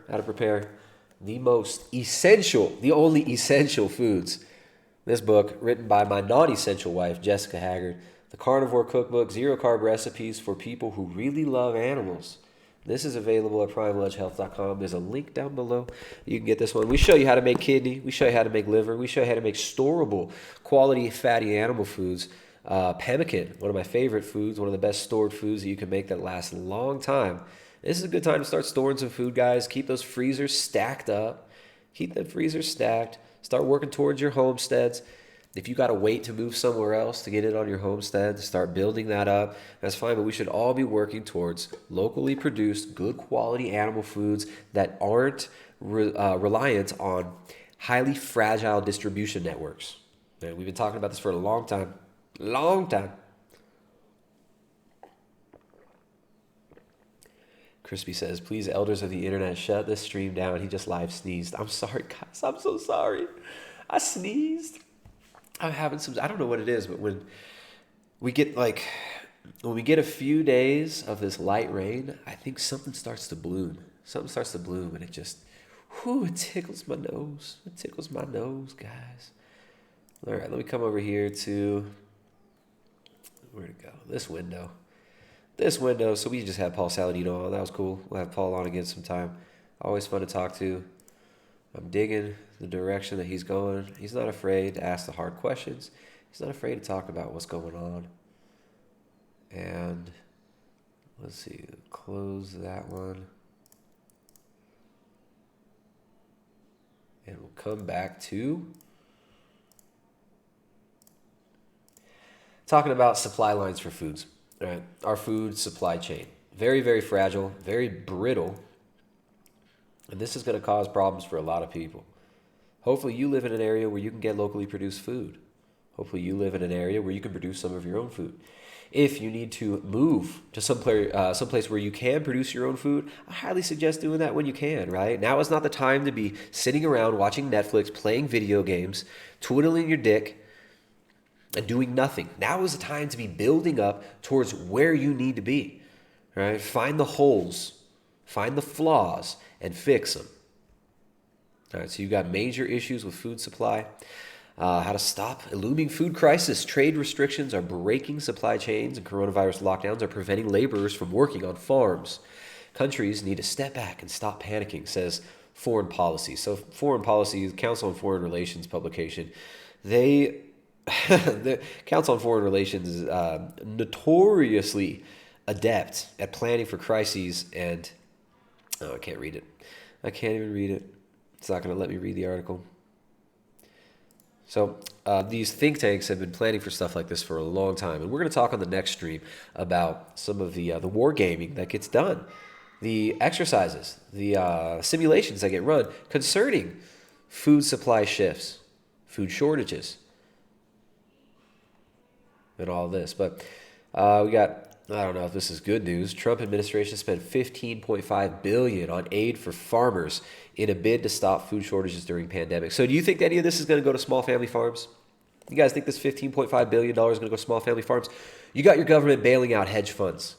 how to prepare the most essential, the only essential foods, this book, written by my non-essential wife, Jessica Haggard, The Carnivore Cookbook, 0 Carb Recipes for People Who Really Love Animals. This is available at primaledgehealth.com. There's a link down below. You can get this one. We show you how to make kidney. We show you how to make liver. We show you how to make storable, quality, fatty animal foods. Pemmican, one of my favorite foods, one of the best stored foods that you can make that lasts a long time. This is a good time to start storing some food, guys. Keep those freezers stacked up. Keep that freezer stacked. Start working towards your homesteads. If you got to wait to move somewhere else to get it on your homestead, to start building that up, that's fine. But we should all be working towards locally produced, good quality animal foods that aren't reliant on highly fragile distribution networks. And we've been talking about this for a long time. Long time. Crispy says, please, elders of the internet, shut this stream down. He just live sneezed. I'm sorry, guys. I'm so sorry. I sneezed. I'm having some, I don't know what it is, but when we get a few days of this light rain, I think something starts to bloom. Something starts to bloom, and it just, it tickles my nose. It tickles my nose, guys. All right, let me come over here to, where'd it go? This window. So we just had Paul Saladino on. That was cool. We'll have Paul on again sometime. Always fun to talk to. I'm digging the direction that he's going. He's not afraid to ask the hard questions. He's not afraid to talk about what's going on. And let's see, close that one. And we'll come back to talking about supply lines for foods. Right? Our food supply chain. Very, very fragile, very brittle. And this is going to cause problems for a lot of people. Hopefully you live in an area where you can get locally produced food. Hopefully you live in an area where you can produce some of your own food. If you need to move to someplace where you can produce your own food, I highly suggest doing that when you can, right? Now is not the time to be sitting around watching Netflix, playing video games, twiddling your dick, and doing nothing. Now is the time to be building up towards where you need to be, right? Find the holes, find the flaws, and fix them. All right, so you've got major issues with food supply. How to stop a looming food crisis. Trade restrictions are breaking supply chains, and coronavirus lockdowns are preventing laborers from working on farms. Countries need to step back and stop panicking, says Foreign Policy. So Foreign Policy, Council on Foreign Relations publication, the Council on Foreign Relations is notoriously adept at planning for crises, and I can't read it. I can't even read it. It's not going to let me read the article. So these think tanks have been planning for stuff like this for a long time, and we're going to talk on the next stream about some of the war gaming that gets done, the exercises, the simulations that get run concerning food supply shifts, food shortages, and all this. But we got, I don't know if this is good news. Trump administration spent $15.5 billion on aid for farmers in a bid to stop food shortages during pandemic. So do you think any of this is going to go to small family farms? You guys think this $15.5 billion is going to go to small family farms? You got your government bailing out hedge funds.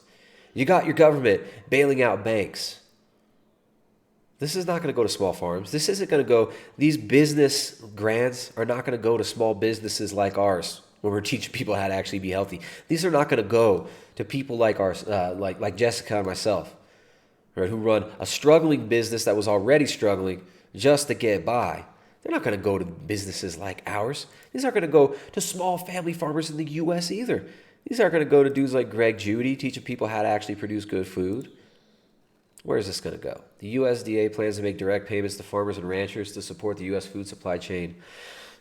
You got your government bailing out banks. This is not going to go to small farms. This isn't going to go, these business grants are not going to go to small businesses like ours, where we're teaching people how to actually be healthy. These are not going to go to people like ours, like Jessica and myself, right, who run a struggling business that was already struggling just to get by. They're not going to go to businesses like ours. These aren't going to go to small family farmers in the U.S. either. These aren't going to go to dudes like Greg Judy teaching people how to actually produce good food. Where is this going to go? The USDA plans to make direct payments to farmers and ranchers to support the U.S. food supply chain.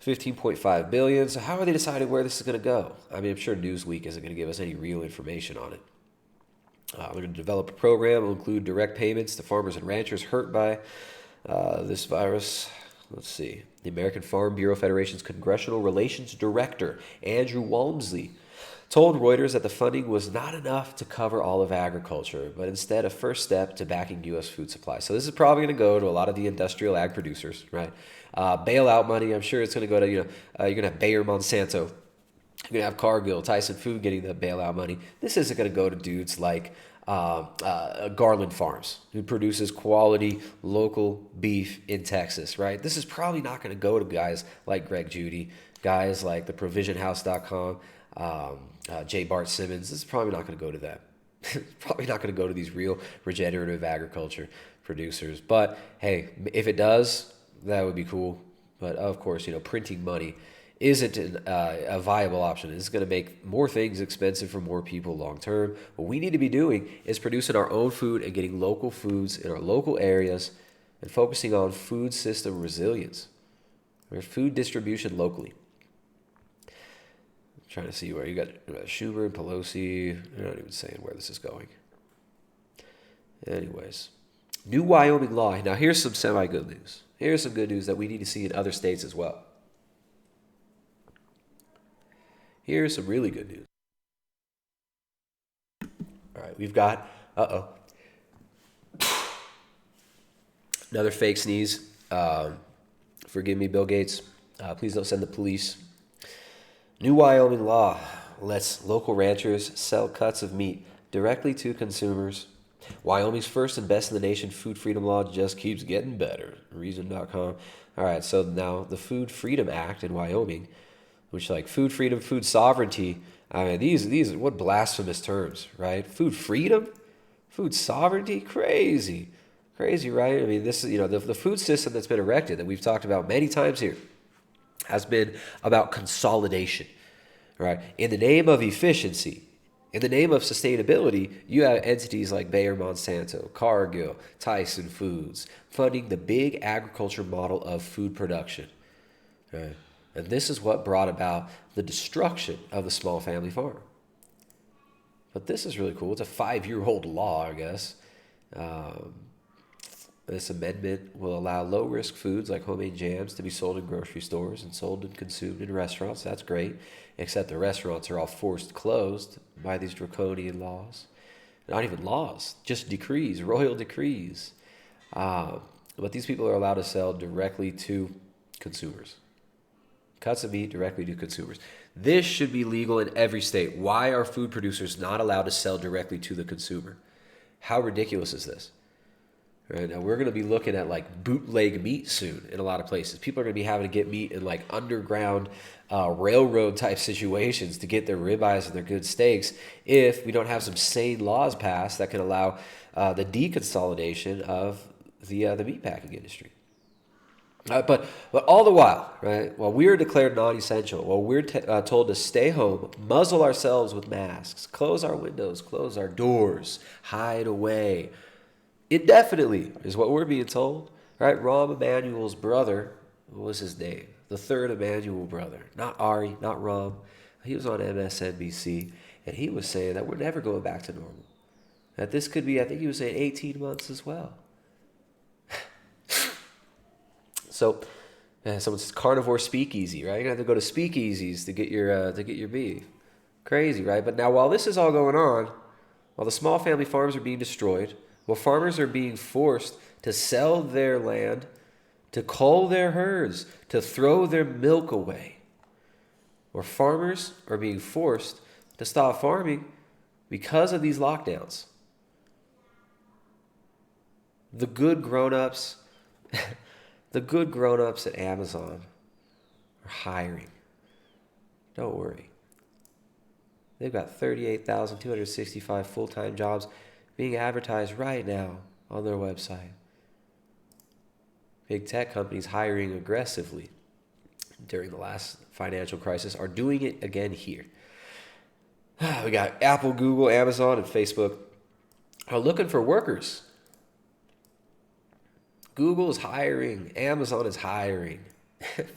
$15.5 billion. So how are they deciding where this is going to go? I mean, I'm sure Newsweek isn't going to give us any real information on it. We're going to develop a program that will include direct payments to farmers and ranchers hurt by this virus. Let's see. The American Farm Bureau Federation's Congressional Relations Director, Andrew Walmsley, told Reuters that the funding was not enough to cover all of agriculture, but instead a first step to backing U.S. food supply. So this is probably going to go to a lot of the industrial ag producers, right? Bailout money, I'm sure it's going to go to, you're going to have Bayer Monsanto. You're going to have Cargill, Tyson Food getting the bailout money. This isn't going to go to dudes like Garland Farms, who produces quality local beef in Texas, right? This is probably not going to go to guys like Greg Judy, guys like the provisionhouse.com, J. Bart Simmons. This is probably not going to go to that. Probably not going to go to these real regenerative agriculture producers. But hey, if it does, that would be cool. But of course, printing money isn't a viable option. It's going to make more things expensive for more people long term. What we need to be doing is producing our own food and getting local foods in our local areas and focusing on food system resilience or food distribution locally. I'm trying to see where you got Schumer and Pelosi. They're not even saying where this is going. Anyways, new Wyoming law. Now here's some semi-good news. Here's some good news that we need to see in other states as well. Here's some really good news. All right, we've got, another fake sneeze. Forgive me, Bill Gates. Please don't send the police. New Wyoming law lets local ranchers sell cuts of meat directly to consumers. Wyoming's first and best in the nation food freedom law just keeps getting better. Reason.com. All right, so now the Food Freedom Act in Wyoming, which like food freedom, food sovereignty. I mean, these what blasphemous terms, right? Food freedom, food sovereignty, crazy, right? I mean, this is the food system that's been erected that we've talked about many times here has been about consolidation, right? In the name of efficiency, in the name of sustainability, you have entities like Bayer Monsanto, Cargill, Tyson Foods, funding the big agriculture model of food production, right? And this is what brought about the destruction of the small family farm. But this is really cool. It's a 5-year-old law, I guess. This amendment will allow low-risk foods like homemade jams to be sold in grocery stores and sold and consumed in restaurants. That's great, except the restaurants are all forced closed by these draconian laws. Not even laws, just decrees, royal decrees. But these people are allowed to sell directly to consumers. Cuts of meat directly to consumers. This should be legal in every state. Why are food producers not allowed to sell directly to the consumer? How ridiculous is this? Right now we're going to be looking at like bootleg meat soon in a lot of places. People are going to be having to get meat in like underground railroad type situations to get their ribeyes and their good steaks if we don't have some sane laws passed that can allow the deconsolidation of the meatpacking industry. But all the while, right, while we're declared non-essential, while we're told to stay home, muzzle ourselves with masks, close our windows, close our doors, hide away, indefinitely is what we're being told, right? Rahm Emanuel's brother, what was his name? The third Emanuel brother, not Ari, not Rahm. He was on MSNBC, and he was saying that we're never going back to normal. That this could be, I think he was saying 18 months as well. So, someone says carnivore speakeasy, right? You're gonna have to go to speakeasies to get your beef. Crazy, right? But now, while this is all going on, while the small family farms are being destroyed, while farmers are being forced to sell their land, to cull their herds, to throw their milk away, or farmers are being forced to stop farming because of these lockdowns, the good grown-ups. The good grown-ups at Amazon are hiring. Don't worry. They've got 38,265 full-time jobs being advertised right now on their website. Big tech companies hiring aggressively during the last financial crisis are doing it again here. We got Apple, Google, Amazon, and Facebook are looking for workers. Google is hiring. Amazon is hiring.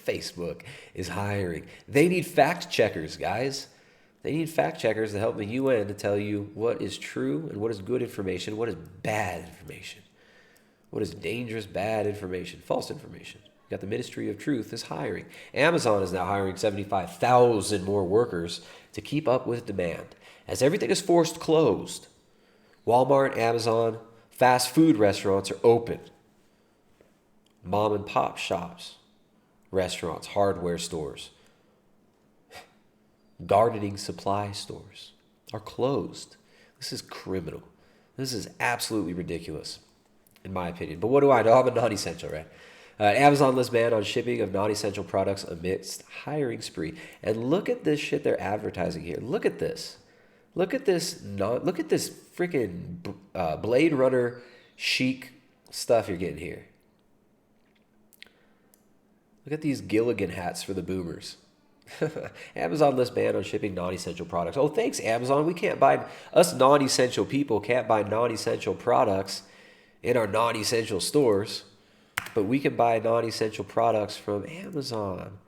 Facebook is hiring. They need fact checkers, guys. They need fact checkers to help the UN to tell you what is true and what is good information, what is bad information, what is dangerous, bad information, false information. You got the Ministry of Truth is hiring. Amazon is now hiring 75,000 more workers to keep up with demand. As everything is forced closed, Walmart, Amazon, fast food restaurants are open. Mom and pop shops, restaurants, hardware stores, gardening supply stores are closed. This is criminal. This is absolutely ridiculous, in my opinion. But what do I know? I'm a non-essential, right? Amazon lists ban on shipping of non-essential products amidst hiring spree. And look at this shit they're advertising here. Look at this. Look at this freaking Blade Runner chic stuff you're getting here. Look at these Gilligan hats for the boomers. Amazon lists ban on shipping non-essential products. Oh, thanks, Amazon. We can't buy, us non-essential people can't buy non-essential products in our non-essential stores, but we can buy non-essential products from Amazon.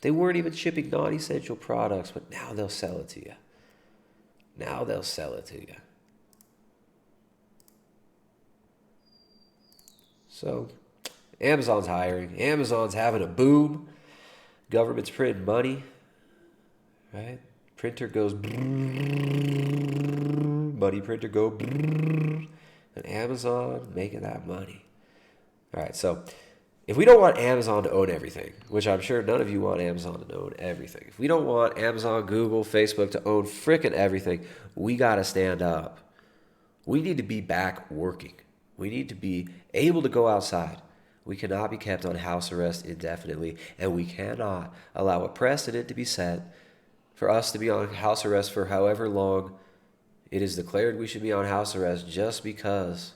They weren't even shipping non-essential products, but now they'll sell it to you. Now they'll sell it to you. So, Amazon's hiring. Amazon's having a boom. Government's printing money, right? Printer goes money printer go and Amazon making that money. All right, so if we don't want Amazon to own everything, which I'm sure none of you want Amazon to own everything. If we don't want Amazon, Google, Facebook to own frickin' everything, we got to stand up. We need to be back working. We need to be able to go outside. We cannot be kept on house arrest indefinitely, and we cannot allow a precedent to be set for us to be on house arrest for however long it is declared we should be on house arrest just because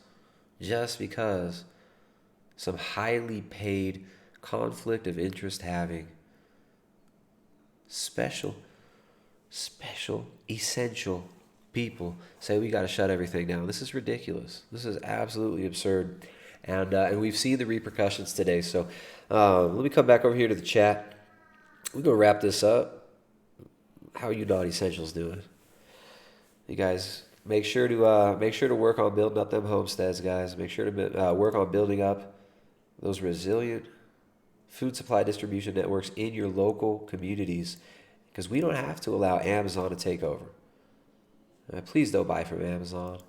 some highly paid, conflict of interest having, special, essential people say we got to shut everything down. This is ridiculous. This is absolutely absurd. And we've seen the repercussions today. So let me come back over here to the chat. We're going to wrap this up. How are you non-essentials doing? You guys, make sure to work on building up them homesteads, guys. Make sure to work on building up those resilient food supply distribution networks in your local communities, because we don't have to allow Amazon to take over. Please don't buy from Amazon.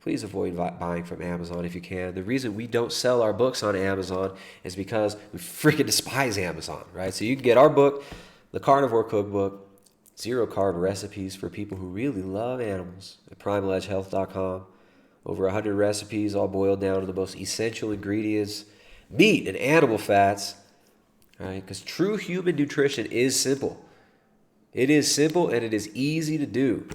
Please avoid buying from Amazon if you can. The reason we don't sell our books on Amazon is because we freaking despise Amazon, right? So you can get our book, The Carnivore Cookbook, 0 carb recipes for people who really love animals, at primaledgehealth.com. Over 100 recipes, all boiled down to the most essential ingredients, meat and animal fats, right? Because true human nutrition is simple. It is simple and it is easy to do.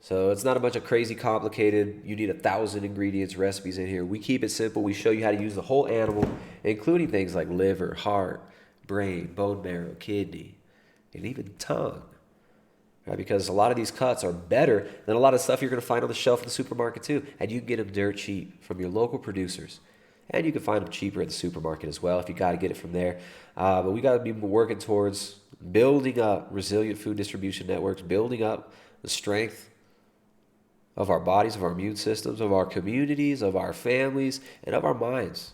So it's not a bunch of crazy complicated, you need 1,000 ingredients, recipes in here. We keep it simple. We show you how to use the whole animal, including things like liver, heart, brain, bone marrow, kidney, and even tongue. Right? Because a lot of these cuts are better than a lot of stuff you're going to find on the shelf in the supermarket too. And you can get them dirt cheap from your local producers. And you can find them cheaper at the supermarket as well if you got to get it from there. But we got to be working towards building up resilient food distribution networks, building up the strength of our bodies, of our immune systems, of our communities, of our families, and of our minds.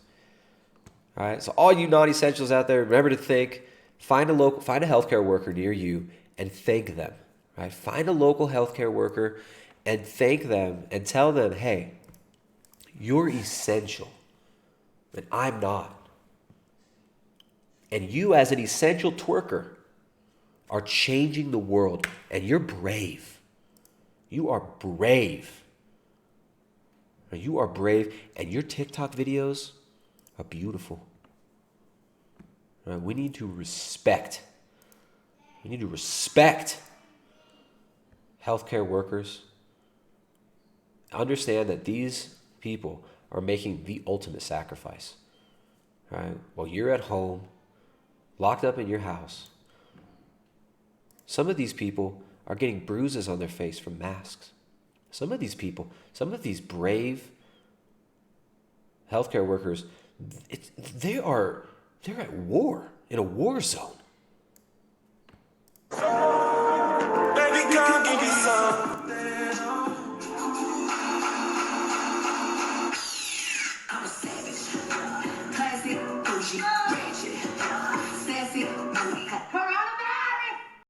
All right. So all you non-essentials out there, remember to think. Find a healthcare worker near you and thank them. Right. Find a local healthcare worker and thank them and tell them, hey, you're essential, and I'm not. And you, as an essential twerker, are changing the world, and you're brave. You are brave. You are brave, and your TikTok videos are beautiful. Right? We need to respect. We need to respect healthcare workers. Understand that these people are making the ultimate sacrifice. Right? While you're at home, locked up in your house, some of these people are getting bruises on their face from masks. Some of these people, some of these brave healthcare workers, they're at war, in a war zone. Baby, come give me